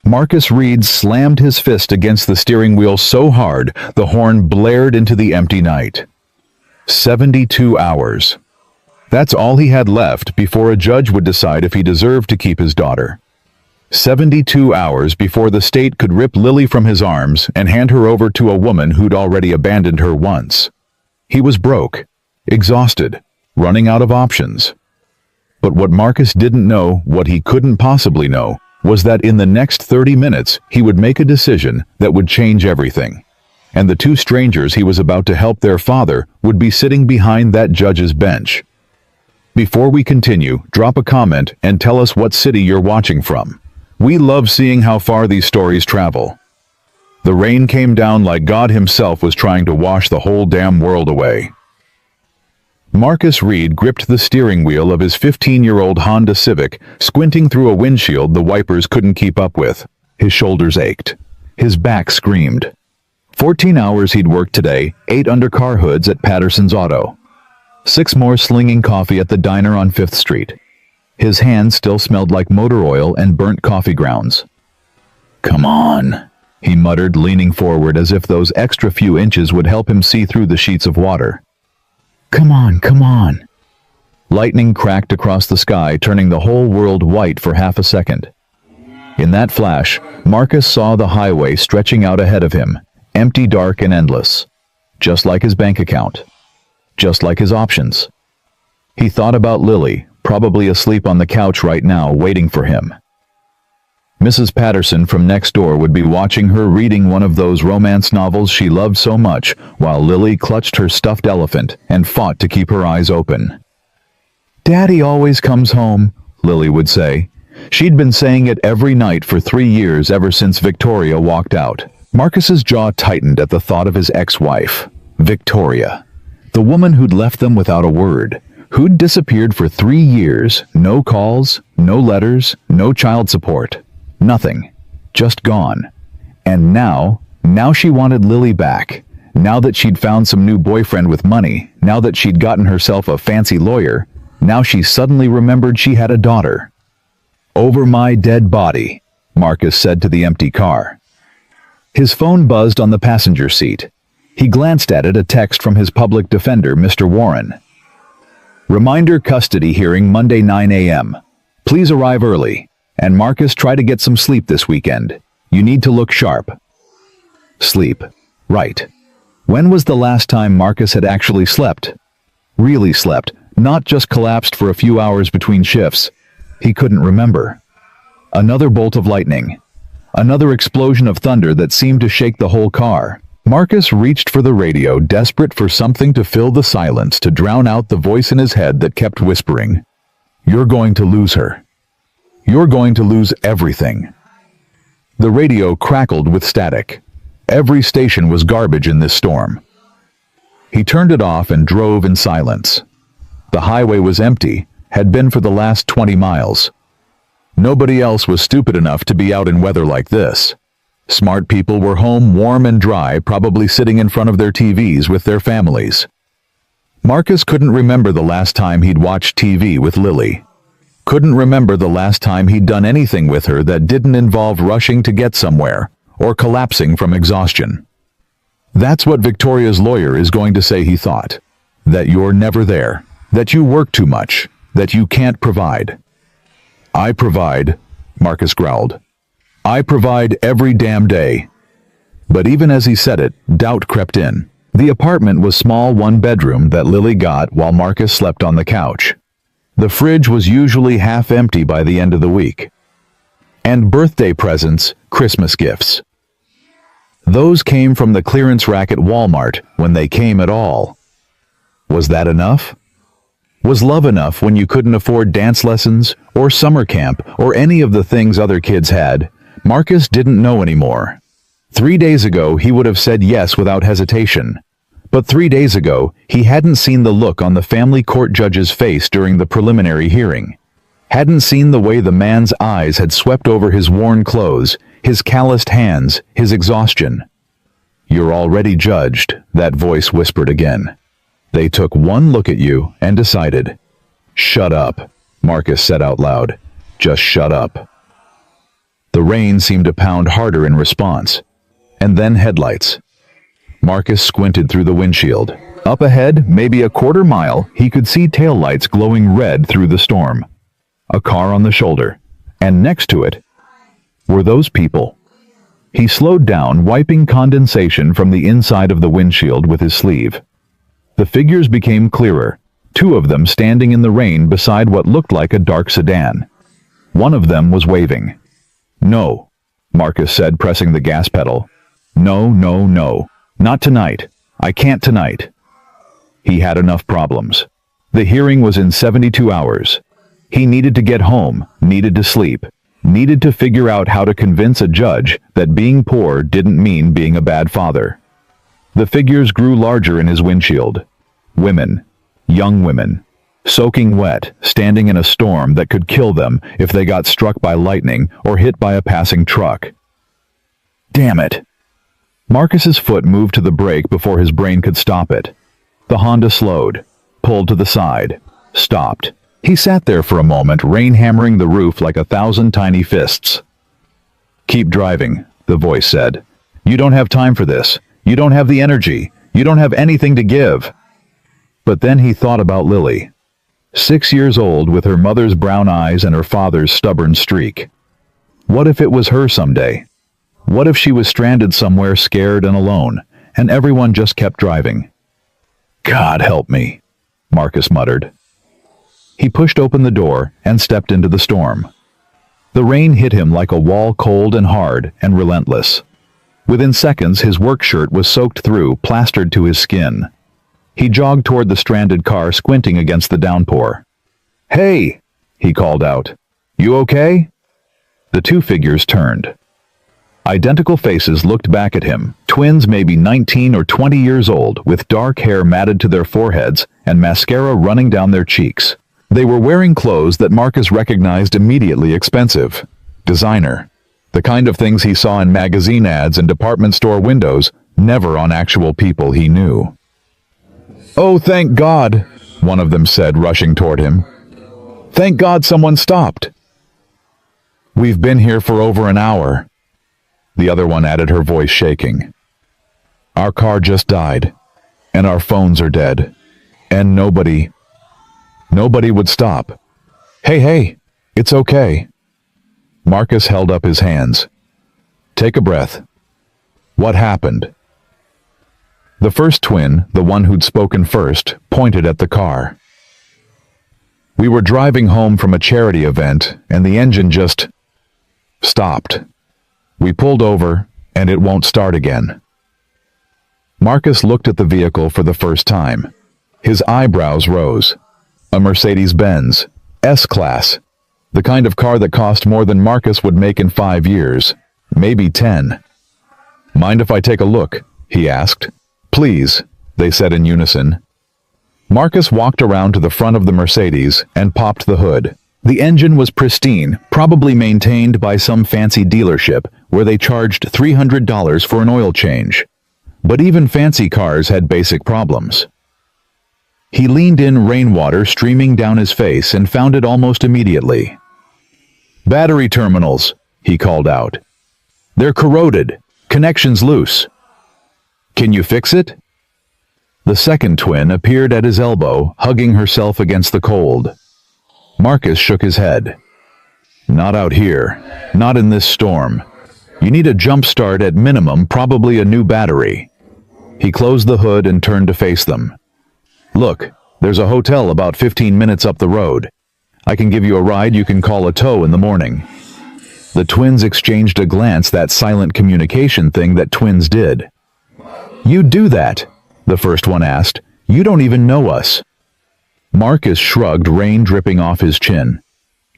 Marcus Reed slammed his fist against the steering wheel so hard the horn blared into the empty night. 72 hours. That's all he had left before a judge would decide if he deserved to keep his daughter. 72 hours before the state could rip Lily from his arms and hand her over to a woman who'd already abandoned her once. He was broke, exhausted, running out of options. But what Marcus didn't know, what he couldn't possibly know, was that in the next 30 minutes he would make a decision that would change everything. And the two strangers he was about to help their father would be sitting behind that judge's bench. Before we continue, drop a comment and tell us what city you're watching from. We love seeing how far these stories travel. The rain came down like God himself was trying to wash the whole damn world away. Marcus Reed gripped the steering wheel of his 15-year-old Honda Civic, squinting through a windshield the wipers couldn't keep up with. His shoulders ached. His back screamed. 14 hours he'd worked today, 8 under car hoods at Patterson's Auto. 6 more slinging coffee at the diner on 5th Street. His hands still smelled like motor oil and burnt coffee grounds. "Come on," he muttered, leaning forward as if those extra few inches would help him see through the sheets of water. "Come on, come on." Lightning cracked across the sky, turning the whole world white for half a second. In that flash, Marcus saw the highway stretching out ahead of him, empty, dark, and endless. Just like his bank account. Just like his options. He thought about Lily, probably asleep on the couch right now, waiting for him. Mrs. Patterson from next door would be watching her reading one of those romance novels she loved so much, while Lily clutched her stuffed elephant and fought to keep her eyes open. "Daddy always comes home," Lily would say. She'd been saying it every night for 3 years ever since Victoria walked out. Marcus's jaw tightened at the thought of his ex-wife, Victoria. The woman who'd left them without a word, who'd disappeared for 3 years, no calls, no letters, no child support. Nothing. Just gone. And now she wanted Lily back. Now that she'd found some new boyfriend with money, now that she'd gotten herself a fancy lawyer, now she suddenly remembered she had a daughter. "Over my dead body," Marcus said to the empty car. His phone buzzed on the passenger seat. He glanced at it, a text from his public defender, Mr. Warren. "Reminder, custody hearing Monday 9 a.m. Please arrive early. And Marcus, try to get some sleep this weekend. You need to look sharp." Sleep. Right. When was the last time Marcus had actually slept? Really slept, not just collapsed for a few hours between shifts. He couldn't remember. Another bolt of lightning. Another explosion of thunder that seemed to shake the whole car. Marcus reached for the radio, desperate for something to fill the silence, to drown out the voice in his head that kept whispering, "You're going to lose her. You're going to lose everything." The radio crackled with static. Every station was garbage in this storm. He turned it off and drove in silence. The highway was empty, had been for the last 20 miles. Nobody else was stupid enough to be out in weather like this. Smart people were home, warm and dry, probably sitting in front of their TVs with their families. Marcus couldn't remember the last time he'd watched TV with Lily. Couldn't remember the last time he'd done anything with her that didn't involve rushing to get somewhere, or collapsing from exhaustion. That's what Victoria's lawyer is going to say, he thought. That you're never there, that you work too much, that you can't provide. "I provide," Marcus growled. "I provide every damn day." But even as he said it, doubt crept in. The apartment was small, 1-bedroom that Lily got while Marcus slept on the couch. The fridge was usually half empty by the end of the week. And birthday presents, Christmas gifts. Those came from the clearance rack at Walmart, when they came at all. Was that enough? Was love enough when you couldn't afford dance lessons, or summer camp, or any of the things other kids had? Marcus didn't know anymore. 3 days ago he would have said yes without hesitation. But 3 days ago, he hadn't seen the look on the family court judge's face during the preliminary hearing. Hadn't seen the way the man's eyes had swept over his worn clothes, his calloused hands, his exhaustion. "You're already judged," that voice whispered again. "They took one look at you and decided." "Shut up," Marcus said out loud. "Just shut up." The rain seemed to pound harder in response. And then headlights. Marcus squinted through the windshield. Up ahead, maybe a quarter mile, he could see taillights glowing red through the storm. A car on the shoulder. And next to it were those people. He slowed down, wiping condensation from the inside of the windshield with his sleeve. The figures became clearer, 2 of them standing in the rain beside what looked like a dark sedan. One of them was waving. "No," Marcus said, pressing the gas pedal. "No, no, no. Not tonight. I can't tonight." He had enough problems. The hearing was in 72 hours. He needed to get home, needed to sleep, needed to figure out how to convince a judge that being poor didn't mean being a bad father. The figures grew larger in his windshield. Women. Young women. Soaking wet, standing in a storm that could kill them if they got struck by lightning or hit by a passing truck. Damn it! Marcus's foot moved to the brake before his brain could stop it. The Honda slowed, pulled to the side, stopped. He sat there for a moment, rain hammering the roof like 1,000 tiny fists. "Keep driving," the voice said. "You don't have time for this. You don't have the energy. You don't have anything to give." But then he thought about Lily. 6 years old with her mother's brown eyes and her father's stubborn streak. What if it was her someday? What if she was stranded somewhere scared and alone, and everyone just kept driving? "God help me," Marcus muttered. He pushed open the door and stepped into the storm. The rain hit him like a wall, cold and hard and relentless. Within seconds, his work shirt was soaked through, plastered to his skin. He jogged toward the stranded car, squinting against the downpour. "Hey!" he called out. "You okay?" The 2 figures turned. Identical faces looked back at him, twins maybe 19 or 20 years old, with dark hair matted to their foreheads and mascara running down their cheeks. They were wearing clothes that Marcus recognized immediately: expensive. Designer. The kind of things he saw in magazine ads and department store windows, never on actual people he knew. "Oh, thank God," one of them said, rushing toward him. "Thank God someone stopped." "We've been here for over an hour," the other one added, her voice shaking. "Our car just died, and our phones are dead, and nobody would stop. Hey, it's okay." Marcus held up his hands. "Take a breath. What happened?" The first twin, the one who'd spoken first, pointed at the car. "We were driving home from a charity event, and the engine just stopped. We pulled over, and it won't start again." Marcus looked at the vehicle for the first time. His eyebrows rose. A Mercedes-Benz S-Class, the kind of car that cost more than Marcus would make in 5 years, maybe 10. "Mind if I take a look?" he asked. "Please," they said in unison. Marcus walked around to the front of the Mercedes and popped the hood. The engine was pristine, probably maintained by some fancy dealership where they charged $300 for an oil change. But even fancy cars had basic problems. He leaned in, rainwater streaming down his face, and found it almost immediately. "Battery terminals," he called out. "They're corroded. Connections loose. Can you fix it?" The second twin appeared at his elbow, hugging herself against the cold. Marcus shook his head. "Not out here. Not in this storm. You need a jump start at minimum, probably a new battery." He closed the hood and turned to face them. "Look, there's a hotel about 15 minutes up the road. I can give you a ride. You can call a tow in the morning." The twins exchanged a glance, that silent communication thing that twins did. "You do that?" the first one asked. "You don't even know us." Marcus shrugged, rain dripping off his chin.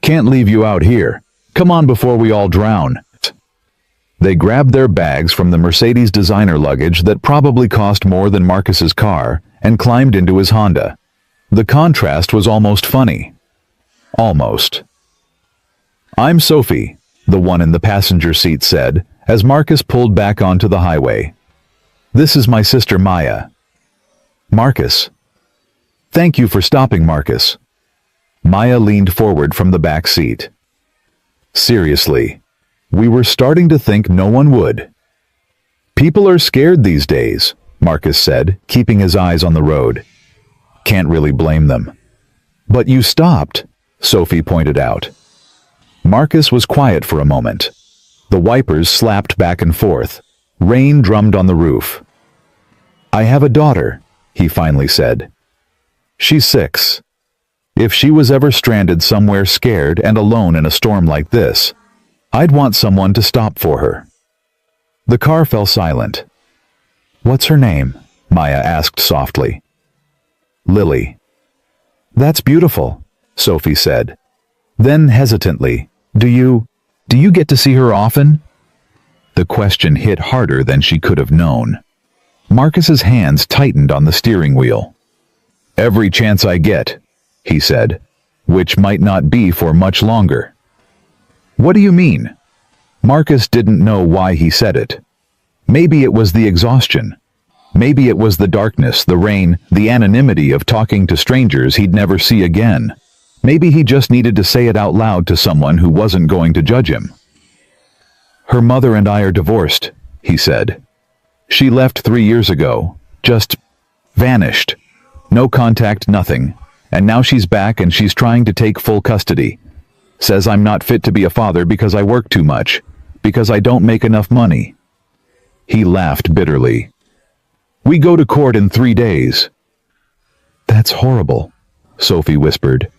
"Can't leave you out here. Come on before we all drown." They grabbed their bags from the Mercedes designer luggage that probably cost more than Marcus's car and climbed into his Honda. The contrast was almost funny. Almost. "I'm Sophie," the one in the passenger seat said, as Marcus pulled back onto the highway. "This is my sister Maya." "Marcus." "Thank you for stopping, Marcus." Maya leaned forward from the back seat. "Seriously, We were starting to think no one would. People are scared these days, Marcus said, keeping his eyes on the road. Can't really blame them. But you stopped, Sophie pointed out. Marcus was quiet for a moment. The wipers slapped back and forth. Rain drummed on the roof. I have a daughter, he finally said. She's 6. If she was ever stranded somewhere scared and alone in a storm like this, I'd want someone to stop for her. The car fell silent. What's her name? Maya asked softly. Lily. That's beautiful, Sophie said. Then hesitantly, Do you get to see her often? The question hit harder than she could have known. Marcus's hands tightened on the steering wheel. Every chance I get, he said, which might not be for much longer. What do you mean? Marcus didn't know why he said it. Maybe it was the exhaustion. Maybe it was the darkness, the rain, the anonymity of talking to strangers he'd never see again. Maybe he just needed to say it out loud to someone who wasn't going to judge him. Her mother and I are divorced, he said. She left 3 years ago, just vanished. No contact, nothing. And now she's back and she's trying to take full custody. Says I'm not fit to be a father because I work too much, because I don't make enough money. He laughed bitterly. We go to court in 3 days. That's horrible, Sophie whispered.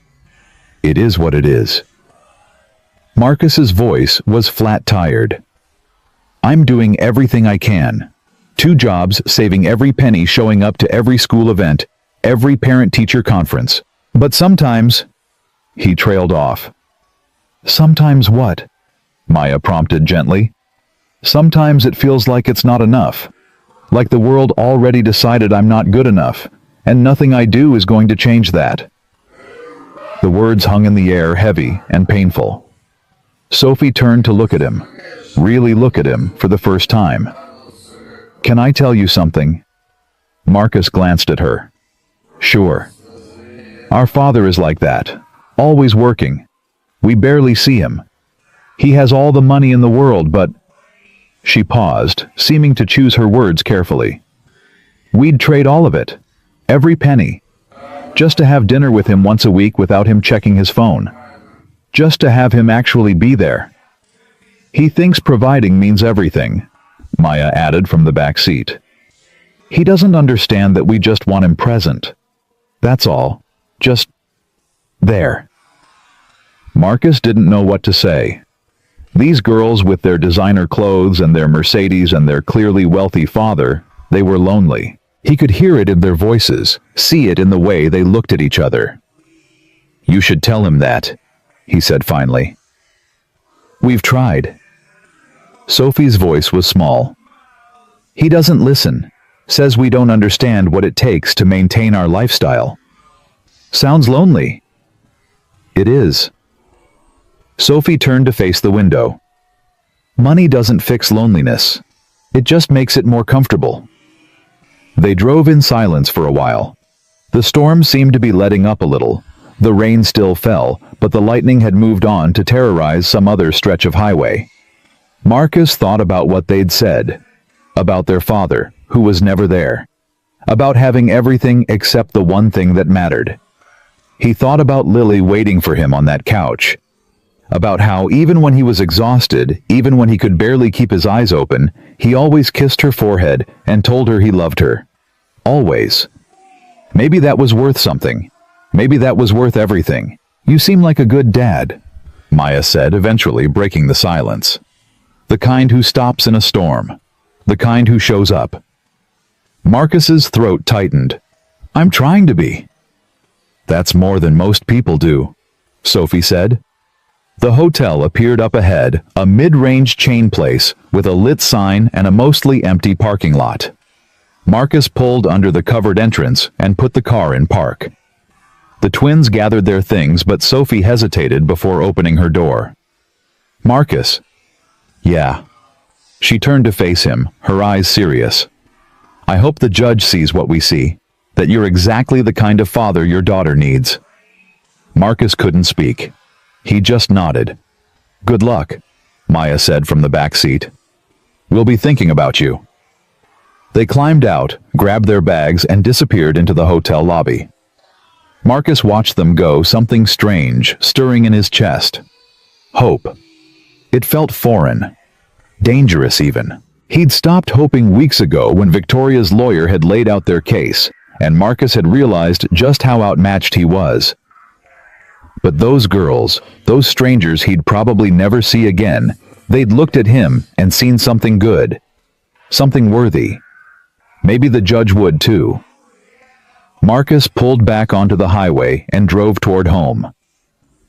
It is what it is. Marcus's voice was flat-tired. I'm doing everything I can. 2 jobs, saving every penny, showing up to every school event, every parent-teacher conference. But sometimes... He trailed off. Sometimes what? Maya prompted gently. Sometimes it feels like it's not enough. Like the world already decided I'm not good enough, and nothing I do is going to change that. The words hung in the air, heavy and painful. Sophie turned to look at him, really look at him for the first time. Can I tell you something? Marcus glanced at her. Sure. Our father is like that, always working. We barely see him. He has all the money in the world, but... She paused, seeming to choose her words carefully. We'd trade all of it, every penny, just to have dinner with him once a week without him checking his phone. Just to have him actually be there. He thinks providing means everything, Maya added from the back seat. He doesn't understand that we just want him present. That's all. Just... there. Marcus didn't know what to say. These girls with their designer clothes and their Mercedes and their clearly wealthy father, they were lonely. He could hear it in their voices, see it in the way they looked at each other. You should tell him that, he said finally. We've tried. Sophie's voice was small. He doesn't listen, says we don't understand what it takes to maintain our lifestyle. Sounds lonely. It is. Sophie turned to face the window. Money doesn't fix loneliness. It just makes it more comfortable. They drove in silence for a while. The storm seemed to be letting up a little. The rain still fell, but the lightning had moved on to terrorize some other stretch of highway. Marcus thought about what they'd said. About their father, who was never there. About having everything except the one thing that mattered. He thought about Lily waiting for him on that couch. About how even when he was exhausted, even when he could barely keep his eyes open, he always kissed her forehead and told her he loved her. Always. Maybe that was worth something. Maybe that was worth everything. You seem like a good dad, Maya said, eventually breaking the silence. The kind who stops in a storm. The kind who shows up. Marcus's throat tightened. I'm trying to be. That's more than most people do, Sophie said. The hotel appeared up ahead, a mid-range chain place with a lit sign and a mostly empty parking lot. Marcus pulled under the covered entrance and put the car in park. The twins gathered their things, but Sophie hesitated before opening her door. Marcus. Yeah. She turned to face him, her eyes serious. I hope the judge sees what we see, that you're exactly the kind of father your daughter needs. Marcus couldn't speak. He just nodded. Good luck. Maya said from the back seat. "We'll be thinking about you." They climbed out, grabbed their bags, and disappeared into the hotel lobby. Marcus watched them go, something strange stirring in his chest. Hope. It felt foreign. Dangerous even. He'd stopped hoping weeks ago when Victoria's lawyer had laid out their case, and Marcus had realized just how outmatched he was. But those girls, those strangers he'd probably never see again, they'd looked at him and seen something good. Something worthy. Maybe the judge would too. Marcus pulled back onto the highway and drove toward home.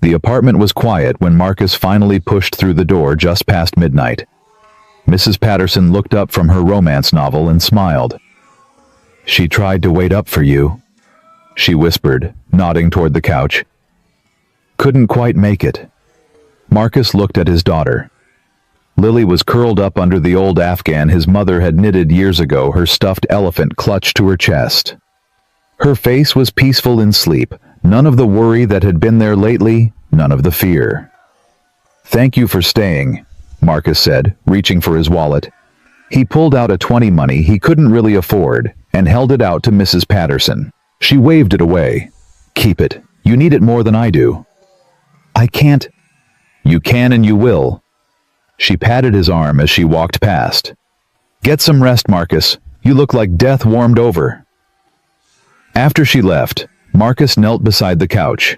The apartment was quiet when Marcus finally pushed through the door just past midnight. Mrs. Patterson looked up from her romance novel and smiled. "She tried to wait up for you," she whispered, nodding toward the couch. "Couldn't quite make it." Marcus looked at his daughter. Lily was curled up under the old Afghan his mother had knitted years ago, her stuffed elephant clutched to her chest. Her face was peaceful in sleep, none of the worry that had been there lately, none of the fear. "Thank you for staying," Marcus said, reaching for his wallet. He pulled out a 20 money he couldn't really afford and held it out to Mrs. Patterson. She waved it away. "Keep it. You need it more than I do." "I can't." "You can and you will." She patted his arm as she walked past. "Get some rest, Marcus. You look like death warmed over." After she left, Marcus knelt beside the couch.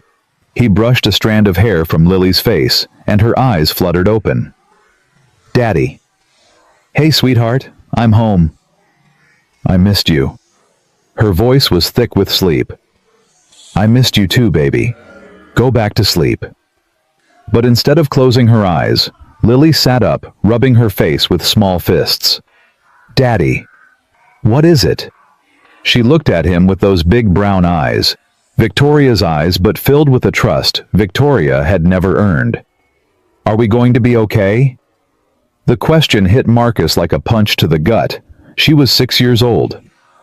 He brushed a strand of hair from Lily's face, and her eyes fluttered open. "Daddy." "Hey, sweetheart, I'm home." "I missed you." Her voice was thick with sleep. "I missed you too, baby. Go back to sleep." But instead of closing her eyes, Lily sat up, rubbing her face with small fists. "Daddy." "What is it?" She looked at him with those big brown eyes, Victoria's eyes but filled with a trust Victoria had never earned. "Are we going to be okay?" The question hit Marcus like a punch to the gut. She was 6 years old.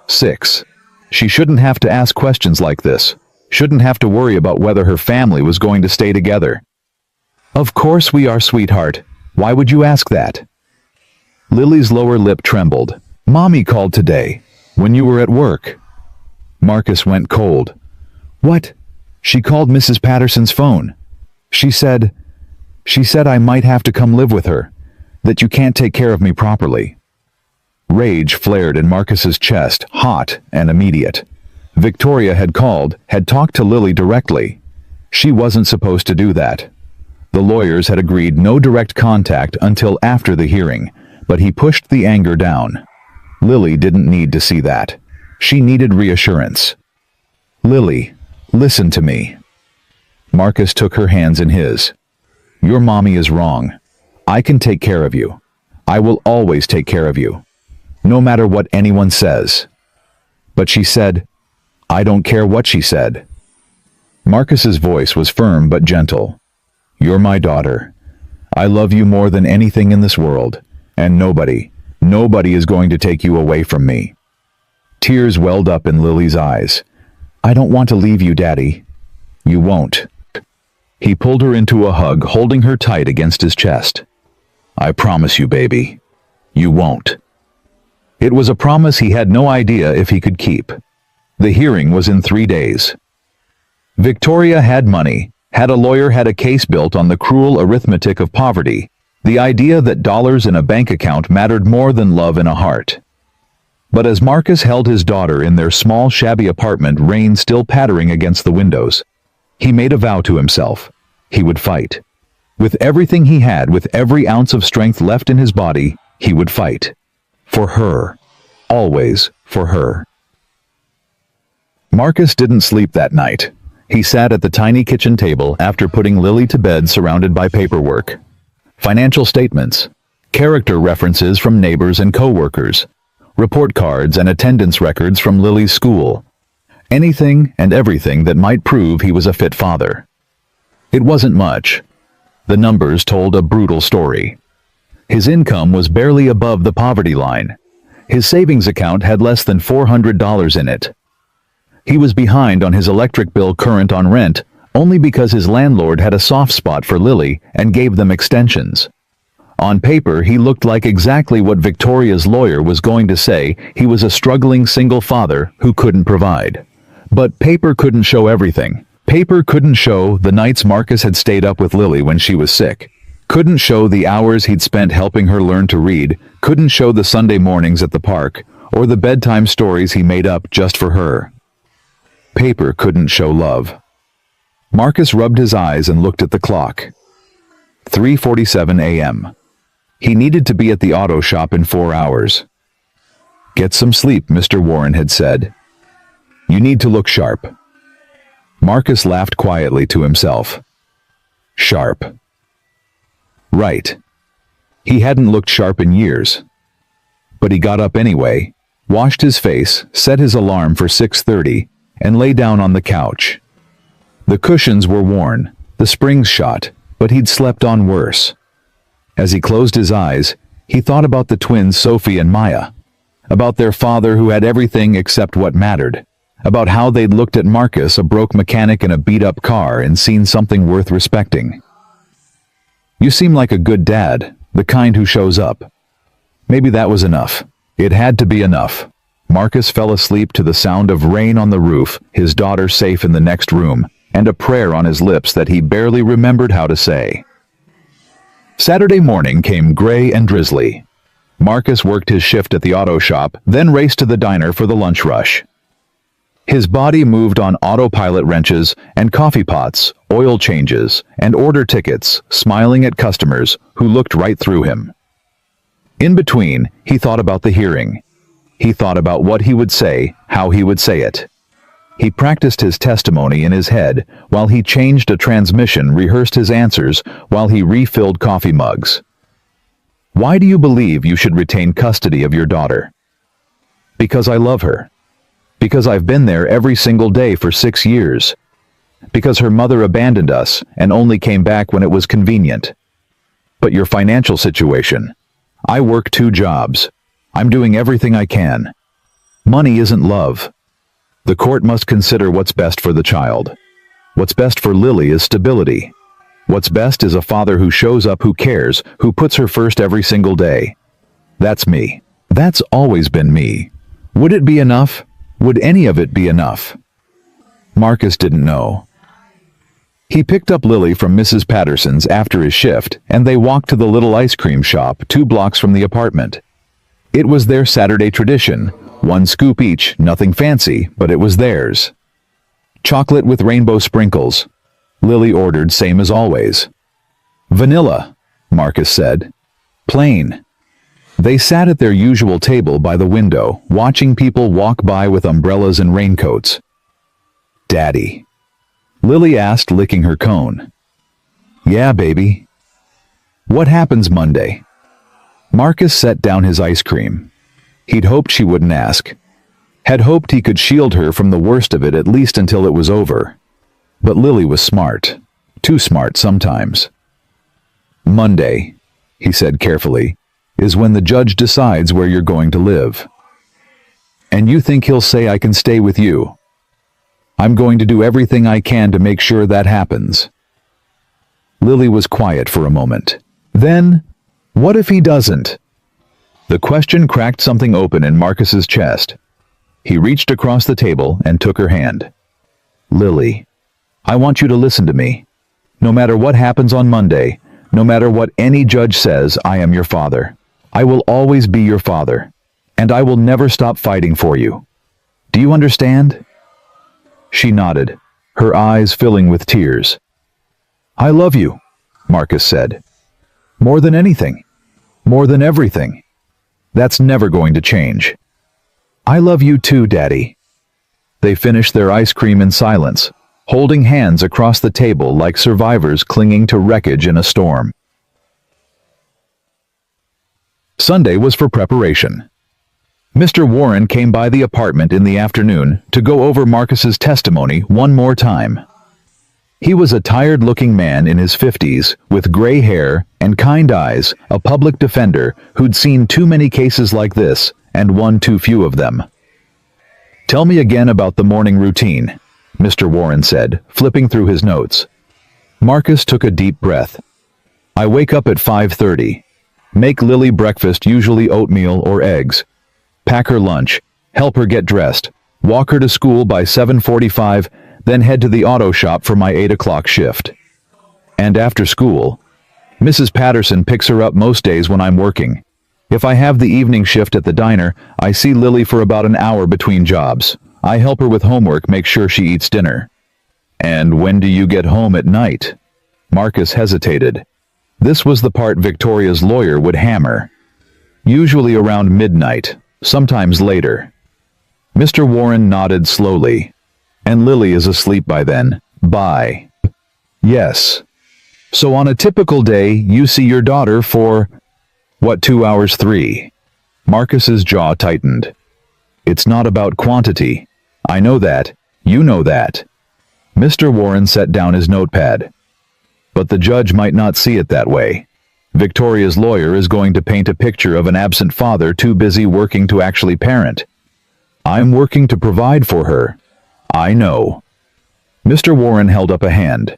6. She shouldn't have to ask questions like this. Shouldn't have to worry about whether her family was going to stay together. "Of course we are, sweetheart. Why would you ask that?" Lily's lower lip trembled. "Mommy called today, when you were at work." Marcus went cold. "What?" "She called Mrs. Patterson's phone. She said I might have to come live with her, that you can't take care of me properly." Rage flared in Marcus's chest, hot and immediate. Victoria had called, had talked to Lily directly. She wasn't supposed to do that. The lawyers had agreed no direct contact until after the hearing, but he pushed the anger down. Lily didn't need to see that. She needed reassurance. "Lily, listen to me." Marcus took her hands in his. "Your mommy is wrong. I can take care of you. I will always take care of you, no matter what anyone says." "But she said..." "I don't care what she said." Marcus's voice was firm but gentle. "You're my daughter. I love you more than anything in this world, and nobody is going to take you away from me." Tears welled up in Lily's eyes. "I don't want to leave you, Daddy." "You won't." He pulled her into a hug, holding her tight against his chest. "I promise you, baby. You won't." It was a promise he had no idea if he could keep. The hearing was in 3 days. Victoria had money, had a lawyer, had a case built on the cruel arithmetic of poverty, the idea that dollars in a bank account mattered more than love in a heart. But as Marcus held his daughter in their small, shabby apartment, rain still pattering against the windows, he made a vow to himself. He would fight. With everything he had, with every ounce of strength left in his body, he would fight. For her. Always for her. Marcus didn't sleep that night. He sat at the tiny kitchen table after putting Lily to bed, surrounded by paperwork. Financial statements, character references from neighbors and co-workers, report cards and attendance records from Lily's school. Anything and everything that might prove he was a fit father. It wasn't much. The numbers told a brutal story. His income was barely above the poverty line. His savings account had less than $400 in it. He was behind on his electric bill, current on rent, only because his landlord had a soft spot for Lily and gave them extensions. On paper, he looked like exactly what Victoria's lawyer was going to say. He was a struggling single father who couldn't provide. But paper couldn't show everything. Paper couldn't show the nights Marcus had stayed up with Lily when she was sick. Couldn't show the hours he'd spent helping her learn to read. Couldn't show the Sunday mornings at the park, or the bedtime stories he made up just for her. Paper couldn't show love. Marcus rubbed his eyes and looked at the clock. 3:47 a.m. He needed to be at the auto shop in 4 hours. "Get some sleep," Mr. Warren had said. "You need to look sharp." Marcus laughed quietly to himself. Sharp. Right. He hadn't looked sharp in years. But he got up anyway, washed his face, set his alarm for 6:30, and lay down on the couch. The cushions were worn, the springs shot, but he'd slept on worse. As he closed his eyes, he thought about the twins Sophie and Maya, about their father who had everything except what mattered, about how they'd looked at Marcus, a broke mechanic in a beat-up car, and seen something worth respecting. "You seem like a good dad, the kind who shows up." Maybe that was enough. It had to be enough. Marcus fell asleep to the sound of rain on the roof, his daughter safe in the next room, and a prayer on his lips that he barely remembered how to say. Saturday morning came gray and drizzly. Marcus worked his shift at the auto shop, then raced to the diner for the lunch rush. His body moved on autopilot, wrenches and coffee pots, oil changes, and order tickets, smiling at customers who looked right through him. In between, he thought about the hearing. He thought about what he would say, how he would say it. He practiced his testimony in his head while he changed a transmission, rehearsed his answers while he refilled coffee mugs. "Why do you believe you should retain custody of your daughter?" "Because I love her. Because I've been there every single day for 6 years. Because her mother abandoned us and only came back when it was convenient." "But your financial situation?" "I work 2 jobs. I'm doing everything I can. Money isn't love. The court must consider what's best for the child. What's best for Lily is stability. What's best is a father who shows up, who cares, who puts her first every single day. That's me. That's always been me. Would it be enough? Would any of it be enough?" Marcus didn't know. He picked up Lily from Mrs. Patterson's after his shift, and they walked to the little ice cream shop 2 blocks from the apartment. It was their Saturday tradition, 1 scoop each, nothing fancy, but it was theirs. Chocolate with rainbow sprinkles. Lily ordered same as always. "Vanilla," Marcus said. "Plain." They sat at their usual table by the window, watching people walk by with umbrellas and raincoats. "Daddy?" Lily asked, licking her cone. "Yeah, baby." "What happens Monday?" Marcus set down his ice cream. He'd hoped she wouldn't ask. Had hoped he could shield her from the worst of it, at least until it was over. But Lily was smart. Too smart sometimes. "Monday," he said carefully, "is when the judge decides where you're going to live. And you think he'll say I can stay with you? I'm going to do everything I can to make sure that happens." Lily was quiet for a moment. Then, what if he doesn't? The question cracked something open in Marcus's chest. He reached across the table and took her hand. "Lily, I want you to listen to me. No matter what happens on Monday, no matter what any judge says, I am your father. I will always be your father. And I will never stop fighting for you. Do you understand?" She nodded, her eyes filling with tears. "I love you," Marcus said. "More than anything. More than everything. That's never going to change." "I love you too, Daddy." They finished their ice cream in silence, holding hands across the table like survivors clinging to wreckage in a storm. Sunday was for preparation. Mr. Warren came by the apartment in the afternoon to go over Marcus's testimony one more time. He was a tired-looking man in his 50s, with gray hair and kind eyes, a public defender who'd seen too many cases like this and won too few of them. "Tell me again about the morning routine," Mr. Warren said, flipping through his notes. Marcus took a deep breath. "I wake up at 5:30. Make Lily breakfast, usually oatmeal or eggs. Pack her lunch. Help her get dressed. Walk her to school by 7:45, then head to the auto shop for my 8 o'clock shift. And after school, Mrs. Patterson picks her up most days when I'm working. If I have the evening shift at the diner, I see Lily for about an hour between jobs. I help her with homework, make sure she eats dinner. And when do you get home at night? Marcus hesitated. This was the part Victoria's lawyer would hammer. Usually around midnight, sometimes later. Mr. Warren nodded slowly. And Lily is asleep by then. Bye. Yes. So on a typical day, you see your daughter for, what, 2 hours, 3? Marcus's jaw tightened. It's not about quantity. I know that. You know that. Mr. Warren set down his notepad. But the judge might not see it that way. Victoria's lawyer is going to paint a picture of an absent father too busy working to actually parent. I'm working to provide for her. I know. Mr. Warren held up a hand.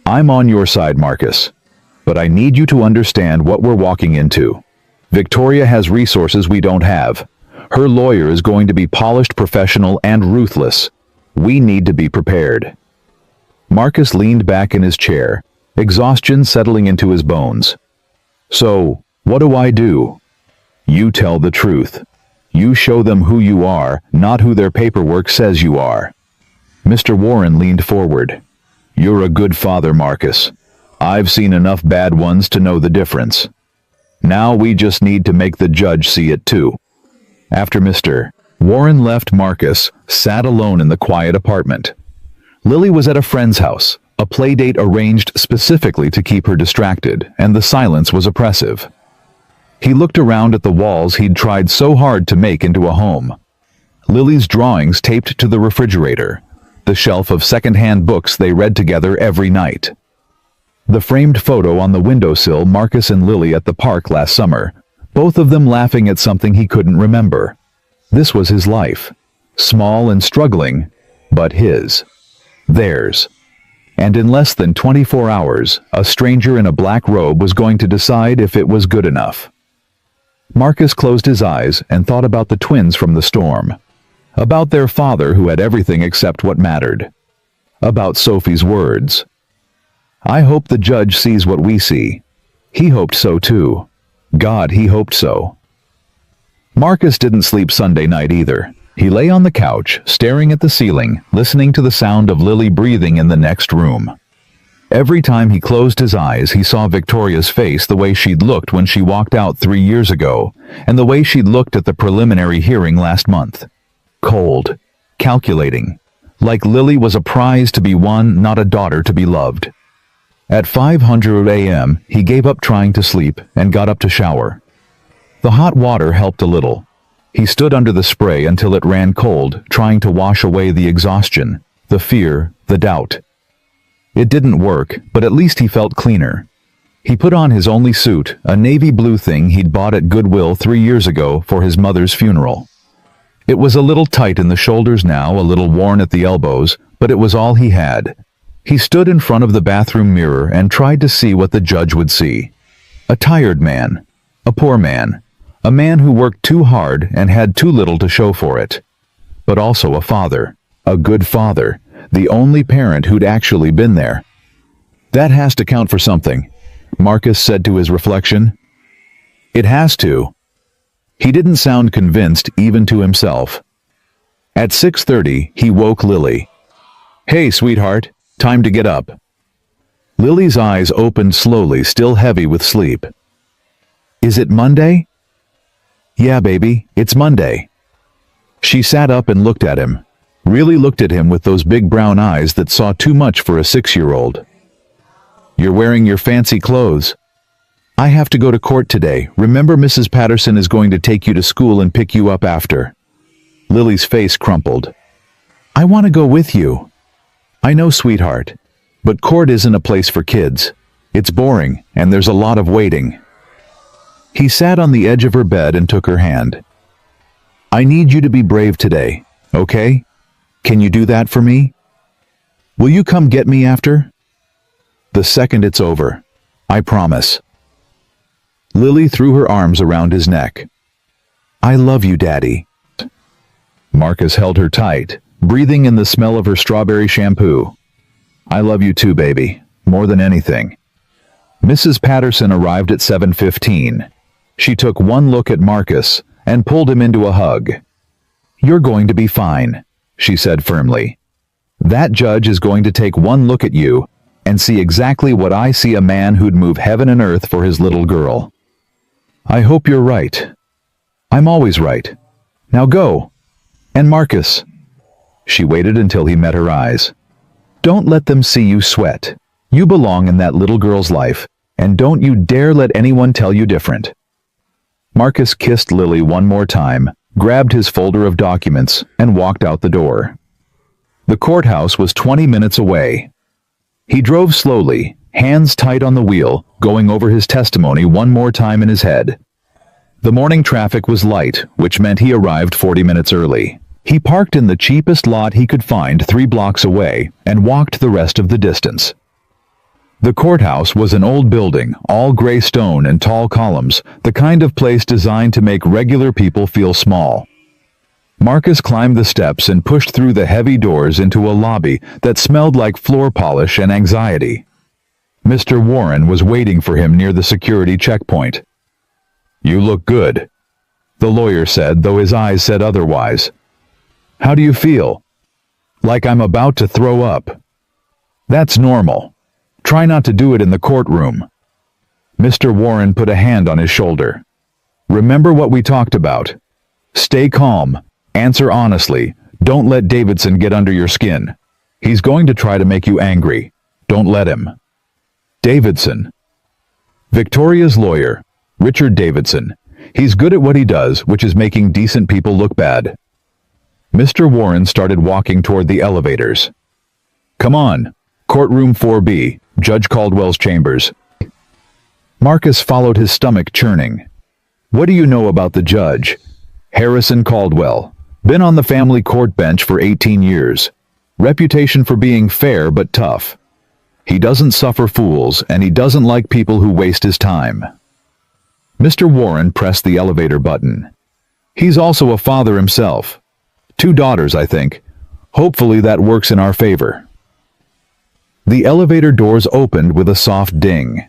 I'm on your side, Marcus. But I need you to understand what we're walking into. Victoria has resources we don't have. Her lawyer is going to be polished, professional, and ruthless. We need to be prepared. Marcus leaned back in his chair, exhaustion settling into his bones. So, what do I do? You tell the truth. You show them who you are, not who their paperwork says you are. Mr. Warren leaned forward. You're a good father, Marcus. I've seen enough bad ones to know the difference. Now we just need to make the judge see it too. After Mr. Warren left, Marcus sat alone in the quiet apartment. Lily was at a friend's house, a play date arranged specifically to keep her distracted, and the silence was oppressive. He looked around at the walls he'd tried so hard to make into a home. Lily's drawings taped to the refrigerator, the shelf of second-hand books they read together every night. The framed photo on the windowsill, Marcus and Lily at the park last summer, both of them laughing at something he couldn't remember. This was his life, small and struggling, but his. Theirs. And in less than 24 hours, a stranger in a black robe was going to decide if it was good enough. Marcus closed his eyes and thought about the twins from the storm. About their father who had everything except what mattered. About Sophie's words. I hope the judge sees what we see. He hoped so too. God, he hoped so. Marcus didn't sleep Sunday night either. He lay on the couch, staring at the ceiling, listening to the sound of Lily breathing in the next room. Every time he closed his eyes, he saw Victoria's face the way she'd looked when she walked out 3 years ago, and the way she'd looked at the preliminary hearing last month. Cold, calculating, like Lily was a prize to be won, not a daughter to be loved. At 5:00 a.m., he gave up trying to sleep and got up to shower. The hot water helped a little. He stood under the spray until it ran cold, trying to wash away the exhaustion, the fear, the doubt. It didn't work, but at least he felt cleaner. He put on his only suit, a navy blue thing he'd bought at Goodwill 3 years ago for his mother's funeral. It was a little tight in the shoulders now, a little worn at the elbows, but it was all he had. He stood in front of the bathroom mirror and tried to see what the judge would see. A tired man. A poor man. A man who worked too hard and had too little to show for it. But also a father. A good father. The only parent who'd actually been there. That has to count for something, Marcus said to his reflection. It has to. He didn't sound convinced even to himself. At 6:30, he woke Lily. Hey, sweetheart, time to get up. Lily's eyes opened slowly, still heavy with sleep. Is it Monday? Yeah, baby, it's Monday. She sat up and looked at him. Really looked at him with those big brown eyes that saw too much for a 6-year-old. You're wearing your fancy clothes. I have to go to court today. Remember, Mrs. Patterson is going to take you to school and pick you up after. Lily's face crumpled. I want to go with you. I know, sweetheart. But court isn't a place for kids. It's boring, and there's a lot of waiting. He sat on the edge of her bed and took her hand. I need you to be brave today, okay? Can you do that for me? Will you come get me after? The second it's over. I promise. Lily threw her arms around his neck. "I love you, Daddy." Marcus held her tight, breathing in the smell of her strawberry shampoo. "I love you too, baby, more than anything." Mrs. Patterson arrived at 7:15. She took one look at Marcus and pulled him into a hug. "You're going to be fine," she said firmly. "That judge is going to take one look at you and see exactly what I see: a man who'd move heaven and earth for his little girl." "I hope you're right." "I'm always right. Now go. And Marcus." She waited until he met her eyes. "Don't let them see you sweat. You belong in that little girl's life, and don't you dare let anyone tell you different." Marcus kissed Lily one more time, grabbed his folder of documents, and walked out the door. The courthouse was 20 minutes away. He drove slowly, hands tight on the wheel, going over his testimony one more time in his head. The morning traffic was light, which meant he arrived 40 minutes early. He parked in the cheapest lot he could find 3 blocks away and walked the rest of the distance. The courthouse was an old building, all gray stone and tall columns, the kind of place designed to make regular people feel small. Marcus climbed the steps and pushed through the heavy doors into a lobby that smelled like floor polish and anxiety. Mr. Warren was waiting for him near the security checkpoint. "You look good," the lawyer said, though his eyes said otherwise. "How do you feel?" "Like I'm about to throw up." "That's normal. Try not to do it in the courtroom." Mr. Warren put a hand on his shoulder. "Remember what we talked about. Stay calm, answer honestly, don't let Davidson get under your skin. He's going to try to make you angry. Don't let him." "Davidson?" "Victoria's lawyer, Richard Davidson. He's good at what he does, which is making decent people look bad." Mr. Warren started walking toward the elevators. "Come on, courtroom 4B, Judge Caldwell's chambers." Marcus followed, his stomach churning. "What do you know about the judge?" "Harrison Caldwell. Been on the family court bench for 18 years. Reputation for being fair but tough. He doesn't suffer fools, and he doesn't like people who waste his time." Mr. Warren pressed the elevator button. "He's also a father himself. 2 daughters, I think. Hopefully that works in our favor." The elevator doors opened with a soft ding.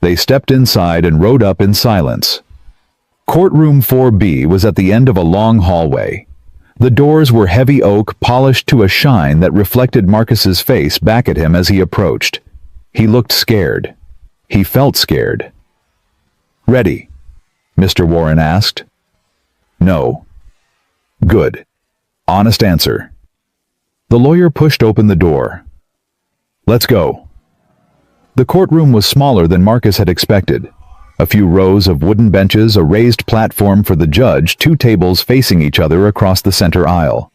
They stepped inside and rode up in silence. Courtroom 4B was at the end of a long hallway. The doors were heavy oak, polished to a shine that reflected Marcus's face back at him as he approached. He looked scared. He felt scared. "Ready?" Mr. Warren asked. "No." "Good. Honest answer." The lawyer pushed open the door. "Let's go." The courtroom was smaller than Marcus had expected. A few rows of wooden benches, a raised platform for the judge, 2 tables facing each other across the center aisle.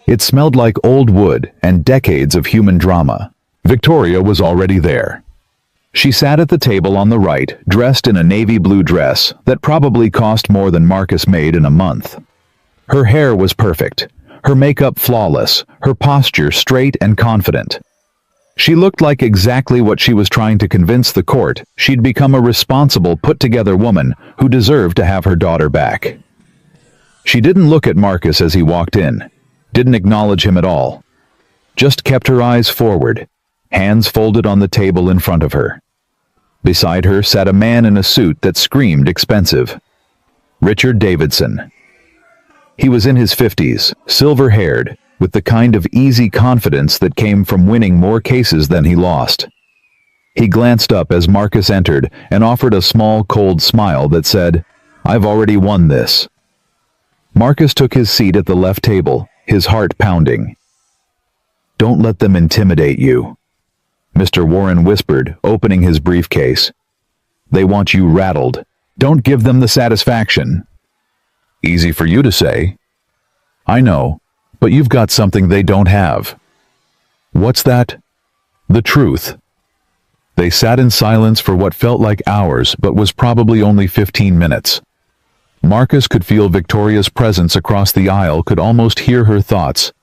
It smelled like old wood and decades of human drama. Victoria was already there. She sat at the table on the right, dressed in a navy blue dress that probably cost more than Marcus made in a month. Her hair was perfect, her makeup flawless, her posture straight and confident. She looked like exactly what she was trying to convince the court: she'd become a responsible, put-together woman who deserved to have her daughter back. She didn't look at Marcus as he walked in, didn't acknowledge him at all. Just kept her eyes forward, hands folded on the table in front of her. Beside her sat a man in a suit that screamed expensive. Richard Davidson. He was in his 50s, silver-haired, with the kind of easy confidence that came from winning more cases than he lost. He glanced up as Marcus entered and offered a small, cold smile that said, "I've already won this." Marcus took his seat at the left table, his heart pounding. "Don't let them intimidate you," Mr. Warren whispered, opening his briefcase. "They want you rattled. Don't give them the satisfaction." "Easy for you to say." "I know. But you've got something they don't have." "What's that?" "The truth." They sat in silence for what felt like hours, but was probably only 15 minutes. Marcus could feel Victoria's presence across the aisle, could almost hear her thoughts.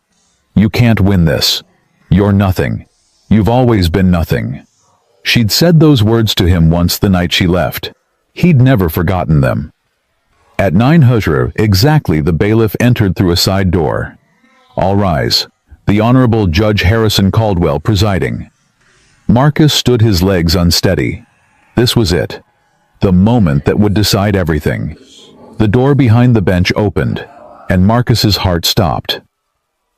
"You can't win this. You're nothing. You've always been nothing." She'd said those words to him once the night she left. He'd never forgotten them. At 9:00 exactly, the bailiff entered through a side door. All rise. The Honorable Judge Harrison Caldwell presiding. Marcus stood, his legs unsteady. This was it. The moment that would decide everything. The door behind the bench opened, and Marcus's heart stopped.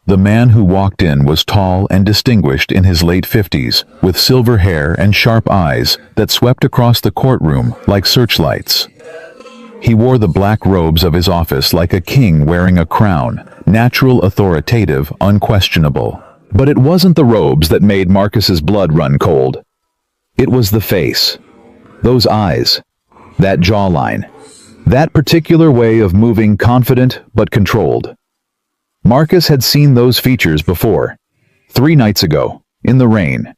The man who walked in was tall and distinguished, in his late 50s, with silver hair and sharp eyes that swept across the courtroom like searchlights. He wore the black robes of his office like a king wearing a crown, natural, authoritative, unquestionable. But it wasn't the robes that made Marcus's blood run cold. It was the face. Those eyes. That jawline. That particular way of moving, confident but controlled. Marcus had seen those features before. 3 nights ago, in the rain.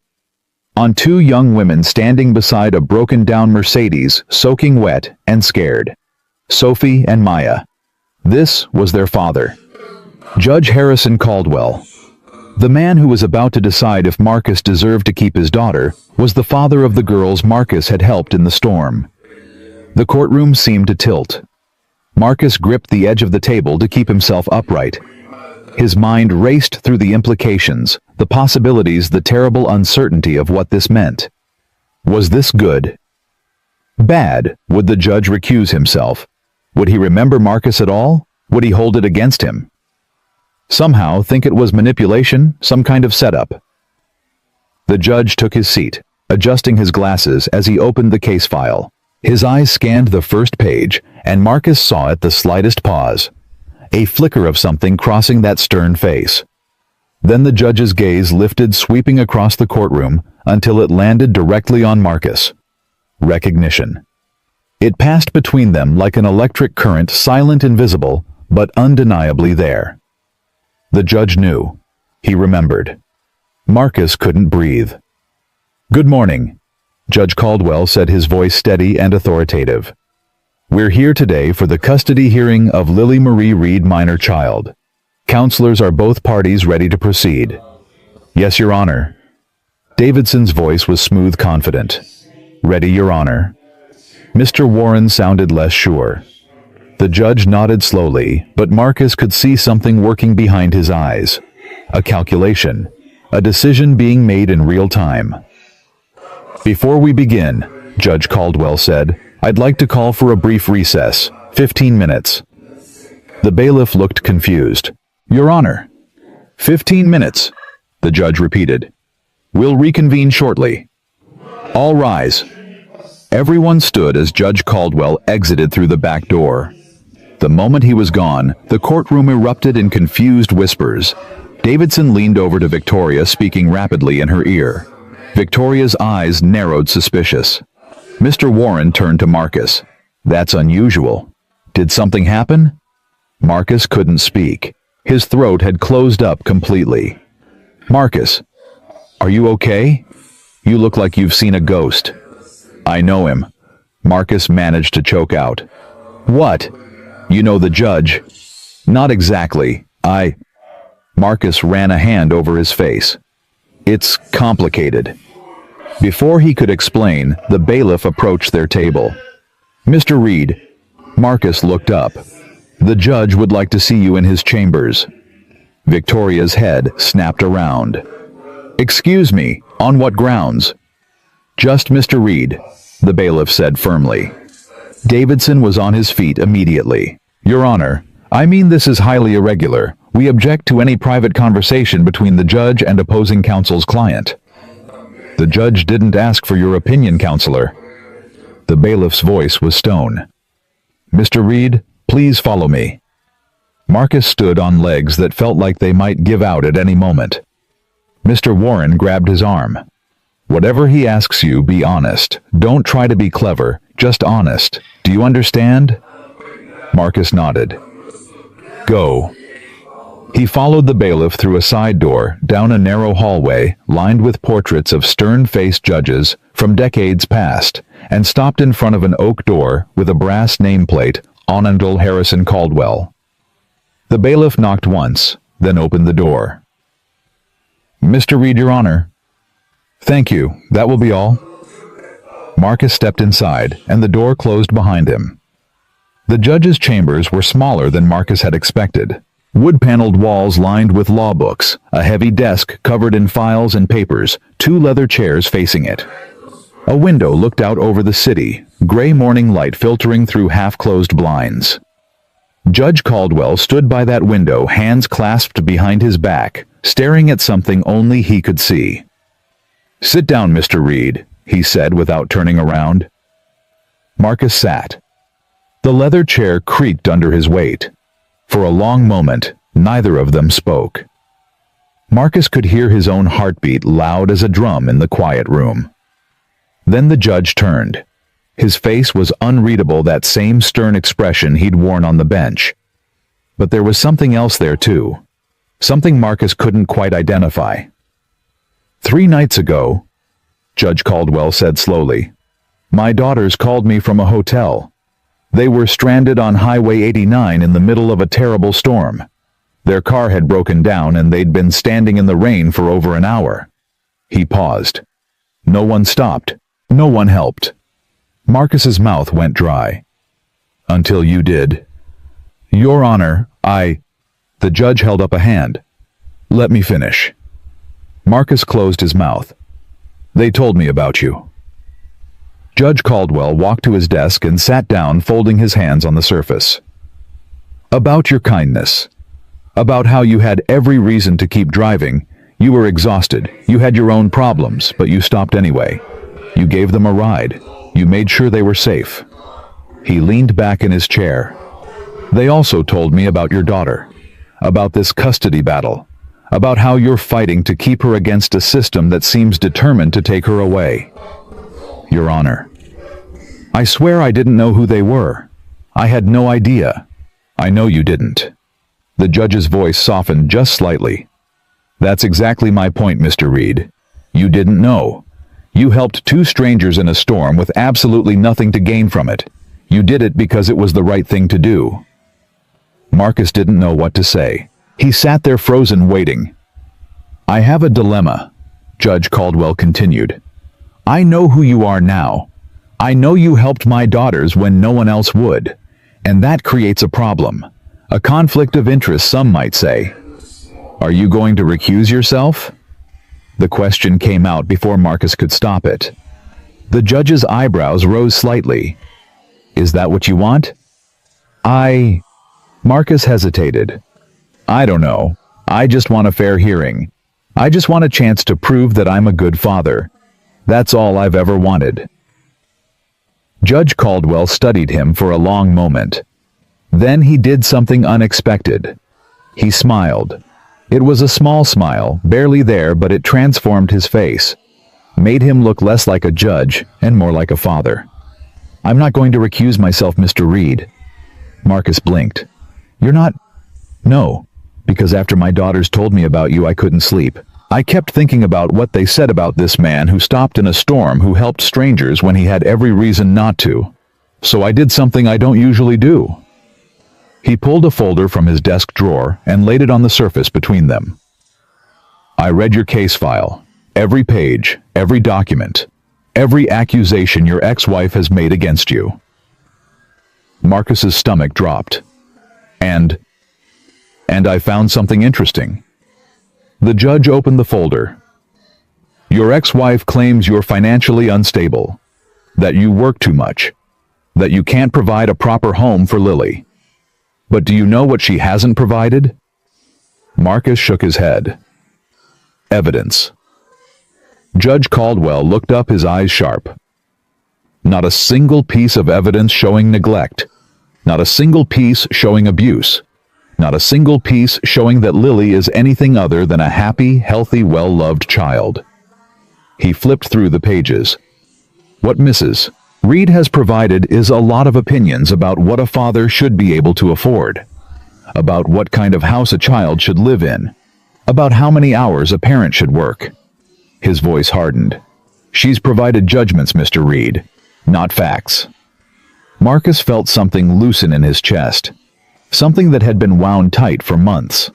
On 2 young women standing beside a broken-down Mercedes, soaking wet and scared. Sophie and Maya. This was their father. Judge Harrison Caldwell. The man who was about to decide if Marcus deserved to keep his daughter was the father of the girls Marcus had helped in the storm. The courtroom seemed to tilt. Marcus gripped the edge of the table to keep himself upright. His mind raced through the implications, the possibilities, the terrible uncertainty of what this meant. Was this good? Bad? Would the judge recuse himself? Would he remember Marcus at all? Would he hold it against him? Somehow think it was manipulation, some kind of setup. The judge took his seat, adjusting his glasses as he opened the case file. His eyes scanned the first page, and Marcus saw at the slightest pause. A flicker of something crossing that stern face. Then the judge's gaze lifted, sweeping across the courtroom until it landed directly on Marcus. Recognition. It passed between them like an electric current, silent, invisible, but undeniably there. The judge knew. He remembered. Marcus couldn't breathe. "Good morning," Judge Caldwell said, his voice steady and authoritative. "We're here today for the custody hearing of Lily Marie Reed, minor child. Counselors, are both parties ready to proceed?" "Yes, Your Honor." Davidson's voice was smooth, confident. "Ready, Your Honor." Mr. Warren sounded less sure. The judge nodded slowly, but Marcus could see something working behind his eyes. A calculation. A decision being made in real time. "Before we begin," Judge Caldwell said, "I'd like to call for a brief recess, 15 minutes. The bailiff looked confused. "Your Honor." 15 minutes, the judge repeated. "We'll reconvene shortly." "All rise." Everyone stood as Judge Caldwell exited through the back door. The moment he was gone, the courtroom erupted in confused whispers. Davidson leaned over to Victoria, speaking rapidly in her ear. Victoria's eyes narrowed, suspicious. Mr. Warren turned to Marcus. "That's unusual. Did something happen?" Marcus couldn't speak. His throat had closed up completely. "Marcus, are you okay? You look like you've seen a ghost." "I know him," Marcus managed to choke out. "What? You know the judge?" "Not exactly. Marcus ran a hand over his face. "It's complicated." Before he could explain, the bailiff approached their table. "Mr. Reed," Marcus looked up. "The judge would like to see you in his chambers." Victoria's head snapped around. "Excuse me, on what grounds?" "Just Mr. Reed," the bailiff said firmly. Davidson was on his feet immediately. "Your Honor, I mean, this is highly irregular. We object to any private conversation between the judge and opposing counsel's client." "The judge didn't ask for your opinion, counselor." The bailiff's voice was stone. "Mr. Reed, please follow me." Marcus stood on legs that felt like they might give out at any moment. Mr. Warren grabbed his arm. "Whatever he asks you, be honest. Don't try to be clever, just honest. Do you understand?" Marcus nodded. "Go." He followed the bailiff through a side door, down a narrow hallway lined with portraits of stern-faced judges from decades past, and stopped in front of an oak door with a brass nameplate, Honorable Harrison Caldwell. The bailiff knocked once, then opened the door. "Mr. Reed, Your Honor." "Thank you. That will be all." Marcus stepped inside, and the door closed behind him. The judge's chambers were smaller than Marcus had expected. Wood-paneled walls lined with law books, a heavy desk covered in files and papers, two leather chairs facing it. A window looked out over the city, gray morning light filtering through half-closed blinds. Judge Caldwell stood by that window, hands clasped behind his back, staring at something only he could see. "Sit down, Mr. Reed," he said without turning around. Marcus sat. The leather chair creaked under his weight. For a long moment, neither of them spoke. Marcus could hear his own heartbeat loud as a drum in the quiet room. Then the judge turned. His face was unreadable, that same stern expression he'd worn on the bench. But there was something else there too. Something Marcus couldn't quite identify. "3 nights ago," Judge Caldwell said slowly, "my daughters called me from a hotel. They were stranded on Highway 89 in the middle of a terrible storm. Their car had broken down and they'd been standing in the rain for over an hour." He paused. No one stopped. No one helped. Marcus's mouth went dry. "Until you did." "Your Honor, The judge held up a hand. "Let me finish." Marcus closed his mouth. "They told me about you." Judge Caldwell walked to his desk and sat down, folding his hands on the surface. "About your kindness. About how you had every reason to keep driving. You were exhausted. You had your own problems, but you stopped anyway. You gave them a ride. You made sure they were safe." He leaned back in his chair. "They also told me about your daughter. About this custody battle. About how you're fighting to keep her against a system that seems determined to take her away." "Your Honor, I swear I didn't know who they were. I had no idea." "I know you didn't." The judge's voice softened just slightly. "That's exactly my point, Mr. Reed. You didn't know. You helped 2 strangers in a storm with absolutely nothing to gain from it. You did it because it was the right thing to do." Marcus didn't know what to say. He sat there frozen, waiting. "I have a dilemma," Judge Caldwell continued. "I know who you are now. I know you helped my daughters when no one else would. And that creates a problem. A conflict of interest, some might say. Are you going to recuse yourself?" The question came out before Marcus could stop it. The judge's eyebrows rose slightly. "Is that what you want?" Marcus hesitated. "I don't know. I just want a fair hearing. I just want a chance to prove that I'm a good father. That's all I've ever wanted." Judge Caldwell studied him for a long moment. Then he did something unexpected. He smiled. It was a small smile, barely there, but it transformed his face, made him look less like a judge and more like a father. "I'm not going to recuse myself, Mr. Reed." Marcus blinked. "You're not?" "No, because after my daughters told me about you, I couldn't sleep. I kept thinking about what they said about this man who stopped in a storm, who helped strangers when he had every reason not to. So I did something I don't usually do." He pulled a folder from his desk drawer and laid it on the surface between them. "I read your case file. Every page, every document, every accusation your ex-wife has made against you." Marcus's stomach dropped. And I found something interesting." The judge opened the folder. "Your ex-wife claims you're financially unstable, that you work too much, that you can't provide a proper home for Lily. But do you know what she hasn't provided?" Marcus shook his head. "Evidence." Judge Caldwell looked up, his eyes sharp. "Not a single piece of evidence showing neglect. Not a single piece showing abuse. Not a single piece showing that Lily is anything other than a happy, healthy, well-loved child." He flipped through the pages. "What Mrs. Reed has provided is a lot of opinions about what a father should be able to afford, about what kind of house a child should live in, about how many hours a parent should work." His voice hardened. "She's provided judgments, Mr. Reed, not facts." Marcus felt something loosen in his chest, something that had been wound tight for months.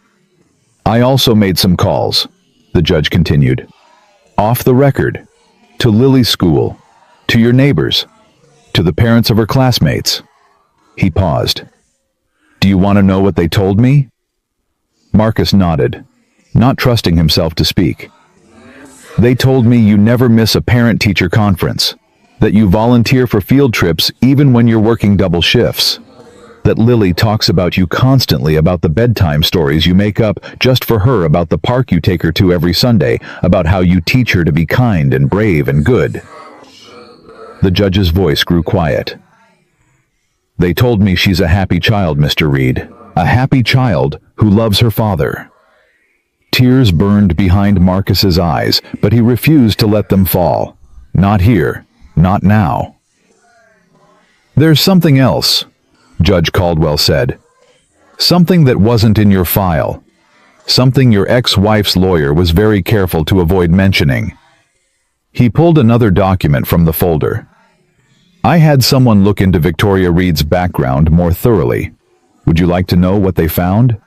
"I also made some calls," the judge continued. "Off the record. To Lily's school. To your neighbors? To the parents of her classmates? He paused. Do you want to know what they told me? Marcus nodded, not trusting himself to speak. They told me you never miss a parent-teacher conference, that you volunteer for field trips even when you're working double shifts, that Lily talks about you constantly about the bedtime stories you make up just for her about the park you take her to every Sunday, about how you teach her to be kind and brave and good. The judge's voice grew quiet. They told me she's a happy child, Mr. Reed, a happy child who loves her father. Tears burned behind Marcus's eyes, but he refused to let them fall. Not here, not now. There's something else, Judge Caldwell said. Something that wasn't in your file. Something your ex-wife's lawyer was very careful to avoid mentioning. He pulled another document from the folder. I had someone look into Victoria Reed's background more thoroughly. Would you like to know what they found?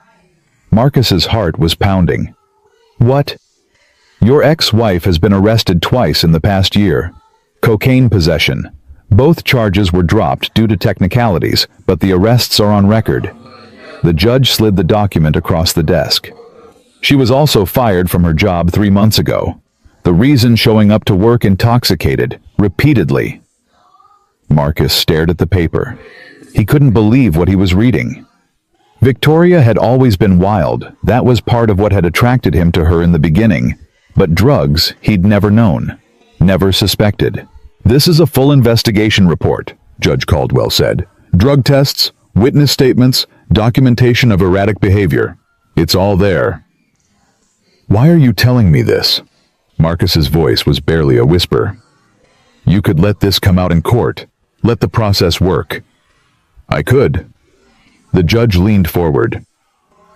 Marcus's heart was pounding. What? Your ex-wife has been arrested twice in the past year. Cocaine possession. Both charges were dropped due to technicalities, but the arrests are on record. The judge slid the document across the desk. She was also fired from her job 3 months ago. The reason, showing up to work intoxicated, repeatedly. Marcus stared at the paper. He couldn't believe what he was reading. Victoria had always been wild. That was part of what had attracted him to her in the beginning. But drugs he'd never known, never suspected. This is a full investigation report, Judge Caldwell said. Drug tests, witness statements, documentation of erratic behavior. It's all there. Why are you telling me this? Marcus's voice was barely a whisper. You could let this come out in court. Let the process work. I could. The judge leaned forward.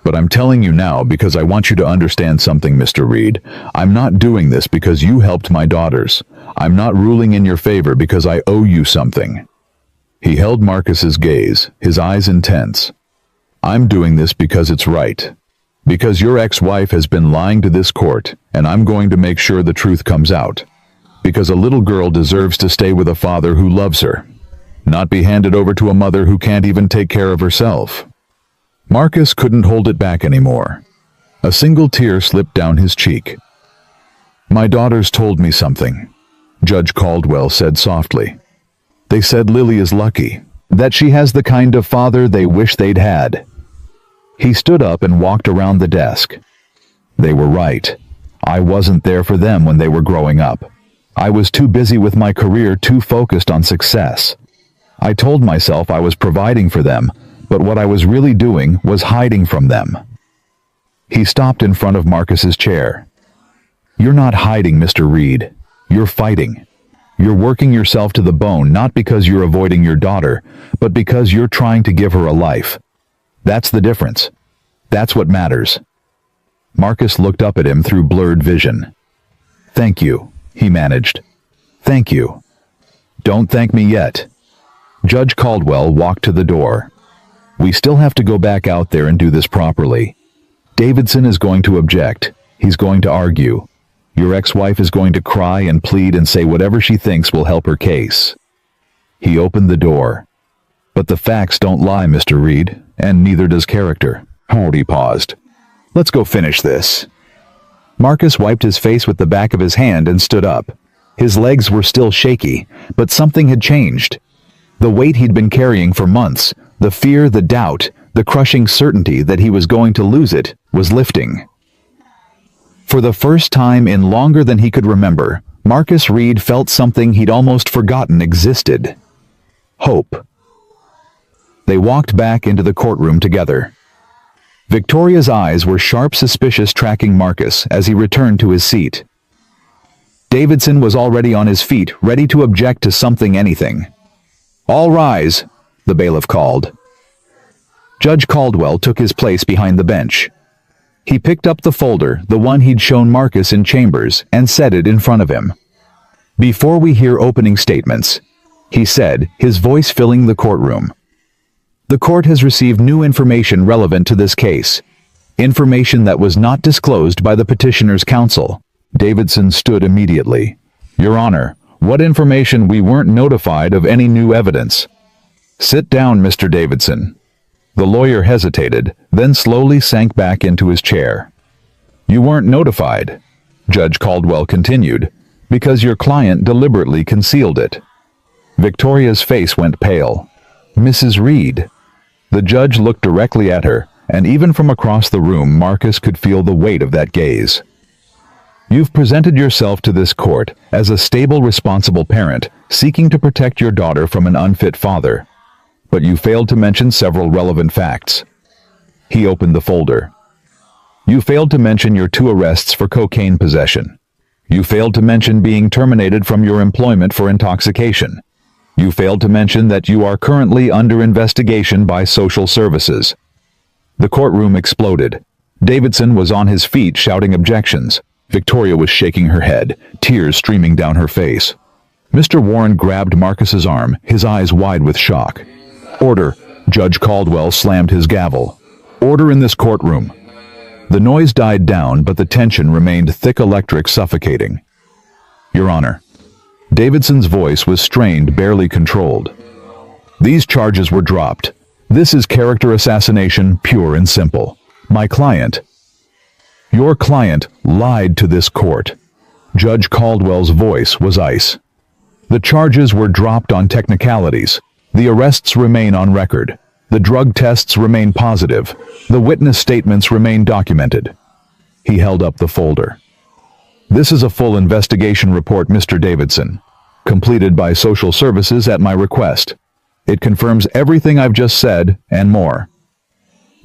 But I'm telling you now because I want you to understand something, Mr. Reed. I'm not doing this because you helped my daughters. I'm not ruling in your favor because I owe you something. He held Marcus's gaze, his eyes intense. I'm doing this because it's right. Because your ex-wife has been lying to this court, and I'm going to make sure the truth comes out. Because a little girl deserves to stay with a father who loves her, not be handed over to a mother who can't even take care of herself. Marcus couldn't hold it back anymore. A single tear slipped down his cheek. My daughters told me something, Judge Caldwell said softly. They said Lily is lucky, that she has the kind of father they wish they'd had. He stood up and walked around the desk. They were right. I wasn't there for them when they were growing up. I was too busy with my career, too focused on success. I told myself I was providing for them, but what I was really doing was hiding from them. He stopped in front of Marcus's chair. You're not hiding, Mr. Reed. You're fighting. You're working yourself to the bone, not because you're avoiding your daughter, but because you're trying to give her a life. That's the difference. That's what matters. Marcus looked up at him through blurred vision. Thank you, he managed. Thank you. Don't thank me yet. Judge Caldwell walked to the door. We still have to go back out there and do this properly. Davidson is going to object. He's going to argue. Your ex-wife is going to cry and plead and say whatever she thinks will help her case. He opened the door. But the facts don't lie, Mr. Reed, and neither does character. He paused. Let's go finish this. Marcus wiped his face with the back of his hand and stood up. His legs were still shaky, but something had changed. The weight he'd been carrying for months, the fear, the doubt, the crushing certainty that he was going to lose it, was lifting. For the first time in longer than he could remember, Marcus Reed felt something he'd almost forgotten existed. Hope. They walked back into the courtroom together. Victoria's eyes were sharp, suspicious, tracking Marcus as he returned to his seat. Davidson was already on his feet, ready to object to something, anything. All rise, the bailiff called. Judge Caldwell took his place behind the bench. He picked up the folder, the one he'd shown Marcus in chambers, and set it in front of him. Before we hear opening statements, he said, his voice filling the courtroom. The court has received new information relevant to this case. Information that was not disclosed by the petitioner's counsel. Davidson stood immediately. Your Honor, What information? We weren't notified of any new evidence. Sit down, Mr. Davidson. The lawyer hesitated, then slowly sank back into his chair. You weren't notified, Judge Caldwell continued, because your client deliberately concealed it. Victoria's face went pale. Mrs. Reed. The judge looked directly at her, and even from across the room Marcus could feel the weight of that gaze. You've presented yourself to this court as a stable, responsible parent seeking to protect your daughter from an unfit father. But you failed to mention several relevant facts. He opened the folder. You failed to mention your 2 arrests for cocaine possession. You failed to mention being terminated from your employment for intoxication. You failed to mention that you are currently under investigation by social services. The courtroom exploded. Davidson was on his feet shouting objections. Victoria was shaking her head, tears streaming down her face. Mr. Warren grabbed Marcus's arm, his eyes wide with shock. Order! Judge Caldwell slammed his gavel. Order in this courtroom. The noise died down, but the tension remained thick, electric, suffocating. Your Honor. Davidson's voice was strained, barely controlled. These charges were dropped. This is character assassination, pure and simple. My client. Your client lied to this court. Judge Caldwell's voice was ice. The charges were dropped on technicalities. The arrests remain on record. The drug tests remain positive. The witness statements remain documented. He held up the folder. This is a full investigation report, Mr. Davidson, completed by social services at my request. It confirms everything I've just said and more.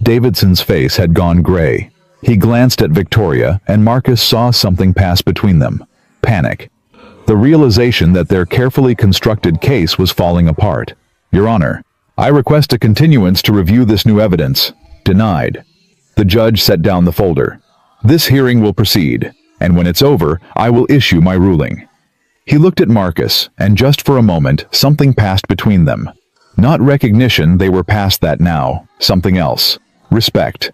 Davidson's face had gone gray. He glanced at Victoria, and Marcus saw something pass between them. Panic. The realization that their carefully constructed case was falling apart. Your Honor, I request a continuance to review this new evidence. Denied. The judge set down the folder. This hearing will proceed, and when it's over, I will issue my ruling. He looked at Marcus, and just for a moment, something passed between them. Not recognition, they were past that now. Something else. Respect.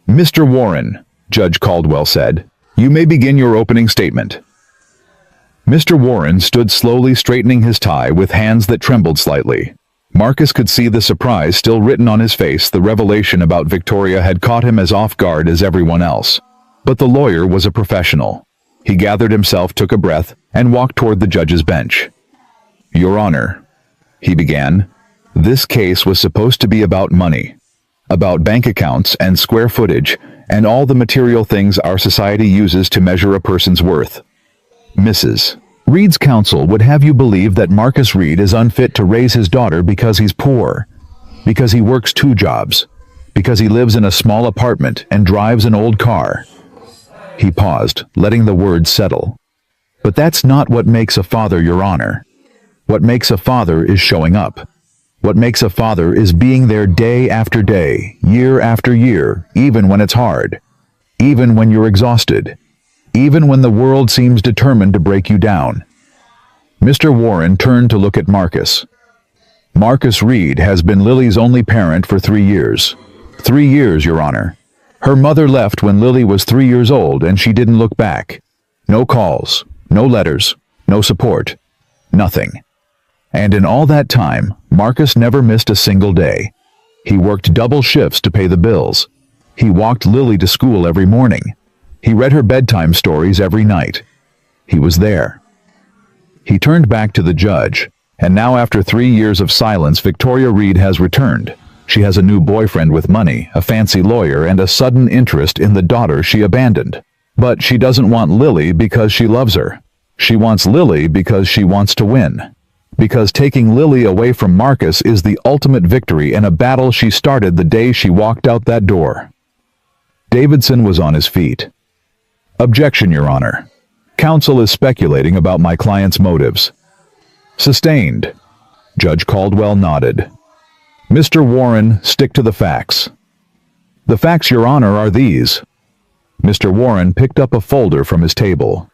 Mr. Warren, Judge Caldwell said, you may begin your opening statement. Mr. Warren stood slowly, straightening his tie with hands that trembled slightly. Marcus could see the surprise still written on his face. The revelation about Victoria had caught him as off guard as everyone else. But the lawyer was a professional. He gathered himself, took a breath, and walked toward the judge's bench. Your Honor, he began, this case was supposed to be about money. About bank accounts and square footage, and all the material things our society uses to measure a person's worth. Mrs. Reed's counsel would have you believe that Marcus Reed is unfit to raise his daughter because he's poor, because he works 2 jobs, because he lives in a small apartment and drives an old car. He paused, letting the words settle. But that's not what makes a father, Your Honor. What makes a father is showing up. What makes a father is being there day after day, year after year, even when it's hard, even when you're exhausted, even when the world seems determined to break you down. Mr. Warren turned to look at Marcus. Marcus Reed has been Lily's only parent for 3 years. 3 years, Your Honor. Her mother left when Lily was 3 years old, and she didn't look back. No calls, no letters, no support, nothing. And in all that time, Marcus never missed a single day. He worked double shifts to pay the bills. He walked Lily to school every morning. He read her bedtime stories every night. He was there. He turned back to the judge, and now after 3 years of silence, Victoria Reed has returned. She has a new boyfriend with money, a fancy lawyer, and a sudden interest in the daughter she abandoned. But she doesn't want Lily because she loves her. She wants Lily because she wants to win. Because taking Lily away from Marcus is the ultimate victory in a battle she started the day she walked out that door. Davidson was on his feet. Objection, Your Honor. Counsel is speculating about my client's motives. Sustained. Judge Caldwell nodded. Mr. Warren, stick to the facts. The facts, Your Honor, are these. Mr. Warren picked up a folder from his table.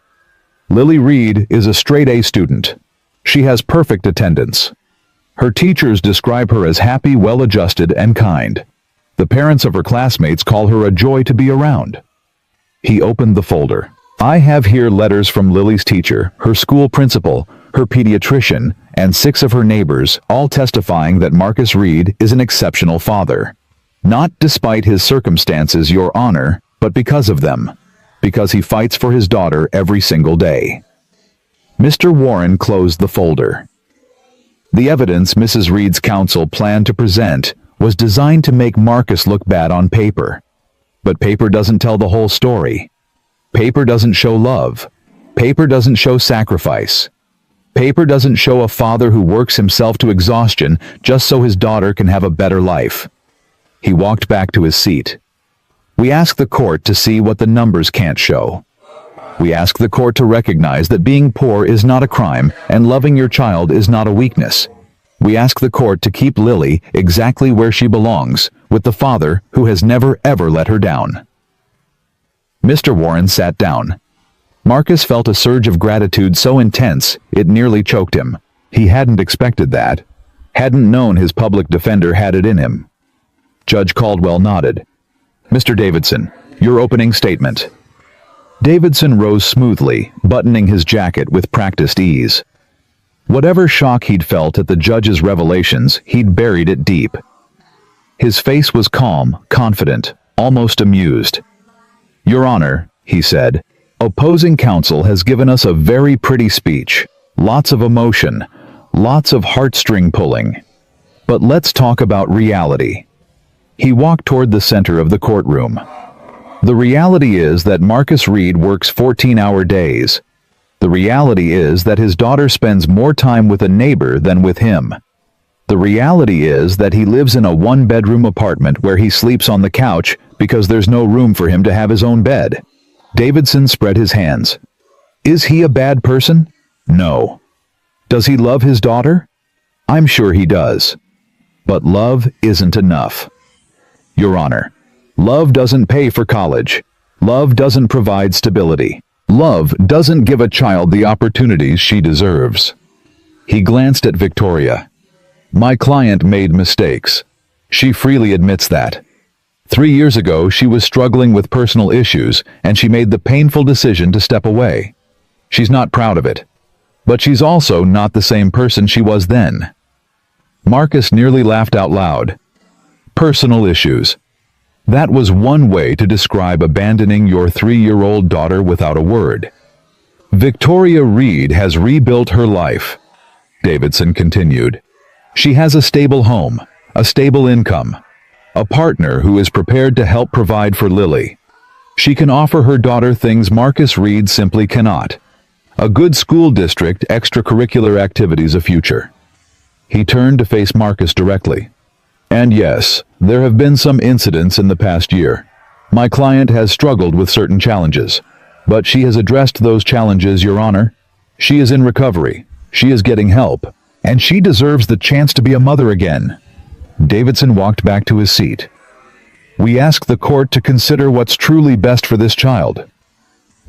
Lily Reed is a straight-A student. She has perfect attendance. Her teachers describe her as happy, well-adjusted, and kind. The parents of her classmates call her a joy to be around. He opened the folder. I have here letters from Lily's teacher, her school principal, her pediatrician, and 6 of her neighbors, all testifying that Marcus Reed is an exceptional father. Not despite his circumstances, Your Honor, but because of them. Because he fights for his daughter every single day. Mr. Warren closed the folder. The evidence Mrs. Reed's counsel planned to present was designed to make Marcus look bad on paper. But paper doesn't tell the whole story. Paper doesn't show love. Paper doesn't show sacrifice. Paper doesn't show a father who works himself to exhaustion just so his daughter can have a better life. He walked back to his seat. We ask the court to see what the numbers can't show. We ask the court to recognize that being poor is not a crime and loving your child is not a weakness. We ask the court to keep Lily exactly where she belongs, with the father who has never ever let her down. Mr. Warren sat down. Marcus felt a surge of gratitude so intense it nearly choked him. He hadn't expected that. Hadn't known his public defender had it in him. Judge Caldwell nodded. Mr. Davidson, your opening statement. Davidson rose smoothly, buttoning his jacket with practiced ease. Whatever shock he'd felt at the judge's revelations, he'd buried it deep. His face was calm, confident, almost amused. Your Honor, he said, opposing counsel has given us a very pretty speech. Lots of emotion, lots of heartstring pulling. But let's talk about reality. He walked toward the center of the courtroom. The reality is that Marcus Reed works 14-hour days. The reality is that his daughter spends more time with a neighbor than with him. The reality is that he lives in a 1-bedroom apartment where he sleeps on the couch because there's no room for him to have his own bed. Davidson spread his hands. Is he a bad person? No. Does he love his daughter? I'm sure he does. But love isn't enough. Your Honor, love doesn't pay for college. Love doesn't provide stability. Love doesn't give a child the opportunities she deserves. He glanced at Victoria. My client made mistakes. She freely admits that. 3 years ago, she was struggling with personal issues, and she made the painful decision to step away. She's not proud of it. But she's also not the same person she was then. Marcus nearly laughed out loud. Personal issues. That was one way to describe abandoning your 3-year-old daughter without a word. Victoria Reed has rebuilt her life, Davidson continued. She has a stable home, a stable income, a partner who is prepared to help provide for Lily. She can offer her daughter things Marcus Reed simply cannot. A good school district, extracurricular activities, a future. He turned to face Marcus directly. And yes, there have been some incidents in the past year. My client has struggled with certain challenges, but she has addressed those challenges, Your Honor. She is in recovery, she is getting help, and she deserves the chance to be a mother again. Davidson walked back to his seat. We ask the court to consider what's truly best for this child.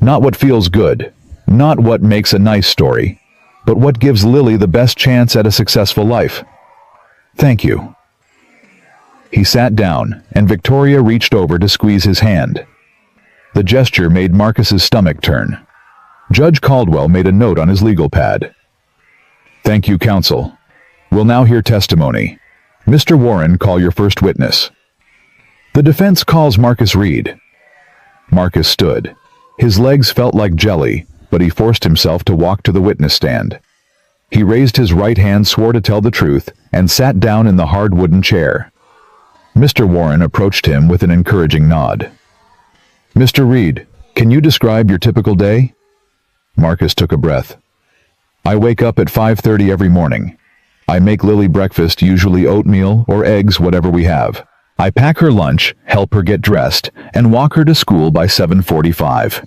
Not what feels good, not what makes a nice story, but what gives Lily the best chance at a successful life. Thank you. He sat down, and Victoria reached over to squeeze his hand. The gesture made Marcus's stomach turn. Judge Caldwell made a note on his legal pad. Thank you, counsel. We'll now hear testimony. Mr. Warren, call your first witness. The defense calls Marcus Reed. Marcus stood. His legs felt like jelly, but he forced himself to walk to the witness stand. He raised his right hand, swore to tell the truth, and sat down in the hard wooden chair. Mr. Warren approached him with an encouraging nod. Mr. Reed, can you describe your typical day? Marcus took a breath. I wake up at 5:30 every morning. I make Lily breakfast, usually oatmeal or eggs, whatever we have. I pack her lunch, help her get dressed, and walk her to school by 7:45.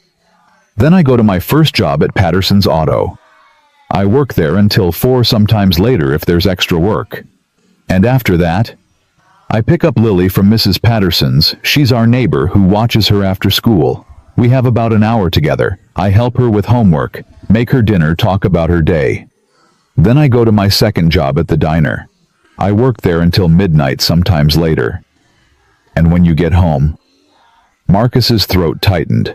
Then I go to my first job at Patterson's Auto. I work there until 4, sometimes later if there's extra work. And after that, I pick up Lily from Mrs. Patterson's. She's our neighbor who watches her after school. We have about an hour together. I help her with homework, make her dinner, talk about her day. Then I go to my second job at the diner. I work there until midnight, sometimes later. And when you get home, Marcus's throat tightened.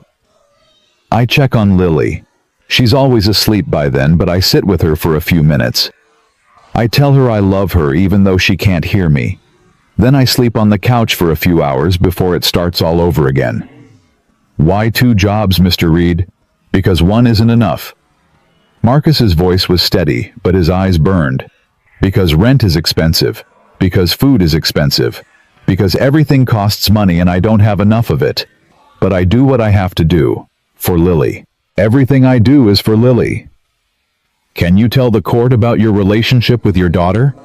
I check on Lily. She's always asleep by then, but I sit with her for a few minutes. I tell her I love her even though she can't hear me. Then I sleep on the couch for a few hours before it starts all over again. Why 2 jobs, Mr. Reed? Because one isn't enough. Marcus's voice was steady, but his eyes burned. Because rent is expensive. Because food is expensive. Because everything costs money and I don't have enough of it. But I do what I have to do. For Lily. Everything I do is for Lily. Can you tell the court about your relationship with your daughter?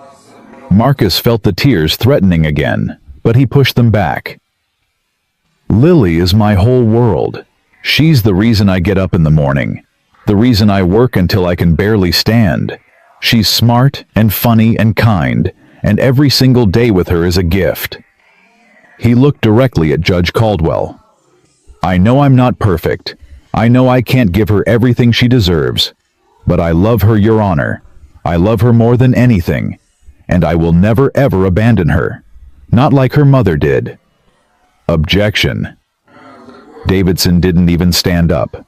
Marcus felt the tears threatening again, but he pushed them back. Lily is my whole world. She's the reason I get up in the morning. The reason I work until I can barely stand. She's smart and funny and kind, and every single day with her is a gift. He looked directly at Judge Caldwell. I know I'm not perfect. I know I can't give her everything she deserves. But I love her, Your Honor. I love her more than anything. And I will never ever abandon her. Not like her mother did. Objection. Davidson didn't even stand up.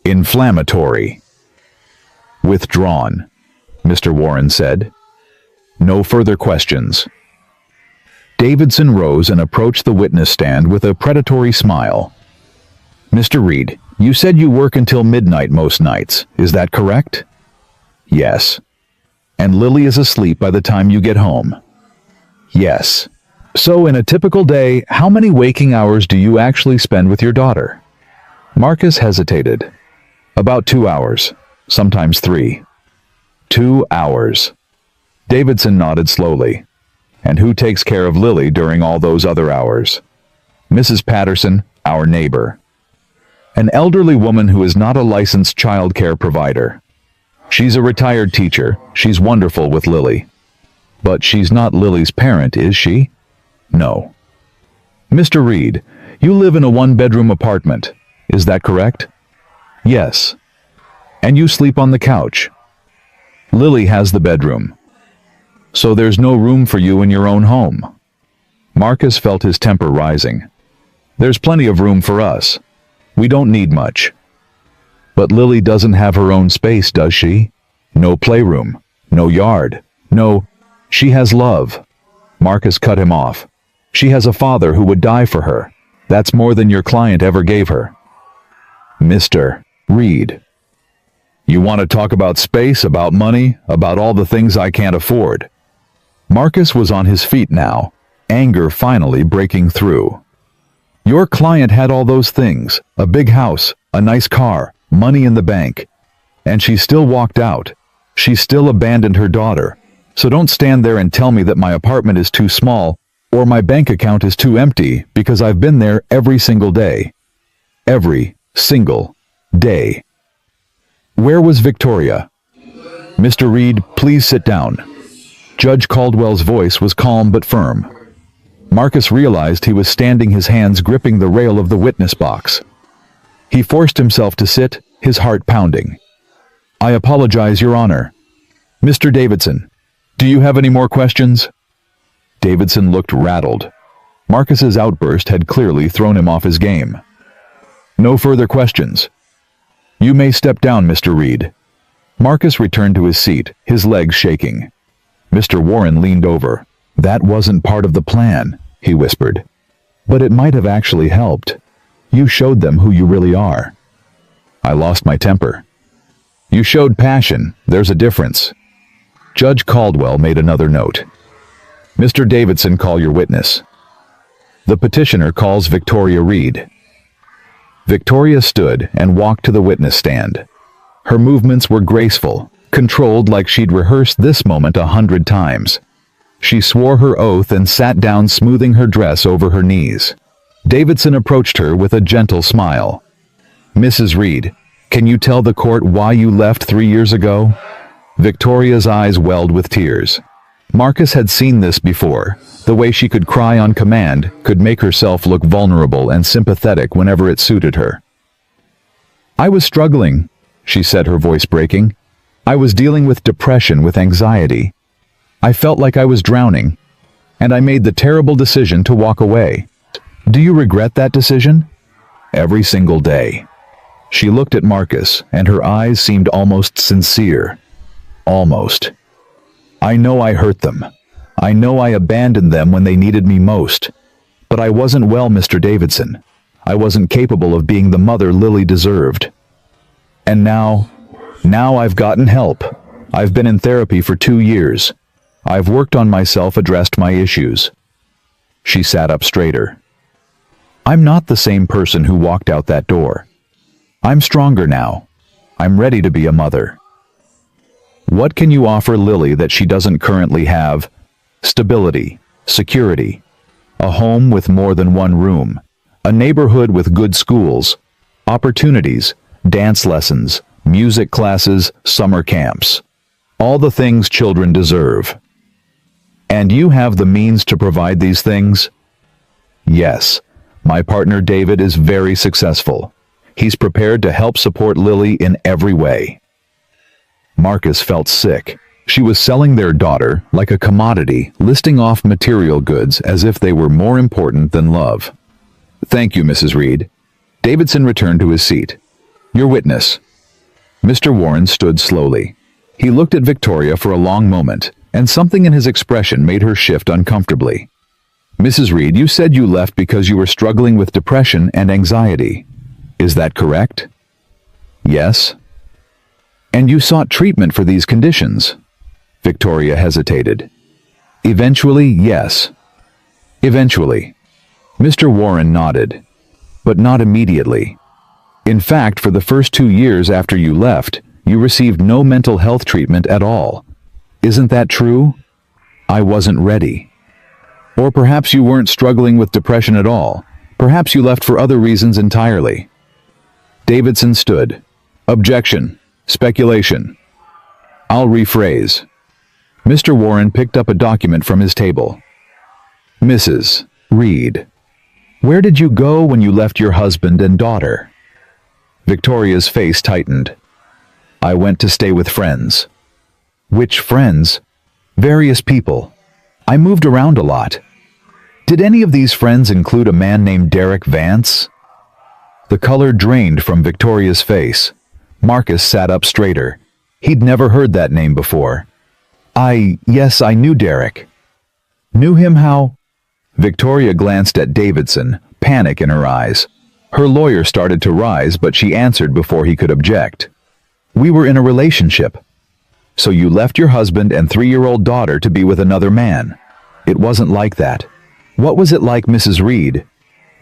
Inflammatory. Withdrawn, Mr. Warren said. No further questions. Davidson rose and approached the witness stand with a predatory smile. Mr. Reed, you said you work until midnight most nights. Is that correct? Yes. And Lily is asleep by the time you get home? Yes. So in a typical day, how many waking hours do you actually spend with your daughter? Marcus hesitated. About 2 hours. Sometimes 3. 2 hours. Davidson nodded slowly. And who takes care of Lily during all those other hours? Mrs. Patterson, our neighbor. An elderly woman who is not a licensed child care provider. She's a retired teacher. She's wonderful with Lily. But she's not Lily's parent, is she? No. Mr. Reed, you live in a 1-bedroom apartment. Is that correct? Yes. And you sleep on the couch. Lily has the bedroom. So there's no room for you in your own home. Marcus felt his temper rising. There's plenty of room for us. We don't need much. But Lily doesn't have her own space, does she? No playroom. No yard. No. She has love. Marcus cut him off. She has a father who would die for her. That's more than your client ever gave her. Mr. Reed. You want to talk about space, about money, about all the things I can't afford. Marcus was on his feet now, anger finally breaking through. Your client had all those things, a big house, a nice car, money in the bank. And she still walked out. She still abandoned her daughter. So don't stand there and tell me that my apartment is too small or my bank account is too empty because I've been there every single day. Every single day. Where was Victoria? Mr. Reed, please sit down. Judge Caldwell's voice was calm but firm. Marcus realized he was standing, his hands gripping the rail of the witness box. He forced himself to sit, his heart pounding. I apologize, Your Honor. Mr. Davidson, do you have any more questions? Davidson looked rattled. Marcus's outburst had clearly thrown him off his game. No further questions. You may step down, Mr. Reed. Marcus returned to his seat, his legs shaking. Mr. Warren leaned over. That wasn't part of the plan, he whispered. But it might have actually helped. You showed them who you really are. I lost my temper. You showed passion. There's a difference. Judge Caldwell made another note. Mr. Davidson, call your witness. The petitioner calls Victoria Reed. Victoria stood and walked to the witness stand. Her movements were graceful, controlled like she'd rehearsed this moment 100 times. She swore her oath and sat down, smoothing her dress over her knees. Davidson approached her with a gentle smile. Mrs. Reed, can you tell the court why you left 3 years ago? Victoria's eyes welled with tears. Marcus had seen this before. The way she could cry on command, could make herself look vulnerable and sympathetic whenever it suited her. I was struggling, she said, her voice breaking. I was dealing with depression, with anxiety. I felt like I was drowning, and I made the terrible decision to walk away. Do you regret that decision? Every single day. She looked at Marcus, and her eyes seemed almost sincere. Almost. I know I hurt them. I know I abandoned them when they needed me most. But I wasn't well, Mr. Davidson. I wasn't capable of being the mother Lily deserved. And now I've gotten help. I've been in therapy for 2 years. I've worked on myself, addressed my issues. She sat up straighter. I'm not the same person who walked out that door. I'm stronger now. I'm ready to be a mother. What can you offer Lily that she doesn't currently have? Stability, security, a home with more than one room, a neighborhood with good schools, opportunities, dance lessons, music classes, summer camps. All the things children deserve. And you have the means to provide these things? Yes, my partner David is very successful. He's prepared to help support Lily in every way. Marcus felt sick. She was selling their daughter like a commodity, listing off material goods as if they were more important than love. Thank you, Mrs. Reed. Davidson returned to his seat. Your witness. Mr. Warren stood slowly. He looked at Victoria for a long moment, and something in his expression made her shift uncomfortably. Mrs. Reed, you said you left because you were struggling with depression and anxiety. Is that correct? Yes. And you sought treatment for these conditions? Victoria hesitated. Eventually, yes. Eventually. Mr. Warren nodded. But not immediately. In fact, for the first 2 years after you left, you received no mental health treatment at all. Isn't that true? I wasn't ready. Or perhaps you weren't struggling with depression at all. Perhaps you left for other reasons entirely. Davidson stood. Objection. Speculation. I'll rephrase. Mr. Warren picked up a document from his table. Mrs. Reed, where did you go when you left your husband and daughter? Victoria's face tightened. I went to stay with friends. Which friends? Various people. I moved around a lot. Did any of these friends include a man named Derek Vance? The color drained from Victoria's face. Marcus sat up straighter. He'd never heard that name before. Yes, I knew Derek. Knew him how? Victoria glanced at Davidson, panic in her eyes. Her lawyer started to rise, but she answered before he could object. We were in a relationship. So you left your husband and 3-year-old daughter to be with another man. It wasn't like that. What was it like, Mrs. Reed?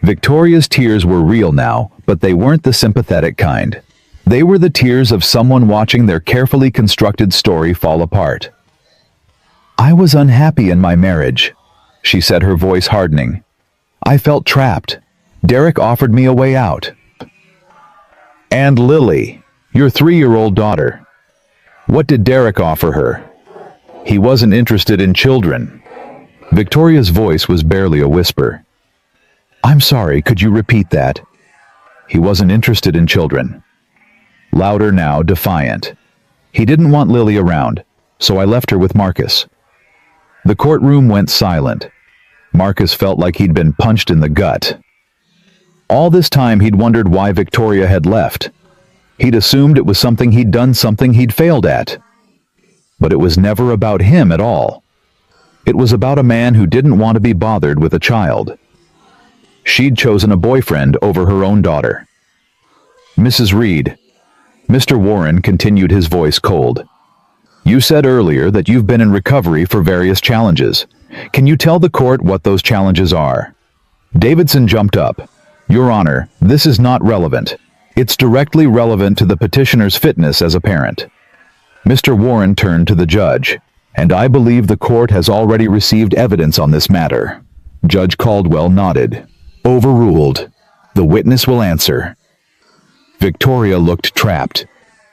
Victoria's tears were real now, but they weren't the sympathetic kind. They were the tears of someone watching their carefully constructed story fall apart. I was unhappy in my marriage, she said, her voice hardening. I felt trapped. Derek offered me a way out. And Lily, your 3-year-old daughter. What did Derek offer her? He wasn't interested in children. Victoria's voice was barely a whisper. I'm sorry, could you repeat that? He wasn't interested in children. Louder now, defiant. He didn't want Lily around, so I left her with Marcus. The courtroom went silent. Marcus felt like he'd been punched in the gut. All this time he'd wondered why Victoria had left. He'd assumed it was something he'd done, something he'd failed at. But it was never about him at all. It was about a man who didn't want to be bothered with a child. She'd chosen a boyfriend over her own daughter. Mrs. Reed. Mr. Warren continued, his voice cold. You said earlier that you've been in recovery for various challenges. Can you tell the court what those challenges are? Davidson jumped up. Your Honor, this is not relevant. It's directly relevant to the petitioner's fitness as a parent. Mr. Warren turned to the judge. And I believe the court has already received evidence on this matter. Judge Caldwell nodded. Overruled. The witness will answer. Victoria looked trapped.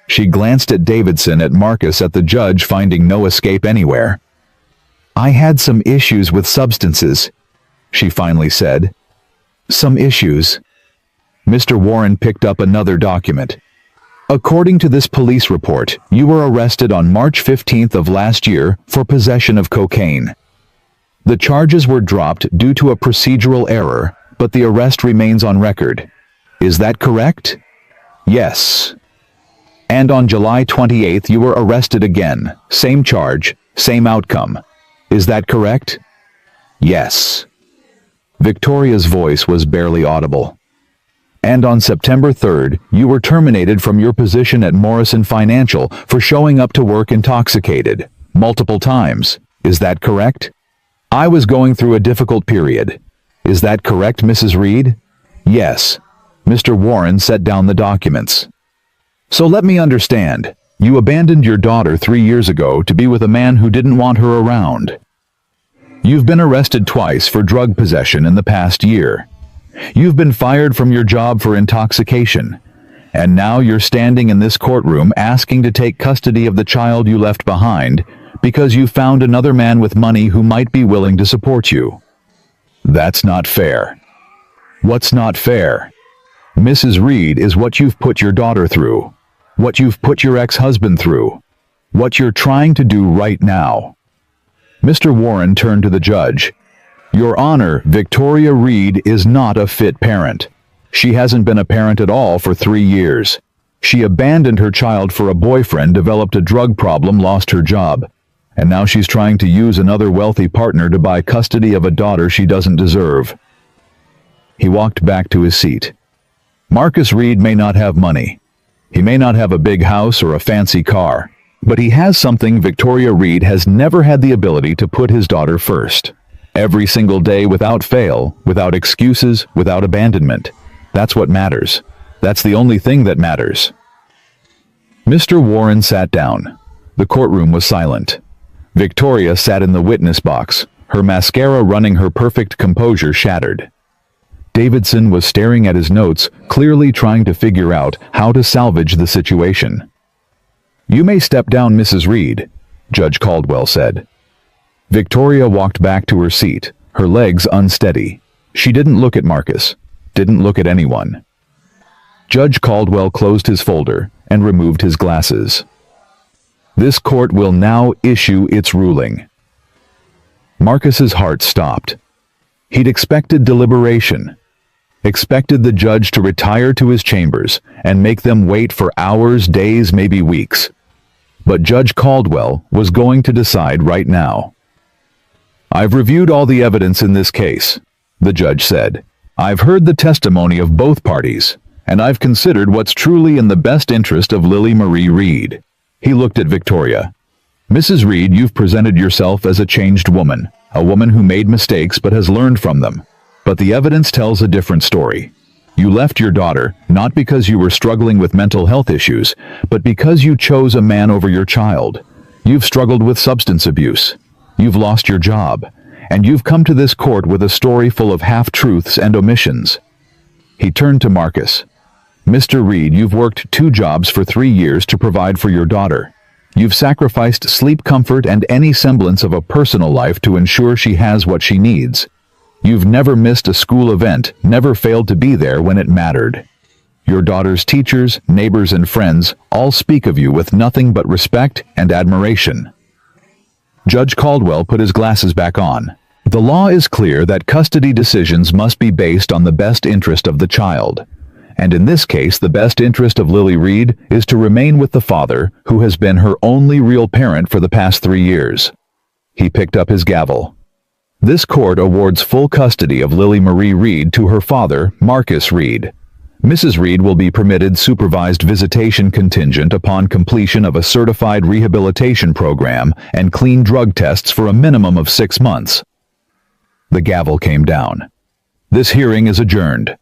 She glanced at Davidson, at Marcus, at the judge, finding no escape anywhere. I had some issues with substances, she finally said. Some issues. Mr. Warren picked up another document. According to this police report, you were arrested on March 15th of last year for possession of cocaine. The charges were dropped due to a procedural error, but the arrest remains on record. Is that correct? Yes. And on July 28th you were arrested again. Same charge, same outcome. Is that correct? Yes. Victoria's voice was barely audible. And on September 3rd, you were terminated from your position at Morrison Financial for showing up to work intoxicated, multiple times. Is that correct? I was going through a difficult period. Is that correct, Mrs. Reed? Yes. Mr. Warren set down the documents. So let me understand. You abandoned your daughter 3 years ago to be with a man who didn't want her around. You've been arrested twice for drug possession in the past year. You've been fired from your job for intoxication. And now you're standing in this courtroom asking to take custody of the child you left behind because you found another man with money who might be willing to support you. That's not fair. What's not fair? Mrs. Reed, is what you've put your daughter through, what you've put your ex-husband through, what you're trying to do right now. Mr. Warren turned to the judge. Your Honor, Victoria Reed is not a fit parent. She hasn't been a parent at all for 3 years. She abandoned her child for a boyfriend, developed a drug problem, lost her job, and now she's trying to use another wealthy partner to buy custody of a daughter she doesn't deserve. He walked back to his seat. Marcus Reed may not have money. He may not have a big house or a fancy car, but he has something Victoria Reed has never had: the ability to put his daughter first. Every single day, without fail, without excuses, without abandonment. That's what matters. That's the only thing that matters. Mr. Warren sat down. The courtroom was silent. Victoria sat in the witness box, her mascara running, her perfect composure shattered. Davidson was staring at his notes, clearly trying to figure out how to salvage the situation. You may step down, Mrs. Reed, Judge Caldwell said. Victoria walked back to her seat, her legs unsteady. She didn't look at Marcus, didn't look at anyone. Judge Caldwell closed his folder and removed his glasses. This court will now issue its ruling. Marcus's heart stopped. He'd expected deliberation, expected the judge to retire to his chambers and make them wait for hours, days, maybe weeks. But Judge Caldwell was going to decide right now. I've reviewed all the evidence in this case, the judge said. I've heard the testimony of both parties, and I've considered what's truly in the best interest of Lily Marie Reed. He looked at Victoria. Mrs. Reed, you've presented yourself as a changed woman, a woman who made mistakes but has learned from them. But the evidence tells a different story. You left your daughter, not because you were struggling with mental health issues, but because you chose a man over your child. You've struggled with substance abuse. You've lost your job, and you've come to this court with a story full of half-truths and omissions. He turned to Marcus. Mr. Reed, you've worked 2 jobs for 3 years to provide for your daughter. You've sacrificed sleep, comfort, and any semblance of a personal life to ensure she has what she needs. You've never missed a school event, never failed to be there when it mattered. Your daughter's teachers, neighbors, and friends all speak of you with nothing but respect and admiration. Judge Caldwell put his glasses back on. The law is clear that custody decisions must be based on the best interest of the child. And in this case, the best interest of Lily Reed is to remain with the father who has been her only real parent for the past 3 years. He picked up his gavel. This court awards full custody of Lily Marie Reed to her father, Marcus Reed. Mrs. Reed will be permitted supervised visitation contingent upon completion of a certified rehabilitation program and clean drug tests for a minimum of 6 months. The gavel came down. This hearing is adjourned.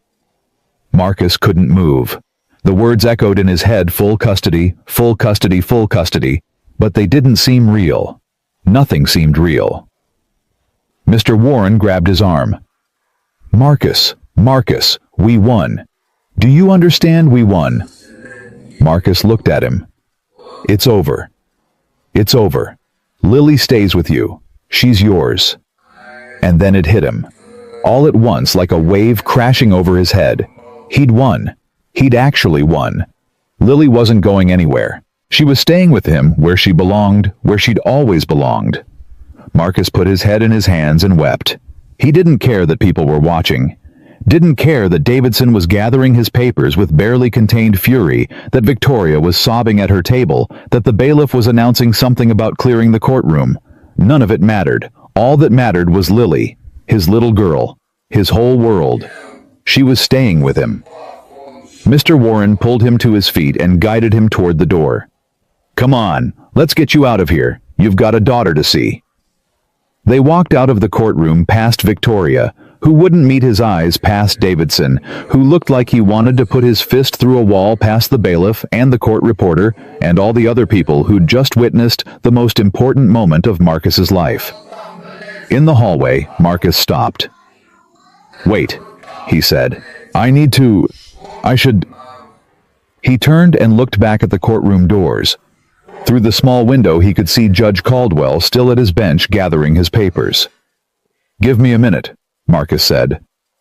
Marcus couldn't move. The words echoed in his head, full custody, full custody, full custody, but they didn't seem real. Nothing seemed real. Mr. Warren grabbed his arm. Marcus, we won. Do you understand? We won. Marcus looked at him. It's over. It's over. Lily stays with you. She's yours. And then it hit him. All at once, like a wave crashing over his head. He'd won. He'd actually won. Lily wasn't going anywhere. She was staying with him where she belonged, where she'd always belonged. Marcus put his head in his hands and wept. He didn't care that people were watching. didn't care that Davidson was gathering his papers with barely contained fury, that Victoria was sobbing at her table, that the bailiff was announcing something about clearing the courtroom. None of it mattered. All that mattered was Lily, his little girl, his whole world. She was staying with him. Mr. Warren pulled him to his feet and guided him toward the door. "Come on, let's get you out of here. You've got a daughter to see." They walked out of the courtroom past Victoria, who wouldn't meet his eyes, past Davidson, who looked like he wanted to put his fist through a wall, past the bailiff and the court reporter and all the other people who'd just witnessed the most important moment of Marcus's life. In the hallway, Marcus stopped. "Wait," he said. I should... He turned and looked back at the courtroom doors. Through the small window he could see Judge Caldwell still at his bench gathering his papers. "Give me a minute," Marcus said.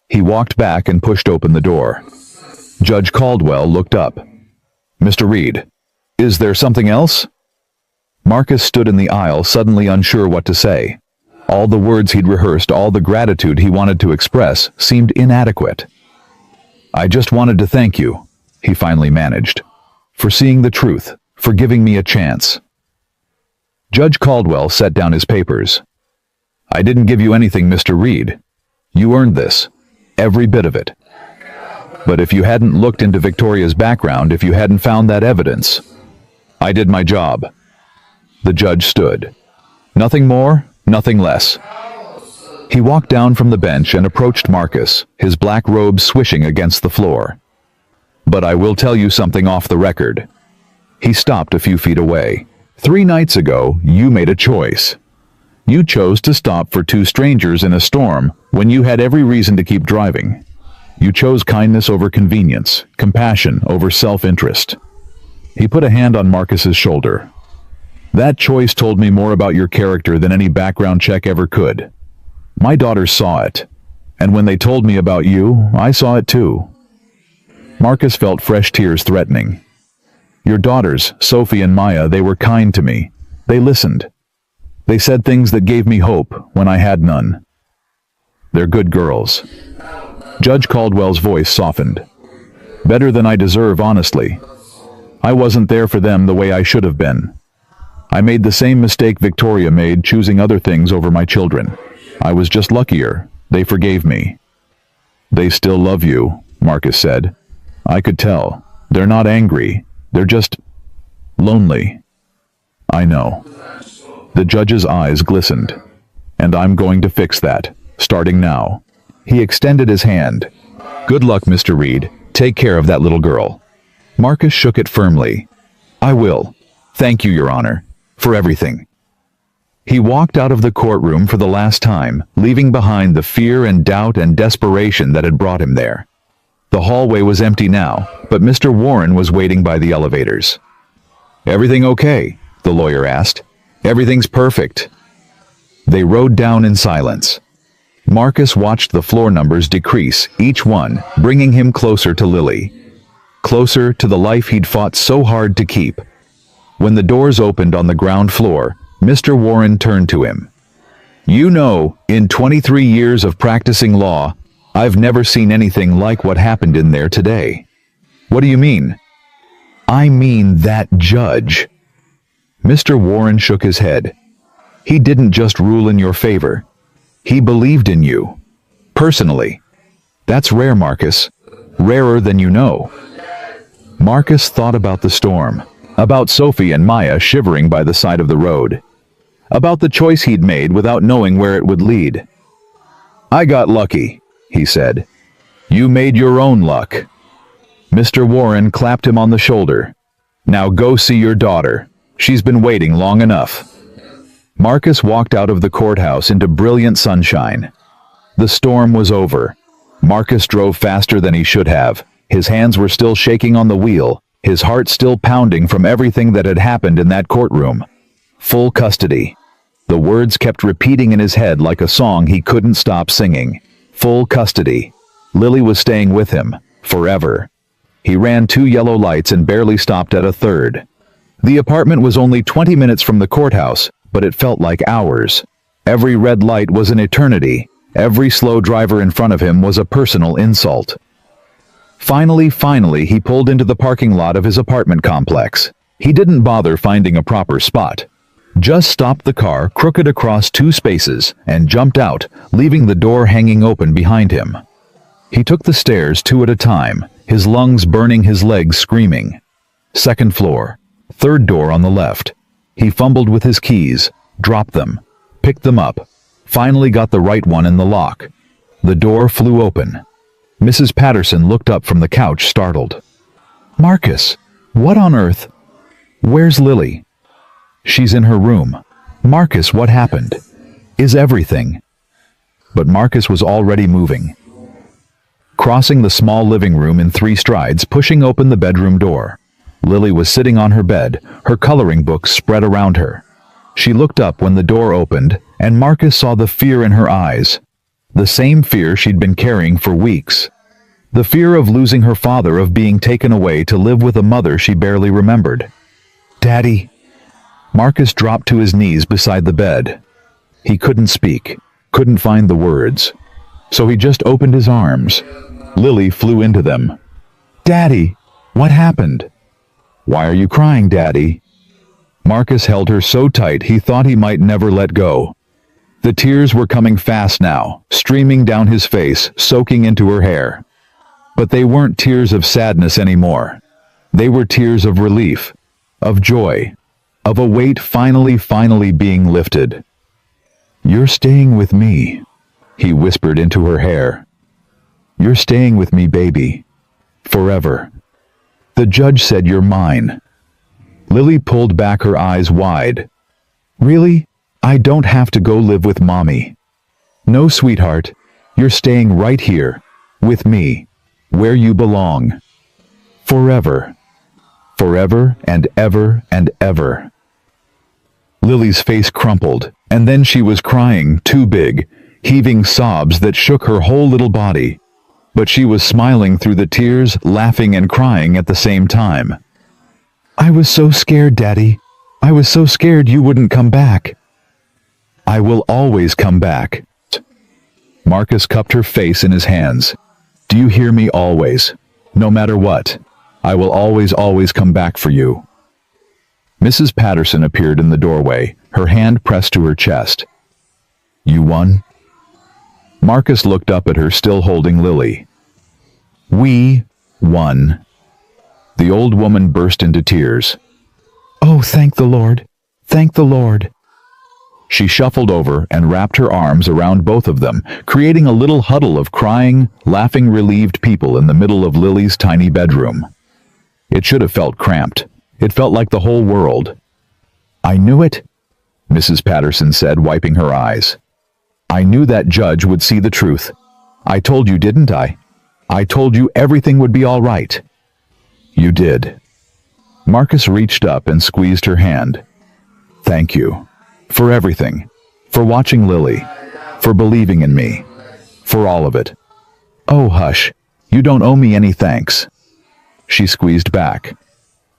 He walked back and pushed open the door. Judge Caldwell looked up. "Mr. Reed, is there something else?" Marcus stood in the aisle, suddenly unsure what to say. All the words he'd rehearsed, all the gratitude he wanted to express, seemed inadequate. "I just wanted to thank you," he finally managed, "for seeing the truth, for giving me a chance." Judge Caldwell set down his papers. "I didn't give you anything, Mr. Reed. You earned this, every bit of it. But if you hadn't looked into Victoria's background, if you hadn't found that evidence, I did my job." The judge stood. Nothing more, nothing less. He walked down from the bench and approached Marcus, his black robe swishing against the floor. "But I will tell you something off the record." He stopped a few feet away. "3 nights ago, you made a choice. You chose to stop for 2 strangers in a storm when you had every reason to keep driving. You chose kindness over convenience, compassion over self-interest." He put a hand on Marcus's shoulder. "That choice told me more about your character than any background check ever could. My daughters saw it, and when they told me about you, I saw it too." Marcus felt fresh tears threatening. "Your daughters, Sophie and Maya, they were kind to me. They listened. They said things that gave me hope when I had none. They're good girls." Judge Caldwell's voice softened. "Better than I deserve, honestly. I wasn't there for them the way I should have been. I made the same mistake Victoria made, choosing other things over my children. I was just luckier. They forgave me." "They still love you," Marcus said. "I could tell. They're not angry. They're just lonely." "I know." The judge's eyes glistened. "And I'm going to fix that, starting now." He extended his hand. "Good luck, Mr. Reed. Take care of that little girl." Marcus shook it firmly. "I will. Thank you, Your Honor, for everything." He walked out of the courtroom for the last time, leaving behind the fear and doubt and desperation that had brought him there. The hallway was empty now, but Mr. Warren was waiting by the elevators. "Everything okay?" the lawyer asked. "Everything's perfect." They rode down in silence. Marcus watched the floor numbers decrease, each one bringing him closer to Lily. Closer to the life he'd fought so hard to keep. When the doors opened on the ground floor, Mr. Warren turned to him. "You know, in 23 years of practicing law, I've never seen anything like what happened in there today." "What do you mean?" "I mean that judge." Mr. Warren shook his head. "He didn't just rule in your favor. He believed in you. Personally. That's rare, Marcus. Rarer than you know." Marcus thought about the storm, about Sophie and Maya shivering by the side of the road, about the choice he'd made without knowing where it would lead. "I got lucky," he said. "You made your own luck." Mr. Warren clapped him on the shoulder. "Now go see your daughter. She's been waiting long enough." Marcus walked out of the courthouse into brilliant sunshine. The storm was over. Marcus drove faster than he should have. His hands were still shaking on the wheel, his heart still pounding from everything that had happened in that courtroom. Full custody. The words kept repeating in his head like a song he couldn't stop singing. Full custody. Lily was staying with him, forever. He ran 2 yellow lights and barely stopped at a third. The apartment was only 20 minutes from the courthouse, but it felt like hours. Every red light was an eternity. Every slow driver in front of him was a personal insult. Finally, he pulled into the parking lot of his apartment complex. He didn't bother finding a proper spot. Just stopped the car crooked across 2 spaces and jumped out, leaving the door hanging open behind him. He took the stairs 2 at a time, his lungs burning, his legs screaming. 2nd floor, 3rd door on the left. He fumbled with his keys, dropped them, picked them up, finally got the right one in the lock. The door flew open. Mrs. Patterson looked up from the couch, startled. "Marcus, what on earth? Where's Lily?" "She's in her room." "Marcus, what happened? Is everything?" But Marcus was already moving. Crossing the small living room in 3 strides, pushing open the bedroom door. Lily was sitting on her bed, her coloring books spread around her. She looked up when the door opened, and Marcus saw the fear in her eyes. The same fear she'd been carrying for weeks. The fear of losing her father, of being taken away to live with a mother she barely remembered. "Daddy." Marcus dropped to his knees beside the bed. He couldn't speak, couldn't find the words. So he just opened his arms. Lily flew into them. "Daddy, what happened?" "Why are you crying, Daddy?" Marcus held her so tight he thought he might never let go. The tears were coming fast now, streaming down his face, soaking into her hair. But they weren't tears of sadness anymore. They were tears of relief, of joy, of a weight finally being lifted. "You're staying with me," he whispered into her hair. "You're staying with me, baby. Forever. The judge said you're mine." Lily pulled back, her eyes wide. "Really? I don't have to go live with Mommy." "No, sweetheart. You're staying right here, with me, where you belong. Forever. Forever and ever and ever." Lily's face crumpled, and then she was crying, too big, heaving sobs that shook her whole little body. But she was smiling through the tears, laughing and crying at the same time. "I was so scared, Daddy. I was so scared you wouldn't come back." "I will always come back." Marcus cupped her face in his hands. "Do you hear me? Always. No matter what. I will always come back for you." Mrs. Patterson appeared in the doorway, her hand pressed to her chest. "You won?" Marcus looked up at her, still holding Lily. "We won." The old woman burst into tears. "Oh, thank the Lord! Thank the Lord!" She shuffled over and wrapped her arms around both of them, creating a little huddle of crying, laughing, relieved people in the middle of Lily's tiny bedroom. It should have felt cramped. It felt like the whole world. "I knew it," Mrs. Patterson said, wiping her eyes. "I knew that judge would see the truth. I told you, didn't I? I told you everything would be all right." "You did." Marcus reached up and squeezed her hand. "Thank you. For everything. For watching Lily. For believing in me. For all of it." "Oh, hush. You don't owe me any thanks." She squeezed back.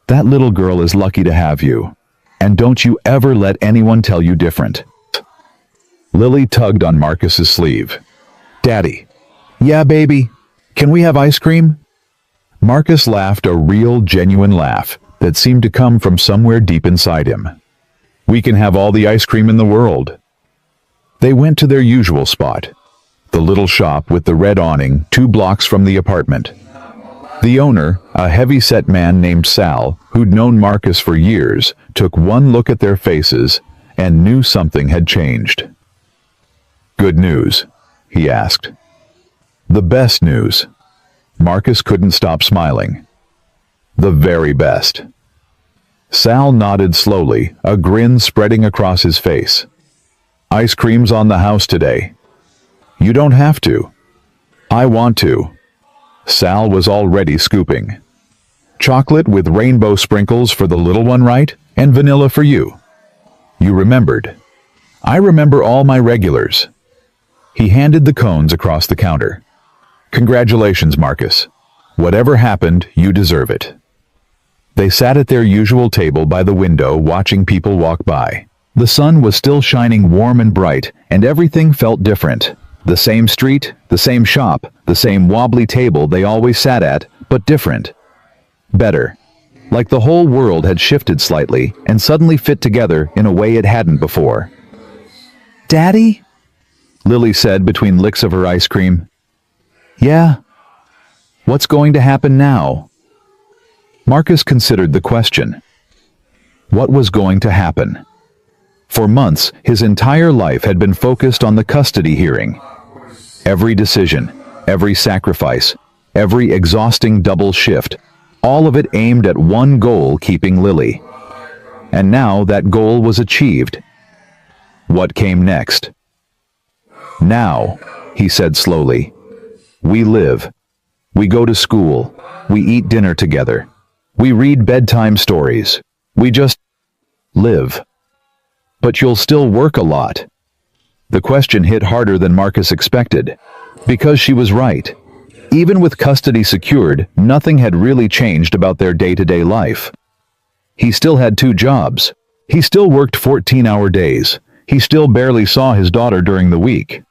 "That little girl is lucky to have you. And don't you ever let anyone tell you different." Lily tugged on Marcus's sleeve. "Daddy." "Yeah, baby. Can we have ice cream?" Marcus laughed, a real, genuine laugh that seemed to come from somewhere deep inside him. "We can have all the ice cream in the world." They went to their usual spot, the little shop with the red awning 2 blocks from the apartment. The owner, a heavy-set man named Sal, who'd known Marcus for years, took one look at their faces and knew something had changed. "Good news?" he asked. "The best news." Marcus couldn't stop smiling. "The very best." Sal nodded slowly, a grin spreading across his face. "Ice cream's on the house today." "You don't have to." "I want to." Sal was already scooping. "Chocolate with rainbow sprinkles for the little one, right? And vanilla for you." "You remembered." "I remember all my regulars." He handed the cones across the counter. "Congratulations, Marcus. Whatever happened, you deserve it." They sat at their usual table by the window, watching people walk by. The sun was still shining warm and bright, and everything felt different. The same street, the same shop, the same wobbly table they always sat at, but different. Better. Like the whole world had shifted slightly and suddenly fit together in a way it hadn't before. "Daddy?" Lily said between licks of her ice cream. "Yeah? What's going to happen now?" Marcus considered the question. What was going to happen? For months, his entire life had been focused on the custody hearing. Every decision, every sacrifice, every exhausting double shift, all of it aimed at one goal: keeping Lily. And now that goal was achieved. What came next? "Now," he said slowly, "we live. We go to school. We eat dinner together. We read bedtime stories. We just live. But you'll still work a lot." The question hit harder than Marcus expected, because she was right. Even with custody secured, nothing had really changed about their day-to-day life. He still had 2 jobs. He still worked 14-hour days. He still barely saw his daughter during the week.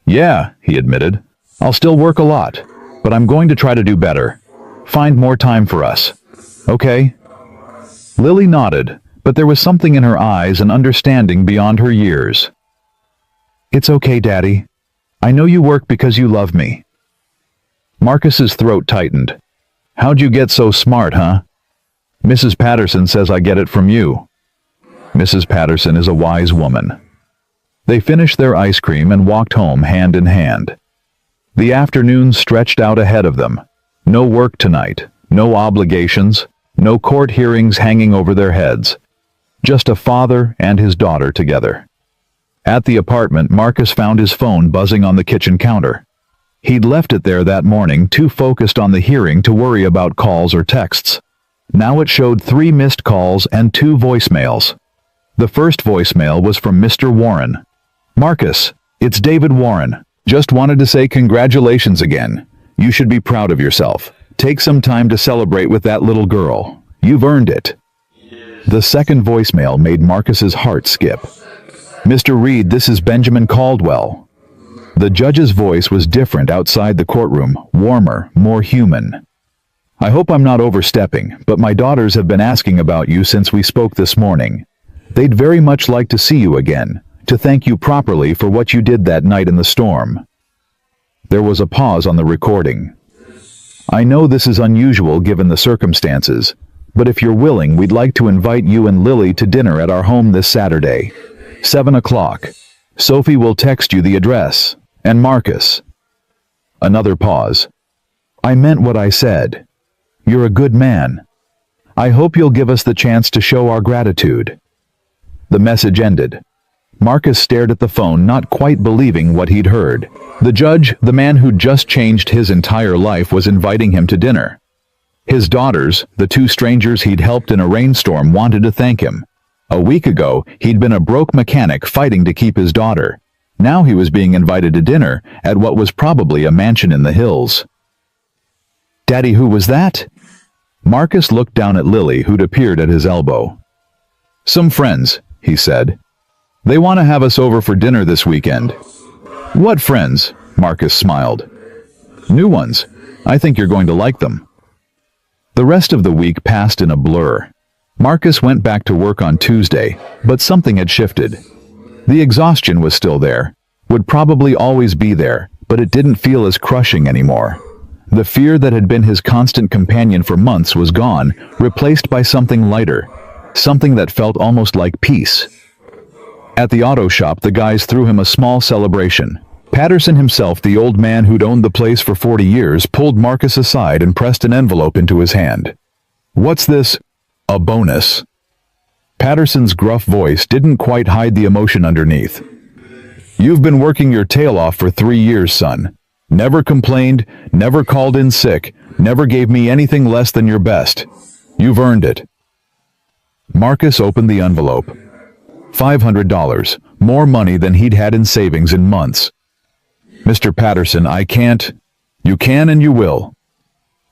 "Yeah," he admitted, "I'll still work a lot, but I'm going to try to do better. Find more time for us. Okay?" Lily nodded, but there was something in her eyes and understanding beyond her years. "It's okay, Daddy. I know you work because you love me." Marcus's throat tightened. "How'd you get so smart, huh?" "Mrs. Patterson says I get it from you." Mrs. Patterson is a wise woman. They finished their ice cream and walked home hand in hand. The afternoon stretched out ahead of them. No work tonight, no obligations, no court hearings hanging over their heads. Just a father and his daughter together. At the apartment, Marcus found his phone buzzing on the kitchen counter. He'd left it there that morning, too focused on the hearing to worry about calls or texts. Now it showed 3 missed calls and 2 voicemails. The first voicemail was from Mr. Warren. "Marcus, it's David Warren. Just wanted to say congratulations again. You should be proud of yourself. Take some time to celebrate with that little girl. You've earned it." The second voicemail made Marcus's heart skip. "Mr. Reed, this is Benjamin Caldwell." The judge's voice was different outside the courtroom, warmer, more human. "I hope I'm not overstepping, but my daughters have been asking about you since we spoke this morning. They'd very much like to see you again, to thank you properly for what you did that night in the storm." There was a pause on the recording. "I know this is unusual given the circumstances, but if you're willing, we'd like to invite you and Lily to dinner at our home this Saturday, 7 o'clock. Sophie will text you the address. And Marcus." Another pause. "I meant what I said. You're a good man. I hope you'll give us the chance to show our gratitude." The message ended. Marcus stared at the phone, not quite believing what he'd heard. The judge, the man who'd just changed his entire life, was inviting him to dinner. His daughters, the 2 strangers he'd helped in a rainstorm, wanted to thank him. A week ago, he'd been a broke mechanic fighting to keep his daughter. Now he was being invited to dinner at what was probably a mansion in the hills. "Daddy, who was that?" Marcus looked down at Lily, who'd appeared at his elbow. "Some friends," he said. "They want to have us over for dinner this weekend." "What friends?" Marcus smiled. "New ones. I think you're going to like them." The rest of the week passed in a blur. Marcus went back to work on Tuesday, but something had shifted. The exhaustion was still there, would probably always be there, but it didn't feel as crushing anymore. The fear that had been his constant companion for months was gone, replaced by something lighter, something that felt almost like peace. At the auto shop, the guys threw him a small celebration. Patterson himself, the old man who'd owned the place for 40 years, pulled Marcus aside and pressed an envelope into his hand. "What's this?" "A bonus." Patterson's gruff voice didn't quite hide the emotion underneath. "You've been working your tail off for 3 years, son. Never complained, never called in sick, never gave me anything less than your best. You've earned it." Marcus opened the envelope. $500, more money than he'd had in savings in months. "Mr. Patterson, I can't." "You can and you will."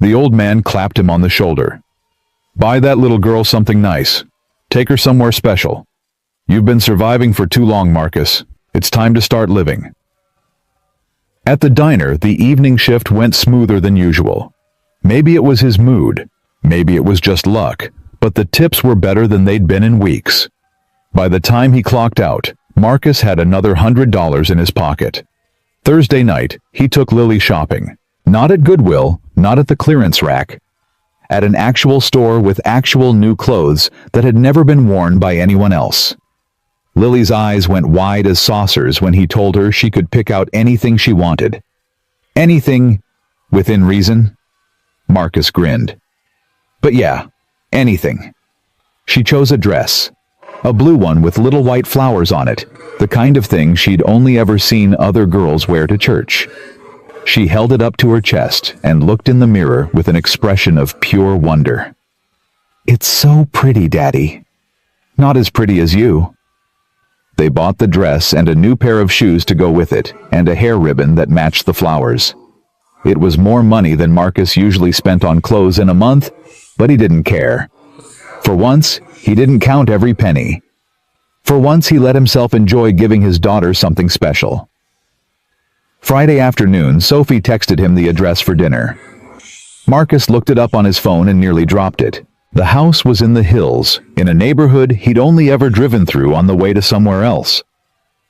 The old man clapped him on the shoulder. "Buy that little girl something nice. Take her somewhere special. You've been surviving for too long, Marcus. It's time to start living." At the diner, the evening shift went smoother than usual. Maybe it was his mood, maybe it was just luck, but the tips were better than they'd been in weeks. By the time he clocked out, Marcus had another $100 in his pocket. Thursday night, he took Lily shopping. Not at Goodwill, not at the clearance rack. At an actual store with actual new clothes that had never been worn by anyone else. Lily's eyes went wide as saucers when he told her she could pick out anything she wanted. Anything, within reason. Marcus grinned. But yeah, anything. She chose a dress. A blue one with little white flowers on it, the kind of thing she'd only ever seen other girls wear to church. She held it up to her chest and looked in the mirror with an expression of pure wonder. "It's so pretty, Daddy." "Not as pretty as you." They bought the dress and a new pair of shoes to go with it, and a hair ribbon that matched the flowers. It was more money than Marcus usually spent on clothes in a month, but he didn't care. For once, he didn't count every penny. For once, he let himself enjoy giving his daughter something special. Friday afternoon, Sophie texted him the address for dinner. Marcus looked it up on his phone and nearly dropped it. The house was in the hills, in a neighborhood he'd only ever driven through on the way to somewhere else.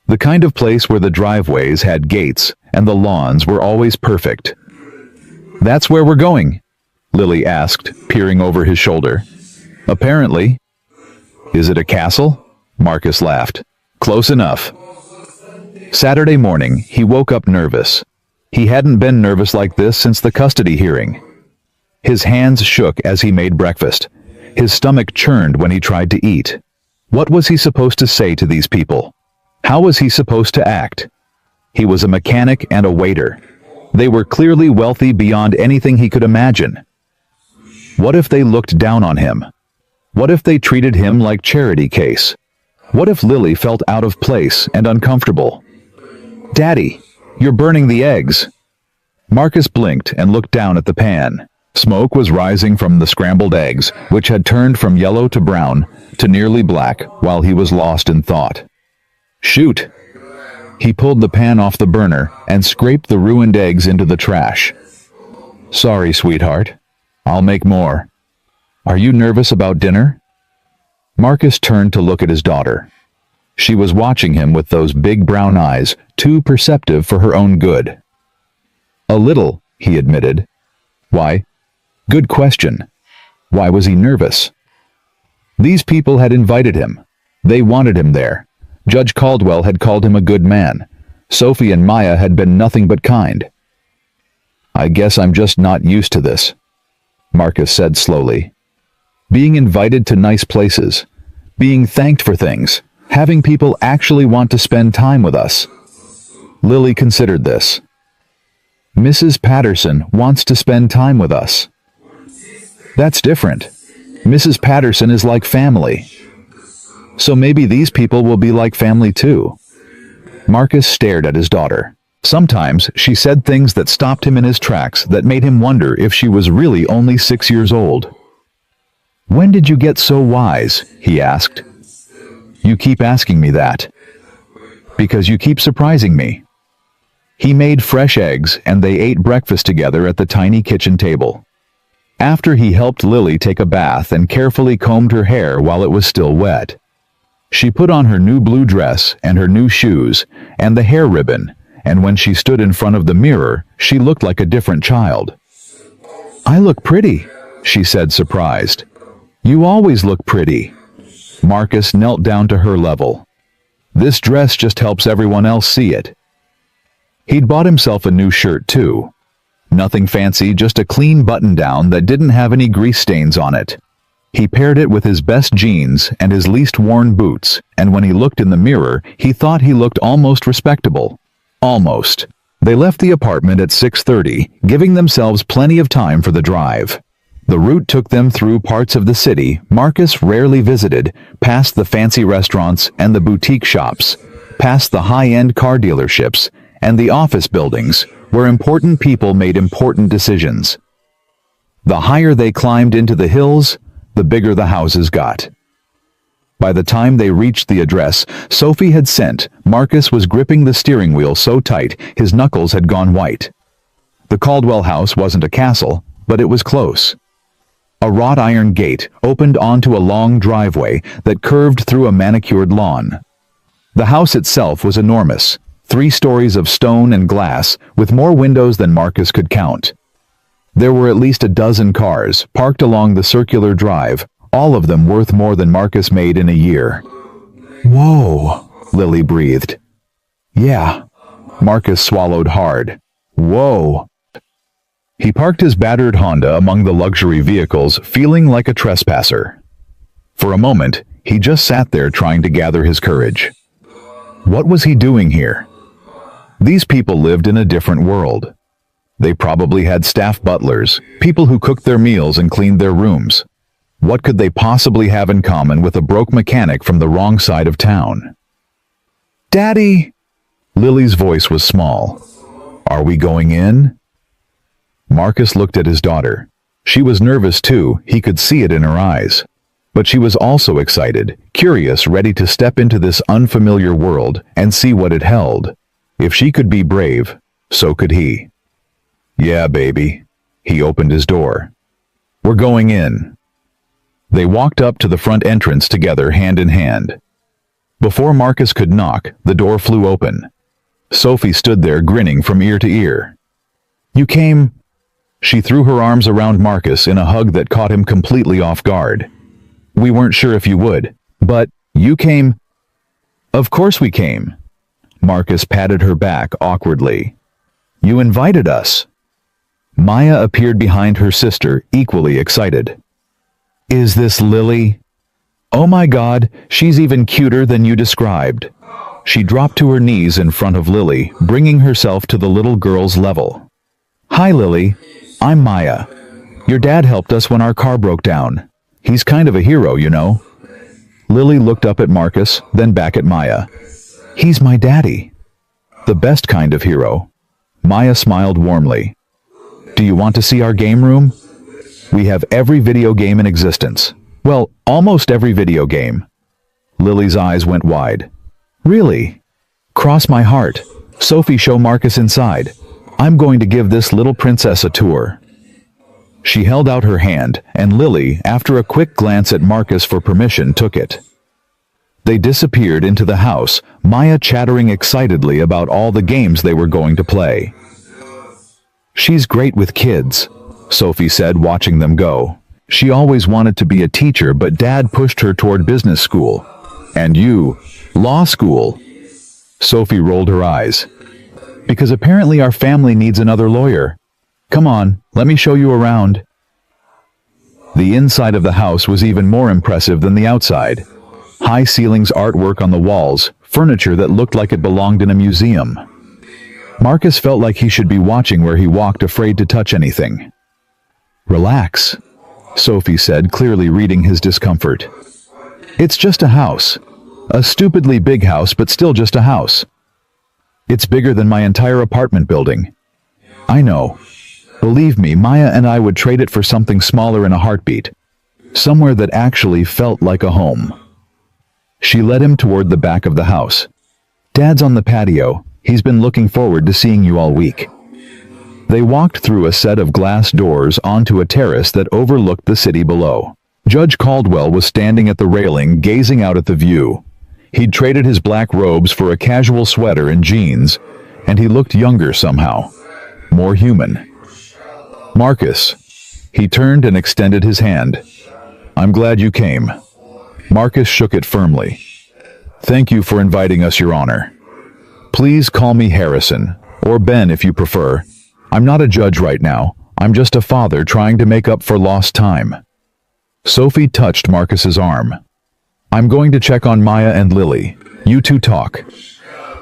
The kind of place where the driveways had gates and the lawns were always perfect. "That's where we're going?" Lily asked, peering over his shoulder. "Apparently." "Is it a castle?" Marcus laughed. "Close enough." Saturday morning, he woke up nervous. He hadn't been nervous like this since the custody hearing. His hands shook as he made breakfast. His stomach churned when he tried to eat. What was he supposed to say to these people? How was he supposed to act? He was a mechanic and a waiter. They were clearly wealthy beyond anything he could imagine. What if they looked down on him? What if they treated him like charity case? What if Lily felt out of place and uncomfortable? "Daddy, you're burning the eggs." Marcus blinked and looked down at the pan. Smoke was rising from the scrambled eggs, which had turned from yellow to brown to nearly black while he was lost in thought. "Shoot!" He pulled the pan off the burner and scraped the ruined eggs into the trash. "Sorry, sweetheart. I'll make more. Are you nervous about dinner?" Marcus turned to look at his daughter. She was watching him with those big brown eyes, too perceptive for her own good. "A little," he admitted. "Why?" "Good question. Why was he nervous?" These people had invited him. They wanted him there. Judge Caldwell had called him a good man. Sophie and Maya had been nothing but kind. "I guess I'm just not used to this," Marcus said slowly. "Being invited to nice places, being thanked for things, having people actually want to spend time with us." Lily considered this. "Mrs. Patterson wants to spend time with us." "That's different. Mrs. Patterson is like family. So maybe these people will be like family too." Marcus stared at his daughter. Sometimes she said things that stopped him in his tracks that made him wonder if she was really only 6 years old. "When did you get so wise?" he asked. "You keep asking me that." "Because you keep surprising me." He made fresh eggs and they ate breakfast together at the tiny kitchen table. After he helped Lily take a bath and carefully combed her hair while it was still wet. She put on her new blue dress and her new shoes and the hair ribbon, and when she stood in front of the mirror, she looked like a different child. "I look pretty," she said, surprised. "You always look pretty." Marcus knelt down to her level. "This dress just helps everyone else see it." He'd bought himself a new shirt too. Nothing fancy, just a clean button-down that didn't have any grease stains on it. He paired it with his best jeans and his least worn boots, and when he looked in the mirror, he thought he looked almost respectable. Almost. They left the apartment at 6:30, giving themselves plenty of time for the drive. The route took them through parts of the city Marcus rarely visited, past the fancy restaurants and the boutique shops, past the high-end car dealerships, and the office buildings, where important people made important decisions. The higher they climbed into the hills, the bigger the houses got. By the time they reached the address Sophie had sent, Marcus was gripping the steering wheel so tight his knuckles had gone white. The Caldwell house wasn't a castle, but it was close. A wrought iron gate opened onto a long driveway that curved through a manicured lawn. The house itself was enormous, 3 stories of stone and glass, with more windows than Marcus could count. There were at least a dozen cars parked along the circular drive, all of them worth more than Marcus made in a year. "Whoa," Lily breathed. "Yeah." Marcus swallowed hard. "Whoa." He parked his battered Honda among the luxury vehicles, feeling like a trespasser. For a moment, he just sat there trying to gather his courage. What was he doing here? These people lived in a different world. They probably had staff butlers, people who cooked their meals and cleaned their rooms. What could they possibly have in common with a broke mechanic from the wrong side of town? "Daddy!" Lily's voice was small. "Are we going in?" Marcus looked at his daughter. She was nervous too, he could see it in her eyes. But she was also excited, curious, ready to step into this unfamiliar world and see what it held. If she could be brave, so could he. "Yeah, baby." He opened his door. "We're going in." They walked up to the front entrance together, hand in hand. Before Marcus could knock, the door flew open. Sophie stood there grinning from ear to ear. "You came..." She threw her arms around Marcus in a hug that caught him completely off guard. "We weren't sure if you would, but you came..." "Of course we came." Marcus patted her back awkwardly. "You invited us." Maya appeared behind her sister, equally excited. "Is this Lily?" "Oh my God, she's even cuter than you described." She dropped to her knees in front of Lily, bringing herself to the little girl's level. "Hi Lily, I'm Maya. Your dad helped us when our car broke down. He's kind of a hero, you know." Lily looked up at Marcus, then back at Maya. "He's my daddy." "The best kind of hero." Maya smiled warmly. "Do you want to see our game room? We have every video game in existence. Well, almost every video game." Lily's eyes went wide. "Really? Cross my heart. Sophie, show Marcus inside. I'm going to give this little princess a tour." She held out her hand, and Lily, after a quick glance at Marcus for permission, took it. They disappeared into the house, Maya chattering excitedly about all the games they were going to play. "She's great with kids," Sophie said, watching them go. "She always wanted to be a teacher, but Dad pushed her toward business school. And you, law school." Sophie rolled her eyes. "Because apparently our family needs another lawyer. Come on, let me show you around." The inside of the house was even more impressive than the outside. High ceilings, artwork on the walls, furniture that looked like it belonged in a museum. Marcus felt like he should be watching where he walked, afraid to touch anything. "Relax," Sophie said, clearly reading his discomfort. "It's just a house. A stupidly big house, but still just a house. It's bigger than my entire apartment building. I know. Believe me, Maya and I would trade it for something smaller in a heartbeat. Somewhere that actually felt like a home." She led him toward the back of the house. "Dad's on the patio. He's been looking forward to seeing you all week." They walked through a set of glass doors onto a terrace that overlooked the city below. Judge Caldwell was standing at the railing, gazing out at the view. He'd traded his black robes for a casual sweater and jeans, and he looked younger somehow, more human. "Marcus." He turned and extended his hand. "I'm glad you came." Marcus shook it firmly. "Thank you for inviting us, Your Honor. Please call me Harrison, or Ben if you prefer. I'm not a judge right now. I'm just a father trying to make up for lost time." Sophie touched Marcus's arm. "I'm going to check on Maya and Lily. You two talk."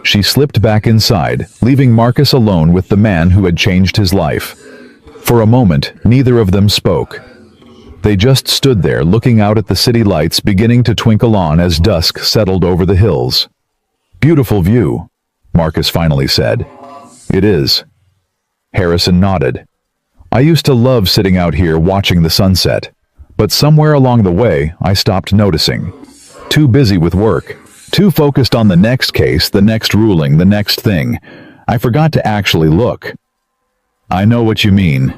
She slipped back inside, leaving Marcus alone with the man who had changed his life. For a moment, neither of them spoke. They just stood there looking out at the city lights beginning to twinkle on as dusk settled over the hills. "Beautiful view," Marcus finally said. "It is." Harrison nodded. "I used to love sitting out here watching the sunset, but somewhere along the way I stopped noticing. Too busy with work. Too focused on the next case, the next ruling, the next thing. I forgot to actually look. I know what you mean.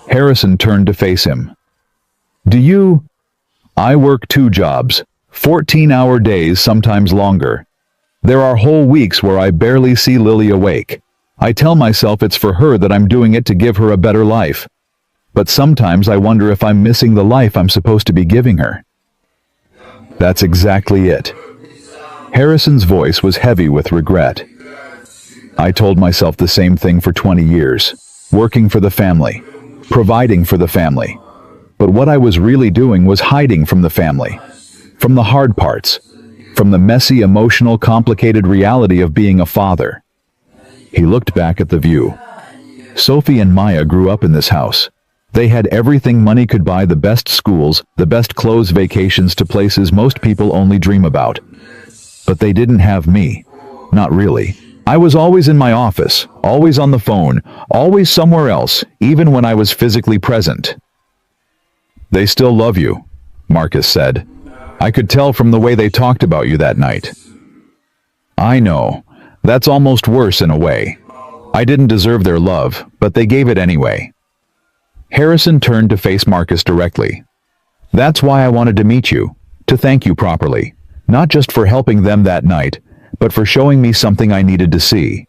Harrison turned to face him. Do you? I work 2 jobs, 14-hour days, sometimes longer. There are whole weeks where I barely see Lily awake. I tell myself it's for her, that I'm doing it to give her a better life. But sometimes I wonder if I'm missing the life I'm supposed to be giving her. That's exactly it. Harrison's voice was heavy with regret. I told myself the same thing for 20 years, working for the family, providing for the family. But what I was really doing was hiding from the family, from the hard parts, from the messy, emotional, complicated reality of being a father. He looked back at the view. Sophie and Maya grew up in this house. They had everything money could buy, the best schools, the best clothes, vacations to places most people only dream about. But they didn't have me. Not really. I was always in my office, always on the phone, always somewhere else, even when I was physically present. They still love you, Marcus said. I could tell from the way they talked about you that night. I know. That's almost worse in a way. I didn't deserve their love, but they gave it anyway. Harrison turned to face Marcus directly. That's why I wanted to meet you, to thank you properly, not just for helping them that night, but for showing me something I needed to see.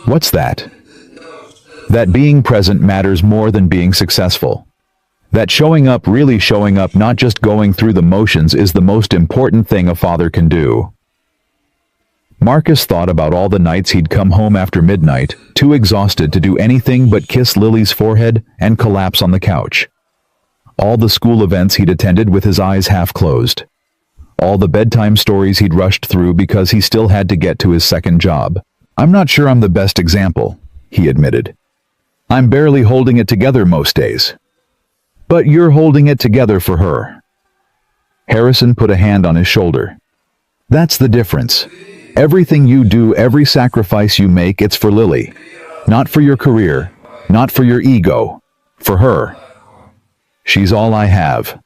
What's that? That being present matters more than being successful. That showing up, really showing up, not just going through the motions, is the most important thing a father can do. Marcus thought about all the nights he'd come home after midnight, too exhausted to do anything but kiss Lily's forehead and collapse on the couch. All the school events he'd attended with his eyes half closed. All the bedtime stories he'd rushed through because he still had to get to his second job. I'm not sure I'm the best example, he admitted. I'm barely holding it together most days. But you're holding it together for her. Harrison put a hand on his shoulder. That's the difference. Everything you do, every sacrifice you make, it's for Lily. Not for your career, not for your ego, for her. She's all I have.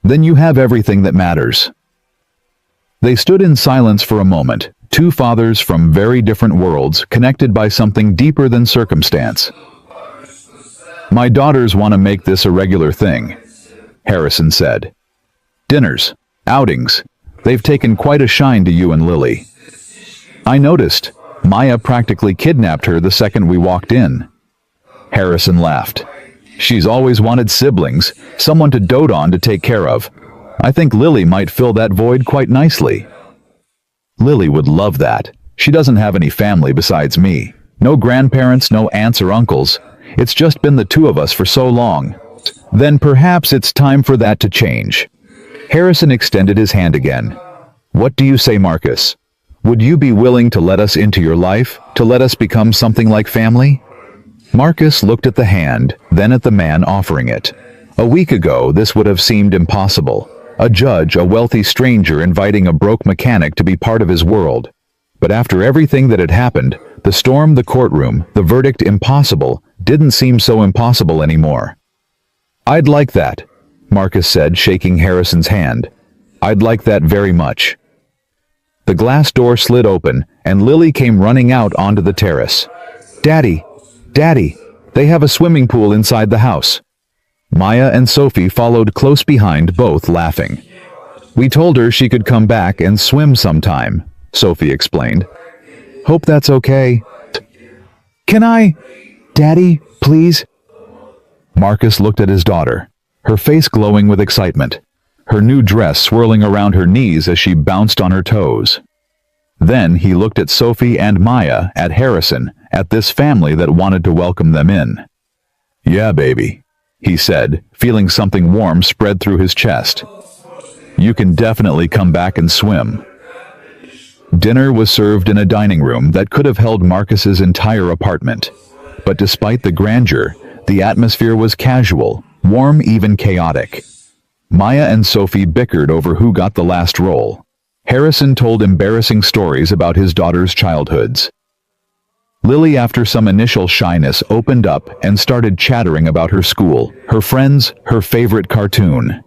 Then you have everything that matters. They stood in silence for a moment, 2 fathers from very different worlds, connected by something deeper than circumstance. My daughters want to make this a regular thing, Harrison said. Dinners, outings, they've taken quite a shine to you and Lily. I noticed. Maya practically kidnapped her the second we walked in. Harrison laughed. She's always wanted siblings, someone to dote on, to take care of. I think Lily might fill that void quite nicely. Lily would love that. She doesn't have any family besides me. No grandparents, no aunts or uncles. It's just been the 2 of us for so long. Then perhaps it's time for that to change. Harrison extended his hand again. What do you say, Marcus? Would you be willing to let us into your life, to let us become something like family? Marcus looked at the hand, then at the man offering it. A week ago, this would have seemed impossible. A judge, a wealthy stranger inviting a broke mechanic to be part of his world. But after everything that had happened, the storm, the courtroom, the verdict, impossible, didn't seem so impossible anymore. I'd like that, Marcus said, shaking Harrison's hand. I'd like that very much. The glass door slid open, and Lily came running out onto the terrace. Daddy! Daddy! They have a swimming pool inside the house. Maya and Sophie followed close behind, both laughing. We told her she could come back and swim sometime, Sophie explained. Hope that's okay. Can I? Daddy, please? Marcus looked at his daughter, her face glowing with excitement, her new dress swirling around her knees as she bounced on her toes. Then he looked at Sophie and Maya, at Harrison, at this family that wanted to welcome them in. Yeah, baby, he said, feeling something warm spread through his chest. You can definitely come back and swim. Dinner was served in a dining room that could have held Marcus's entire apartment. But despite the grandeur, the atmosphere was casual, warm, even chaotic. Maya and Sophie bickered over who got the last role. Harrison told embarrassing stories about his daughter's childhoods. Lily, after some initial shyness, opened up and started chattering about her school, her friends, her favorite cartoon.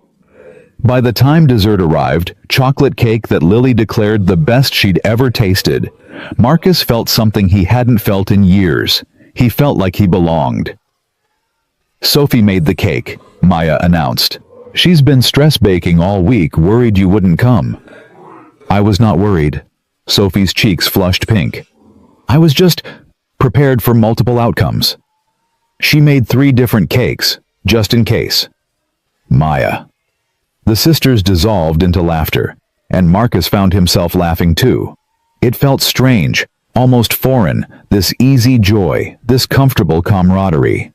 By the time dessert arrived, chocolate cake that Lily declared the best she'd ever tasted, Marcus felt something he hadn't felt in years. He felt like he belonged. "Sophie made the cake," Maya announced. "She's been stress baking all week, worried you wouldn't come." "I was not worried." Sophie's cheeks flushed pink. "I was just prepared for multiple outcomes." "She made 3 different cakes, just in case." Maya. The sisters dissolved into laughter, and Marcus found himself laughing too. It felt strange, almost foreign, this easy joy, this comfortable camaraderie.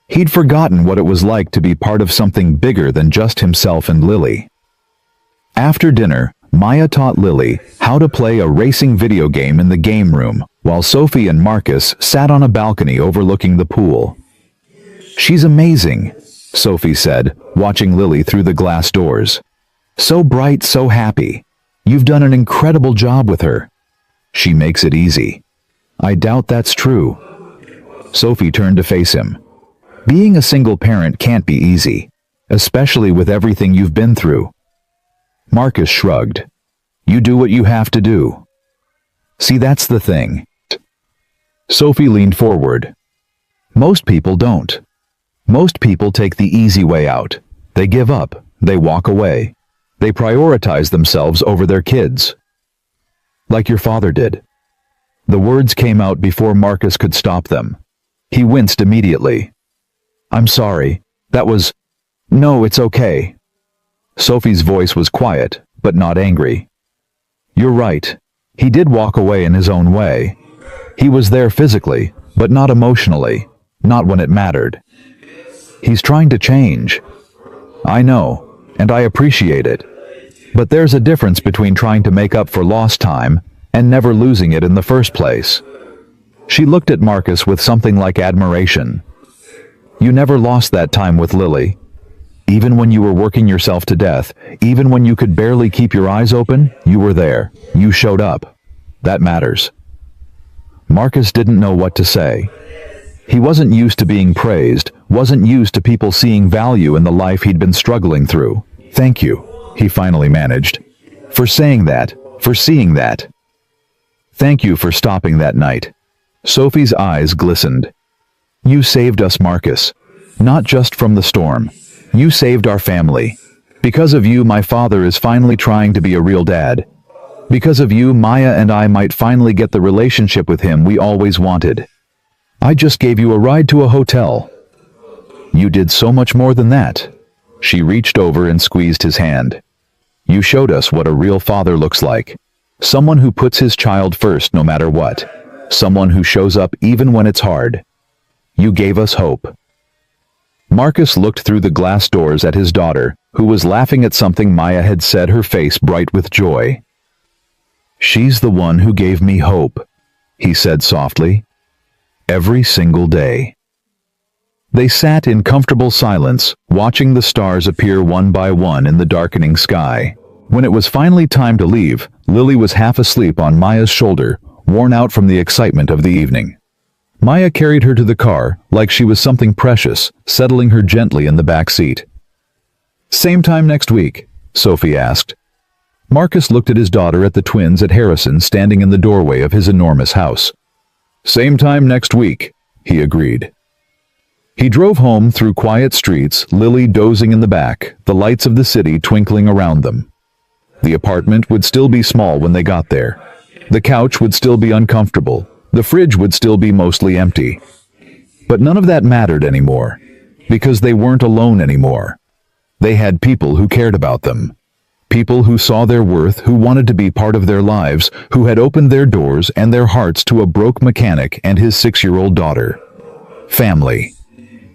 He'd forgotten what it was like to be part of something bigger than just himself and Lily. After dinner, Maya taught Lily how to play a racing video game in the game room, while Sophie and Marcus sat on a balcony overlooking the pool. "She's amazing," Sophie said, watching Lily through the glass doors. "So bright, so happy. You've done an incredible job with her." "She makes it easy." "I doubt that's true." Sophie turned to face him. "Being a single parent can't be easy, especially with everything you've been through." Marcus shrugged. "You do what you have to do." "See, that's the thing." Sophie leaned forward. "Most people don't. Most people take the easy way out. They give up, they walk away. They prioritize themselves over their kids. Like your father did." The words came out before Marcus could stop them. He winced immediately. "I'm sorry. That was... No, it's okay." Sophie's voice was quiet, but not angry. "You're right. He did walk away in his own way. He was there physically, but not emotionally, not when it mattered. He's trying to change. I know, and I appreciate it. But there's a difference between trying to make up for lost time and never losing it in the first place." She looked at Marcus with something like admiration. "You never lost that time with Lily. Even when you were working yourself to death, even when you could barely keep your eyes open, you were there. You showed up. That matters." Marcus didn't know what to say. He wasn't used to being praised, wasn't used to people seeing value in the life he'd been struggling through. "Thank you," he finally managed. "For saying that, for seeing that. Thank you for stopping that night." Sophie's eyes glistened. "You saved us, Marcus. Not just from the storm. You saved our family. Because of you, my father is finally trying to be a real dad. Because of you, Maya and I might finally get the relationship with him we always wanted. I just gave you a ride to a hotel." "You did so much more than that." She reached over and squeezed his hand. "You showed us what a real father looks like. Someone who puts his child first no matter what. Someone who shows up even when it's hard. You gave us hope." Marcus looked through the glass doors at his daughter, who was laughing at something Maya had said, her face bright with joy. "She's the one who gave me hope," he said softly. "Every single day." They sat in comfortable silence, watching the stars appear one by one in the darkening sky. When it was finally time to leave, Lily was half asleep on Maya's shoulder, worn out from the excitement of the evening. Maya carried her to the car like she was something precious, settling her gently in the back seat. "Same time next week?" Sophie asked. Marcus looked at his daughter at the twins at Harrison standing in the doorway of his enormous house. "Same time next week," he agreed. He drove home through quiet streets, Lily dozing in the back, the lights of the city twinkling around them. The apartment would still be small when they got there. The couch would still be uncomfortable. The fridge would still be mostly empty. But none of that mattered anymore, because they weren't alone anymore. They had people who cared about them. People who saw their worth, who wanted to be part of their lives, who had opened their doors and their hearts to a broke mechanic and his 6-year-old daughter. Family.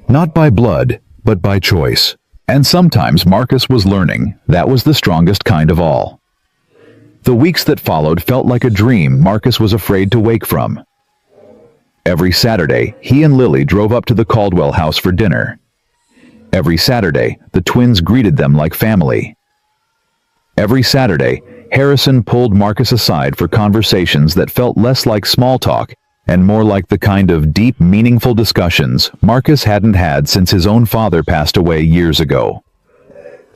Not by blood, but by choice. And sometimes Marcus was learning that was the strongest kind of all. The weeks that followed felt like a dream Marcus was afraid to wake from. Every Saturday, he and Lily drove up to the Caldwell house for dinner. Every Saturday, the twins greeted them like family. Every Saturday, Harrison pulled Marcus aside for conversations that felt less like small talk and more like the kind of deep, meaningful discussions Marcus hadn't had since his own father passed away years ago.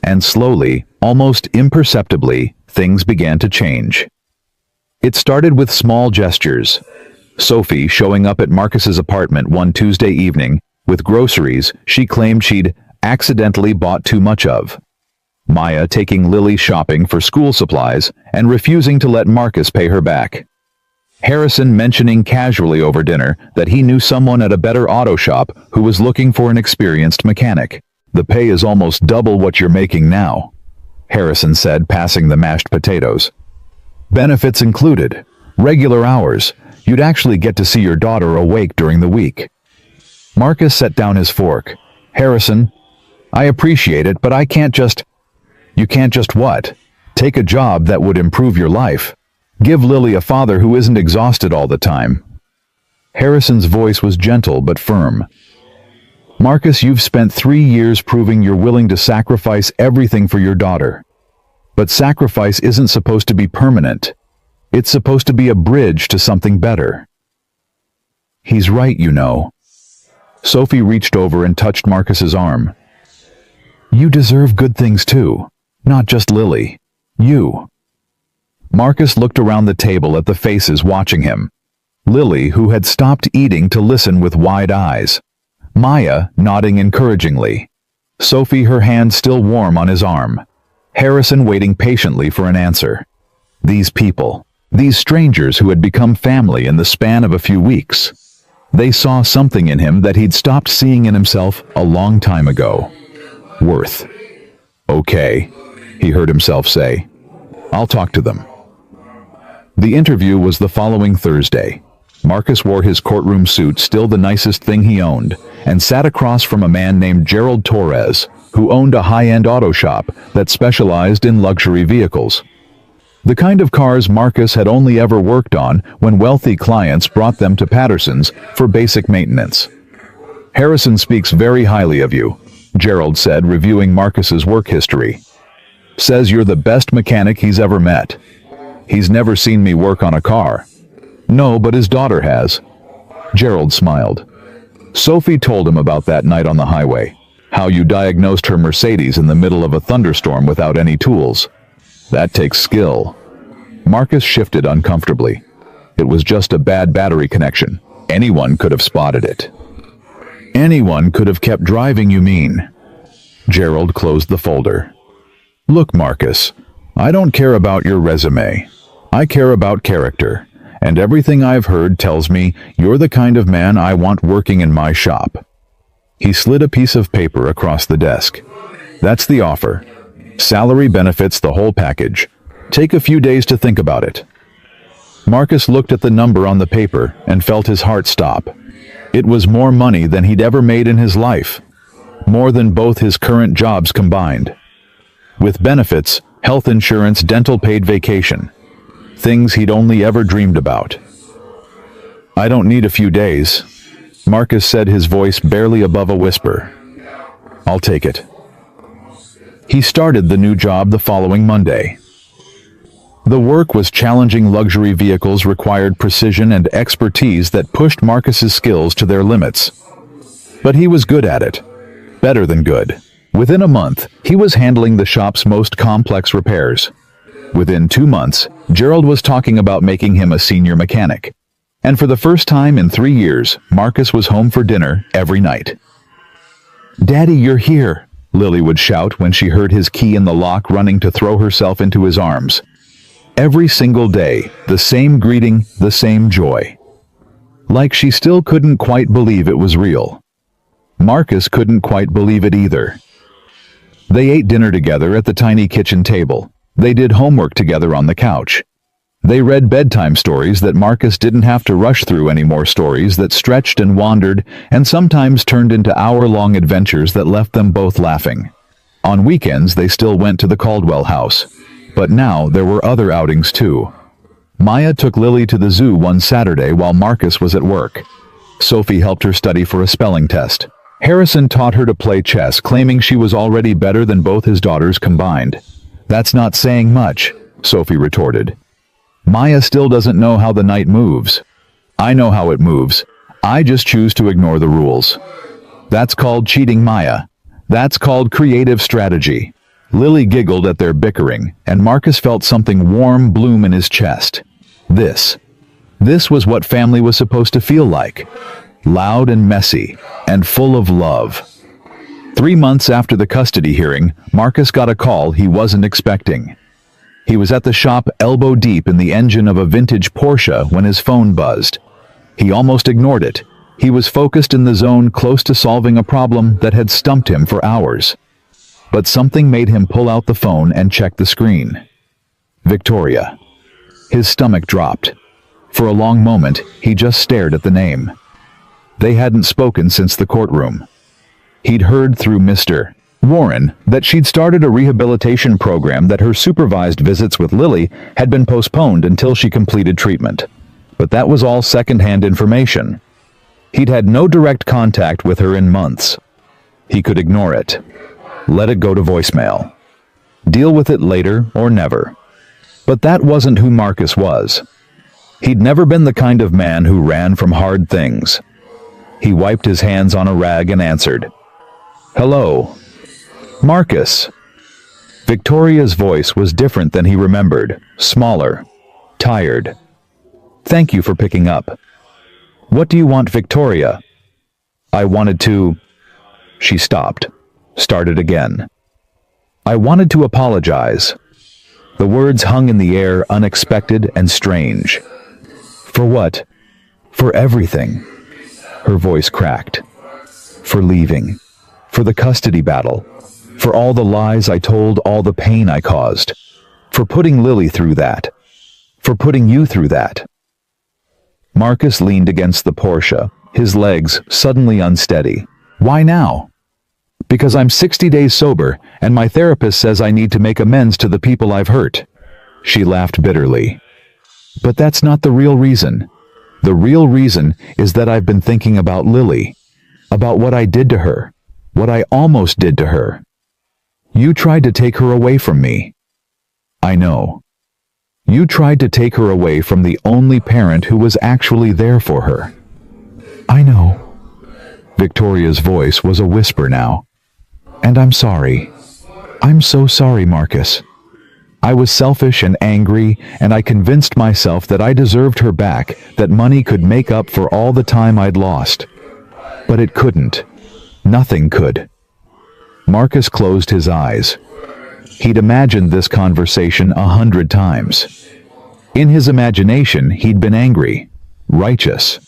And slowly, almost imperceptibly, things began to change. It started with small gestures. Sophie showing up at Marcus's apartment one Tuesday evening with groceries she claimed she'd accidentally bought too much of. Maya taking Lily shopping for school supplies and refusing to let Marcus pay her back. Harrison mentioning casually over dinner that he knew someone at a better auto shop who was looking for an experienced mechanic. "The pay is almost double what you're making now," Harrison said, passing the mashed potatoes. "Benefits included. Regular hours. You'd actually get to see your daughter awake during the week." Marcus set down his fork. "Harrison, I appreciate it, but I can't just—" "You can't just what? Take a job that would improve your life. Give Lily a father who isn't exhausted all the time." Harrison's voice was gentle but firm. "Marcus, you've spent 3 years proving you're willing to sacrifice everything for your daughter. But sacrifice isn't supposed to be permanent. It's supposed to be a bridge to something better." "He's right, you know." Sophie reached over and touched Marcus's arm. "You deserve good things too, not just Lily. You." Marcus looked around the table at the faces watching him. Lily, who had stopped eating to listen with wide eyes. Maya, nodding encouragingly. Sophie, her hand still warm on his arm. Harrison waiting patiently for an answer. These people, these strangers who had become family in the span of a few weeks. They saw something in him that he'd stopped seeing in himself a long time ago. Worth. "Okay," he heard himself say. "I'll talk to them." The interview was the following Thursday. Marcus wore his courtroom suit, still the nicest thing he owned, and sat across from a man named Gerald Torres, who owned a high-end auto shop that specialized in luxury vehicles. The kind of cars Marcus had only ever worked on when wealthy clients brought them to Patterson's for basic maintenance. "Harrison speaks very highly of you," Gerald said, reviewing Marcus's work history. "Says you're the best mechanic he's ever met. He's never seen me work on a car." "No, but his daughter has." Gerald smiled. "Sophie told him about that night on the highway. How you diagnosed her Mercedes in the middle of a thunderstorm without any tools. That takes skill." Marcus shifted uncomfortably. It was just a bad battery connection. Anyone could have spotted it. "Anyone could have kept driving, you mean?" Gerald closed the folder. "Look, Marcus, I don't care about your resume. I care about character, and everything I've heard tells me you're the kind of man I want working in my shop." He slid a piece of paper across the desk. "That's the offer. Salary, benefits, the whole package. Take a few days to think about it." Marcus looked at the number on the paper and felt his heart stop. It was more money than he'd ever made in his life. More than both his current jobs combined. With benefits, health insurance, dental, paid vacation. Things he'd only ever dreamed about. "I don't need a few days," Marcus said, his voice barely above a whisper. "I'll take it." He started the new job the following Monday. The work was challenging. Luxury vehicles required precision and expertise that pushed Marcus's skills to their limits. But he was good at it. Better than good. Within a month, he was handling the shop's most complex repairs. Within 2 months, Gerald was talking about making him a senior mechanic. And for the first time in 3 years, Marcus was home for dinner every night. "Daddy, you're here," Lily would shout when she heard his key in the lock, running to throw herself into his arms. Every single day, the same greeting, the same joy. Like she still couldn't quite believe it was real. Marcus couldn't quite believe it either. They ate dinner together at the tiny kitchen table. They did homework together on the couch. They read bedtime stories that Marcus didn't have to rush through anymore, stories that stretched and wandered and sometimes turned into hour-long adventures that left them both laughing. On weekends, they still went to the Caldwell house. But now there were other outings too. Maya took Lily to the zoo one Saturday while Marcus was at work. Sophie helped her study for a spelling test. Harrison taught her to play chess, claiming she was already better than both his daughters combined. "That's not saying much," Sophie retorted. "Maya still doesn't know how the night moves." "I know how it moves. I just choose to ignore the rules." "That's called cheating, Maya. That's called creative strategy. Lily giggled at their bickering, and Marcus felt something warm bloom in his chest. This was what family was supposed to feel like. Loud and messy, and full of love. 3 months after the custody hearing, Marcus got a call he wasn't expecting. He was at the shop elbow deep in the engine of a vintage Porsche when his phone buzzed. He almost ignored it. He was focused in the zone, close to solving a problem that had stumped him for hours. But something made him pull out the phone and check the screen. Victoria. His stomach dropped. For a long moment, he just stared at the name. They hadn't spoken since the courtroom. He'd heard through Mr. Warren that she'd started a rehabilitation program, that her supervised visits with Lily had been postponed until she completed treatment. But that was all second-hand information. He'd had no direct contact with her in months. He could ignore it. Let it go to voicemail. Deal with it later or never. But that wasn't who Marcus was. He'd never been the kind of man who ran from hard things. He wiped his hands on a rag and answered. "Hello." "Marcus." Victoria's voice was different than he remembered, smaller, tired. "Thank you for picking up. What do you want, Victoria?" "I wanted to..." She stopped, started again. "I wanted to apologize." The words hung in the air, unexpected and strange. "For what?" "For everything." Her voice cracked. "For leaving. For the custody battle. For all the lies I told, all the pain I caused. For putting Lily through that. For putting you through that." Marcus leaned against the Porsche, his legs suddenly unsteady. "Why now?" "Because I'm 60 days sober, and my therapist says I need to make amends to the people I've hurt." She laughed bitterly. "But that's not the real reason. The real reason is that I've been thinking about Lily. About what I did to her. What I almost did to her. You tried to take her away from me." "I know. You tried to take her away from the only parent who was actually there for her." "I know." Victoria's voice was a whisper now. "And I'm sorry. I'm so sorry, Marcus. I was selfish and angry, and I convinced myself that I deserved her back, that money could make up for all the time I'd lost. But it couldn't. Nothing could." Marcus closed his eyes. He'd imagined this conversation 100 times. In his imagination, he'd been angry, righteous.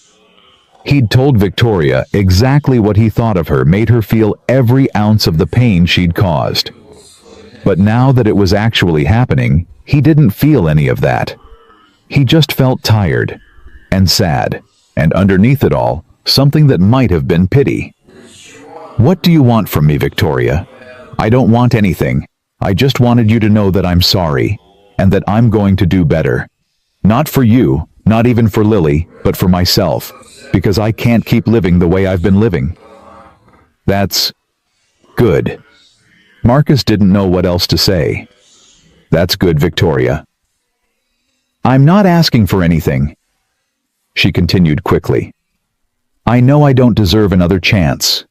He'd told Victoria exactly what he thought of her, made her feel every ounce of the pain she'd caused. But now that it was actually happening, he didn't feel any of that. He just felt tired and sad, and underneath it all, something that might have been pity. "What do you want from me, Victoria?" "I don't want anything. I just wanted you to know that I'm sorry, and that I'm going to do better. Not for you, not even for Lily, but for myself, because I can't keep living the way I've been living." "That's good." Marcus didn't know what else to say. "That's good, Victoria." "I'm not asking for anything," she continued quickly. "I know I don't deserve another chance.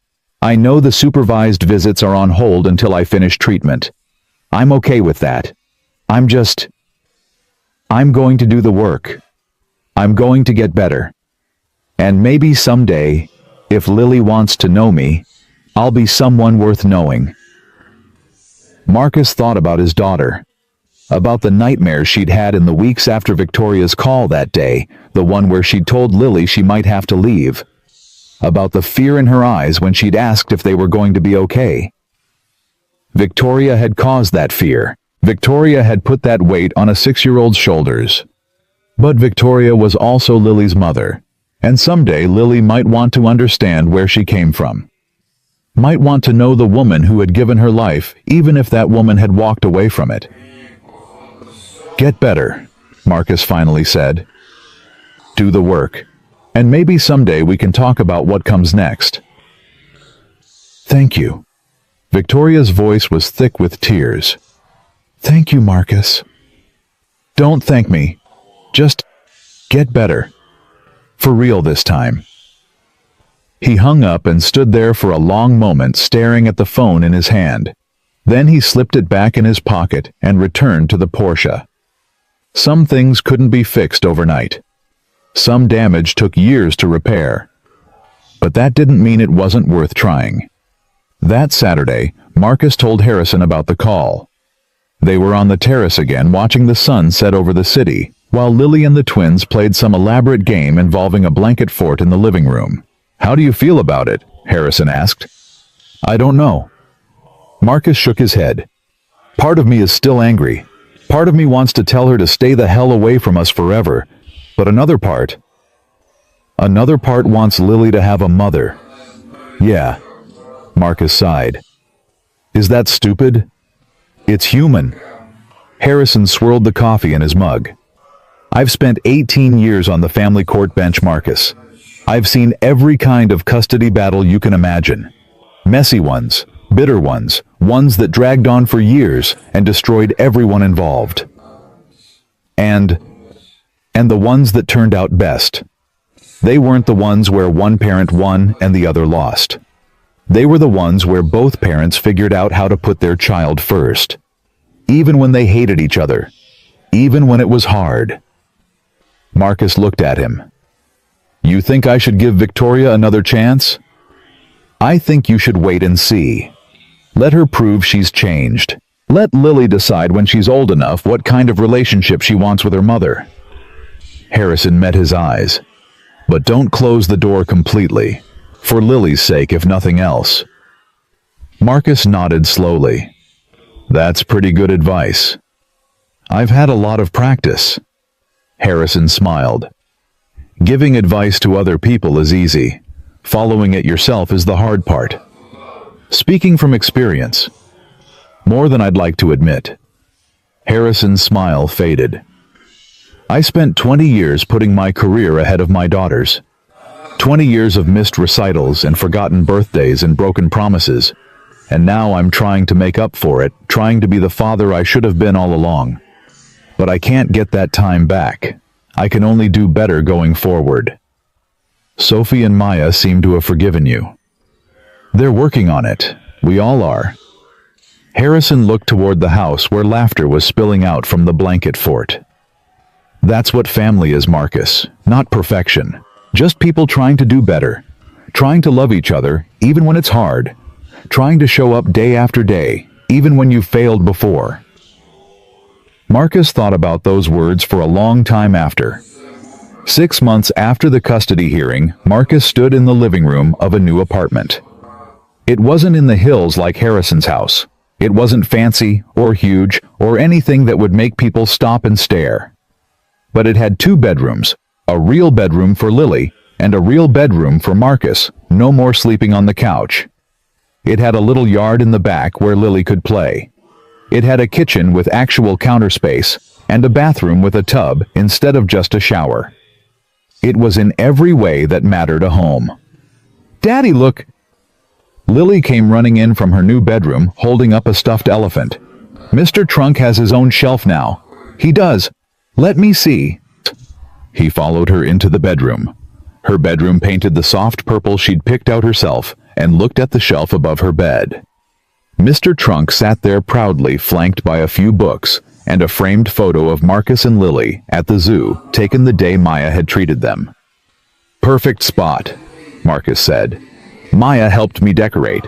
I know the supervised visits are on hold until I finish treatment. I'm okay with that. I'm going to do the work. I'm going to get better. And maybe someday, if Lily wants to know me, I'll be someone worth knowing." Marcus thought about his daughter. About the nightmares she'd had in the weeks after Victoria's call that day, the one where she'd told Lily she might have to leave. About the fear in her eyes when she'd asked if they were going to be okay. Victoria had caused that fear. Victoria had put that weight on a 6-year-old's shoulders. But Victoria was also Lily's mother, and someday Lily might want to understand where she came from. Might want to know the woman who had given her life, even if that woman had walked away from it. "Get better," Marcus finally said. "Do the work. And maybe someday we can talk about what comes next." "Thank you." Victoria's voice was thick with tears. "Thank you, Marcus." "Don't thank me. Just get better. For real this time." He hung up and stood there for a long moment, staring at the phone in his hand. Then he slipped it back in his pocket and returned to the Porsche. Some things couldn't be fixed overnight. Some damage took years to repair. But that didn't mean it wasn't worth trying. That Saturday, Marcus told Harrison about the call. They were on the terrace again watching the sun set over the city, while Lily and the twins played some elaborate game involving a blanket fort in the living room. "How do you feel about it?" Harrison asked. "I don't know." Marcus shook his head. "Part of me is still angry. Part of me wants to tell her to stay the hell away from us forever. But another part wants Lily to have a mother." "Yeah," Marcus sighed. "Is that stupid?" "It's human." Harrison swirled the coffee in his mug. "I've spent 18 years on the family court bench, Marcus. I've seen every kind of custody battle you can imagine. Messy ones, bitter ones, ones that dragged on for years and destroyed everyone involved. And the ones that turned out best. They weren't the ones where one parent won and the other lost. They were the ones where both parents figured out how to put their child first. Even when they hated each other. Even when it was hard." Marcus looked at him. "You think I should give Victoria another chance?" "I think you should wait and see. Let her prove she's changed. Let Lily decide when she's old enough what kind of relationship she wants with her mother." Harrison met his eyes. "But don't close the door completely. For Lily's sake, if nothing else." Marcus nodded slowly. "That's pretty good advice." "I've had a lot of practice." Harrison smiled. "Giving advice to other people is easy. Following it yourself is the hard part. Speaking from experience. More than I'd like to admit." Harrison's smile faded. "I spent 20 years putting my career ahead of my daughter's. 20 years of missed recitals and forgotten birthdays and broken promises. And now I'm trying to make up for it, trying to be the father I should have been all along. But I can't get that time back. I can only do better going forward." "Sophie and Maya seem to have forgiven you." "They're working on it. We all are." Harrison looked toward the house where laughter was spilling out from the blanket fort. "That's what family is, Marcus. Not perfection. Just people trying to do better. Trying to love each other, even when it's hard. Trying to show up day after day, even when you've failed before." Marcus thought about those words for a long time after. 6 months after the custody hearing, Marcus stood in the living room of a new apartment. It wasn't in the hills like Harrison's house. It wasn't fancy or huge or anything that would make people stop and stare. But it had 2 bedrooms, a real bedroom for Lily and a real bedroom for Marcus, no more sleeping on the couch. It had a little yard in the back where Lily could play. It had a kitchen with actual counter space and a bathroom with a tub instead of just a shower. It was in every way that mattered a home. "Daddy, look!" Lily came running in from her new bedroom, holding up a stuffed elephant. "Mr. Trunk has his own shelf now." "He does. Let me see." He followed her into the bedroom. Her bedroom painted the soft purple she'd picked out herself and looked at the shelf above her bed. Mr. Trunk sat there proudly, flanked by a few books and a framed photo of Marcus and Lily at the zoo, taken the day Maya had treated them. "Perfect spot," Marcus said. "Maya helped me decorate."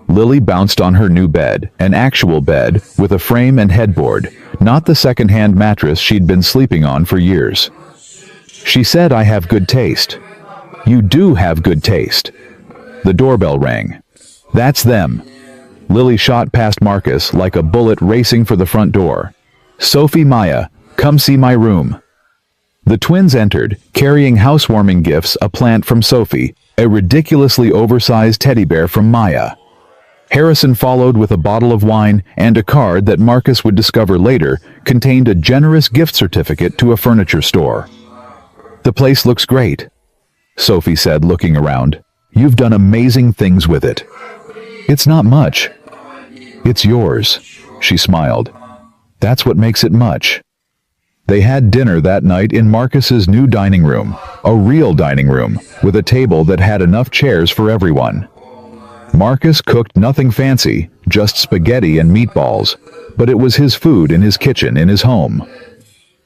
Lily bounced on her new bed, an actual bed with a frame and headboard, not the second-hand mattress she'd been sleeping on for years. She said, "I have good taste." "You do have good taste." The doorbell rang. "That's them." Lily shot past Marcus like a bullet racing for the front door. "Sophie, Maya, come see my room." The twins entered, carrying housewarming gifts, a plant from Sophie, a ridiculously oversized teddy bear from Maya. Harrison followed with a bottle of wine and a card that Marcus would discover later contained a generous gift certificate to a furniture store. "The place looks great," Sophie said, looking around. "You've done amazing things with it." "It's not much." "It's yours," she smiled. "That's what makes it much." They had dinner that night in Marcus's new dining room, a real dining room, with a table that had enough chairs for everyone. Marcus cooked nothing fancy, just spaghetti and meatballs, but it was his food in his kitchen in his home.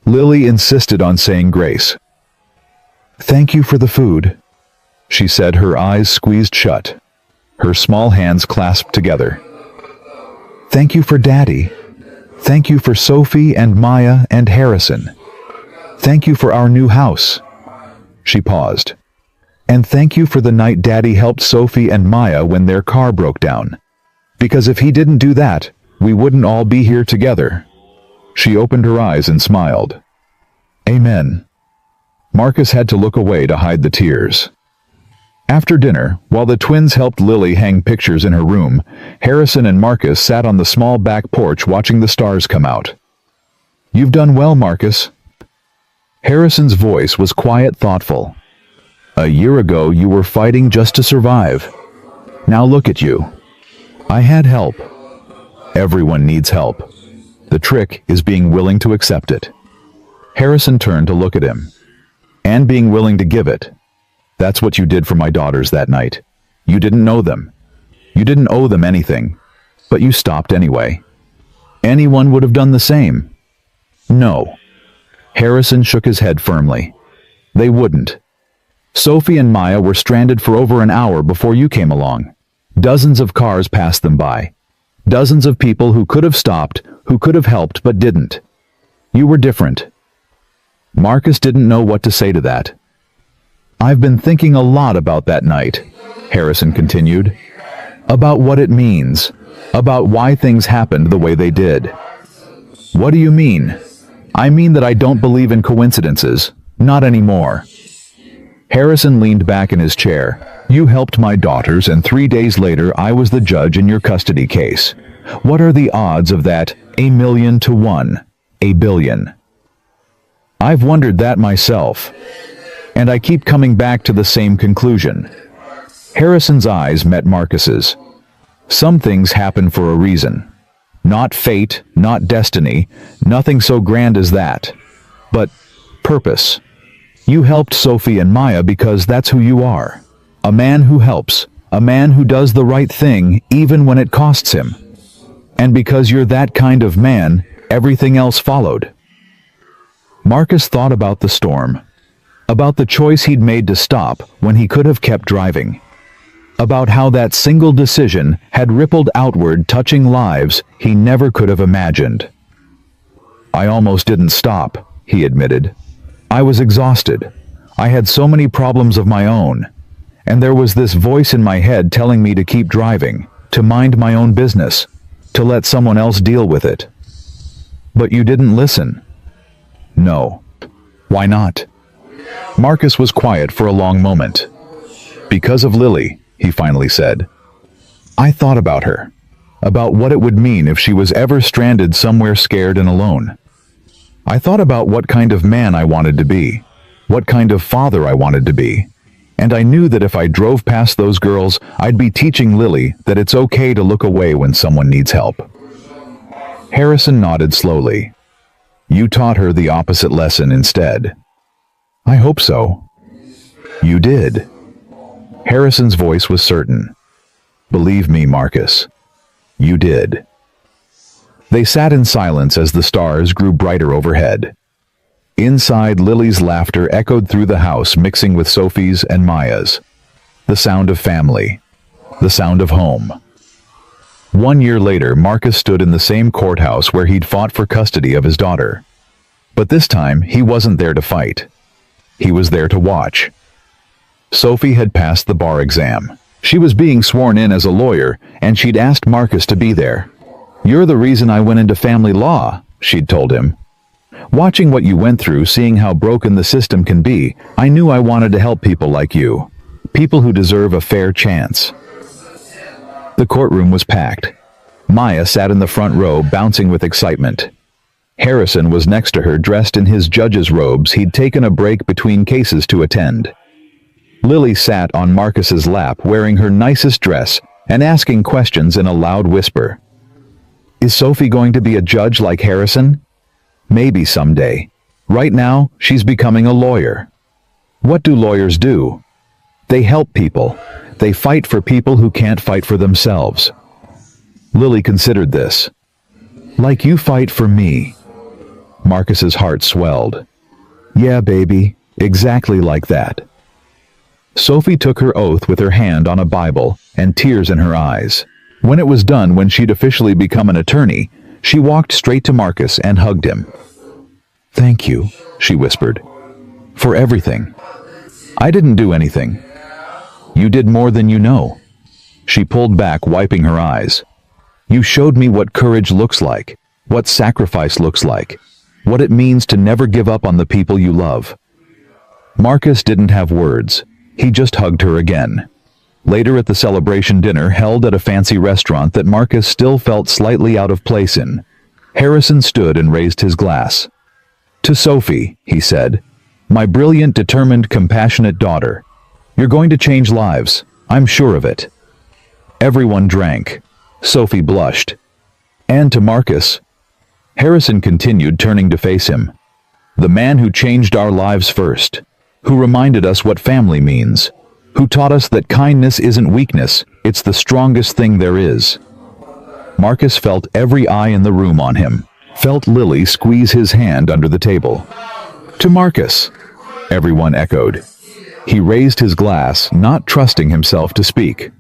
Lily insisted on saying grace. "Thank you for the food," she said, her eyes squeezed shut, her small hands clasped together. "Thank you for Daddy. Thank you for Sophie and Maya and Harrison. Thank you for our new house." She paused. "And thank you for the night Daddy helped Sophie and Maya when their car broke down. Because if he didn't do that, we wouldn't all be here together." She opened her eyes and smiled. "Amen." Marcus had to look away to hide the tears. After dinner, while the twins helped Lily hang pictures in her room, Harrison and Marcus sat on the small back porch watching the stars come out. "You've done well, Marcus." Harrison's voice was quiet, thoughtful. "A year ago you were fighting just to survive. Now look at you. I had help. Everyone needs help. The trick is being willing to accept it." Harrison turned to look at him. "And being willing to give it. That's what you did for my daughters that night. You didn't know them. You didn't owe them anything. But you stopped anyway. Anyone would have done the same." "No." Harrison shook his head firmly. "They wouldn't. Sophie and Maya were stranded for over an hour before you came along. Dozens of cars passed them by. Dozens of people who could have stopped, who could have helped but didn't. You were different." Marcus didn't know what to say to that. "I've been thinking a lot about that night," Harrison continued. "About what it means. About why things happened the way they did." "What do you mean?" "I mean that I don't believe in coincidences. Not anymore." Harrison leaned back in his chair. "You helped my daughters, and 3 days later I was the judge in your custody case. What are the odds of that? 1,000,000 to 1. A billion. I've wondered that myself. And I keep coming back to the same conclusion." Harrison's eyes met Marcus's. "Some things happen for a reason. Not fate, not destiny, nothing so grand as that. But purpose. You helped Sophie and Maya because that's who you are. A man who helps, a man who does the right thing even when it costs him. And because you're that kind of man, everything else followed." Marcus thought about the storm. About the choice he'd made to stop when he could have kept driving. About how that single decision had rippled outward, touching lives he never could have imagined. "I almost didn't stop," he admitted. "I was exhausted. I had so many problems of my own. And there was this voice in my head telling me to keep driving, to mind my own business, to let someone else deal with it." "But you didn't listen." "No." "Why not?" Marcus was quiet for a long moment. "Because of Lily," he finally said. "I thought about her, about what it would mean if she was ever stranded somewhere scared and alone. I thought about what kind of man I wanted to be, what kind of father I wanted to be, and I knew that if I drove past those girls, I'd be teaching Lily that it's okay to look away when someone needs help." Harrison nodded slowly. "You taught her the opposite lesson instead." "I hope so." "You did." Harrison's voice was certain. "Believe me, Marcus. You did." They sat in silence as the stars grew brighter overhead. Inside, Lily's laughter echoed through the house, mixing with Sophie's and Maya's. The sound of family. The sound of home. 1 year later, Marcus stood in the same courthouse where he'd fought for custody of his daughter. But this time, he wasn't there to fight. He was there to watch. Sophie had passed the bar exam. She was being sworn in as a lawyer, and she'd asked Marcus to be there. "You're the reason I went into family law," she'd told him. "Watching what you went through, seeing how broken the system can be, I knew I wanted to help people like you. People who deserve a fair chance." The courtroom was packed. Maya sat in the front row, bouncing with excitement. Harrison was next to her, dressed in his judge's robes. He'd taken a break between cases to attend. Lily sat on Marcus's lap, wearing her nicest dress and asking questions in a loud whisper. "Is Sophie going to be a judge like Harrison?" "Maybe someday. Right now, she's becoming a lawyer." "What do lawyers do?" "They help people. They fight for people who can't fight for themselves. Lily considered this. Like you fight for me. Marcus's heart swelled. Yeah, baby, exactly like that. Sophie took her oath with her hand on a Bible and tears in her eyes. When it was done, when she'd officially become an attorney, she walked straight to Marcus and hugged him. Thank you, she whispered, for everything. I didn't do anything. You did more than you know. She pulled back, wiping her eyes. You showed me what courage looks like, what sacrifice looks like, what it means to never give up on the people you love. Marcus didn't have words. He just hugged her again. Later at the celebration dinner held at a fancy restaurant that Marcus still felt slightly out of place in, Harrison stood and raised his glass. To Sophie, he said, my brilliant, determined, compassionate daughter. You're going to change lives. I'm sure of it. Everyone drank. Sophie blushed. And to Marcus. Harrison continued, turning to face him. The man who changed our lives first, who reminded us what family means, who taught us that kindness isn't weakness, it's the strongest thing there is. Marcus felt every eye in the room on him, felt Lily squeeze his hand under the table. To Marcus, everyone echoed. He raised his glass, not trusting himself to speak.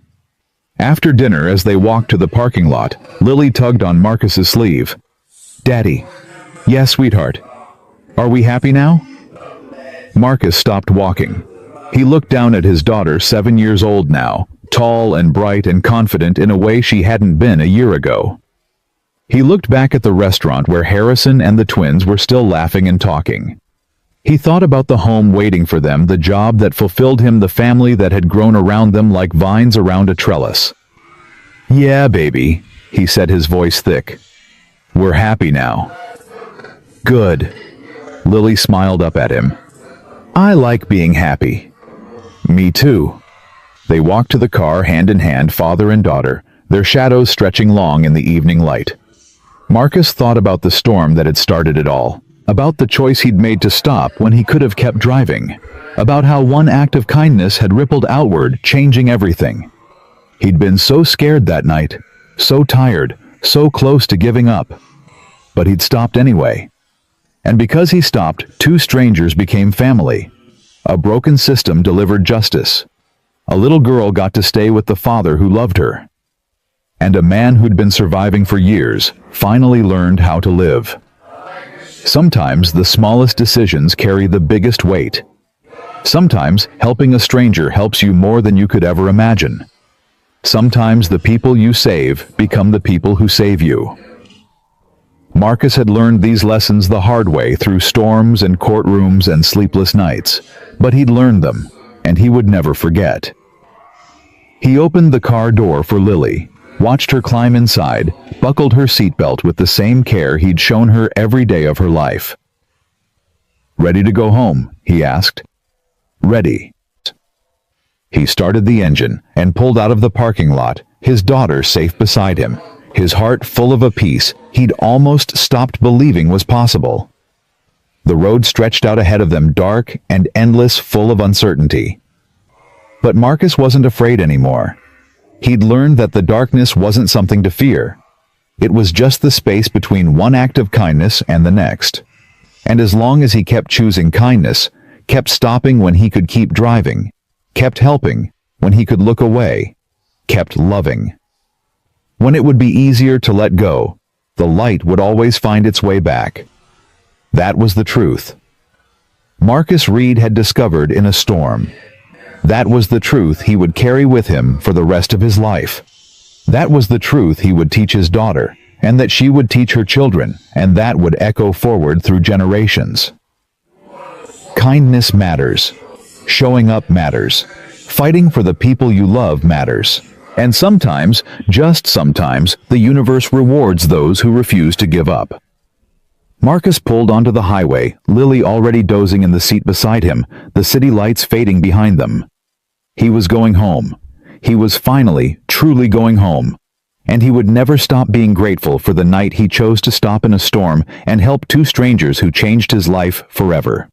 After dinner, as they walked to the parking lot, Lily tugged on Marcus's sleeve. Daddy. Yes, sweetheart. Are we happy now? Marcus stopped walking. He looked down at his daughter, 7 years old now, tall and bright and confident in a way she hadn't been a year ago. He looked back at the restaurant where Harrison and the twins were still laughing and talking. He thought about the home waiting for them, the job that fulfilled him, the family that had grown around them like vines around a trellis. Yeah, baby, he said, his voice thick. We're happy now. Good. Lily smiled up at him. I like being happy. Me too. They walked to the car hand in hand, father and daughter, their shadows stretching long in the evening light. Marcus thought about the storm that had started it all. About the choice he'd made to stop when he could have kept driving, about how one act of kindness had rippled outward, changing everything. He'd been so scared that night, so tired, so close to giving up. But he'd stopped anyway. And because he stopped, two strangers became family. A broken system delivered justice. A little girl got to stay with the father who loved her. And a man who'd been surviving for years finally learned how to live. Sometimes the smallest decisions carry the biggest weight. Sometimes helping a stranger helps you more than you could ever imagine. Sometimes the people you save become the people who save you. Marcus had learned these lessons the hard way through storms and courtrooms and sleepless nights, but he'd learned them, and he would never forget. He opened the car door for Lily, watched her climb inside, buckled her seatbelt with the same care he'd shown her every day of her life. Ready to go home? He asked. Ready. He started the engine and pulled out of the parking lot, his daughter safe beside him, his heart full of a peace he'd almost stopped believing was possible. The road stretched out ahead of them, dark and endless, full of uncertainty. But Marcus wasn't afraid anymore. He'd learned that the darkness wasn't something to fear. It was just the space between one act of kindness and the next. And as long as he kept choosing kindness, kept stopping when he could keep driving, kept helping when he could look away, kept loving. When it would be easier to let go, the light would always find its way back. That was the truth. Marcus Reed had discovered in a storm. That was the truth he would carry with him for the rest of his life. That was the truth he would teach his daughter, and that she would teach her children, and that would echo forward through generations. Kindness matters. Showing up matters. Fighting for the people you love matters. And sometimes, just sometimes, the universe rewards those who refuse to give up. Marcus pulled onto the highway, Lily already dozing in the seat beside him, the city lights fading behind them. He was going home. He was finally, truly going home. And he would never stop being grateful for the night he chose to stop in a storm and help two strangers who changed his life forever.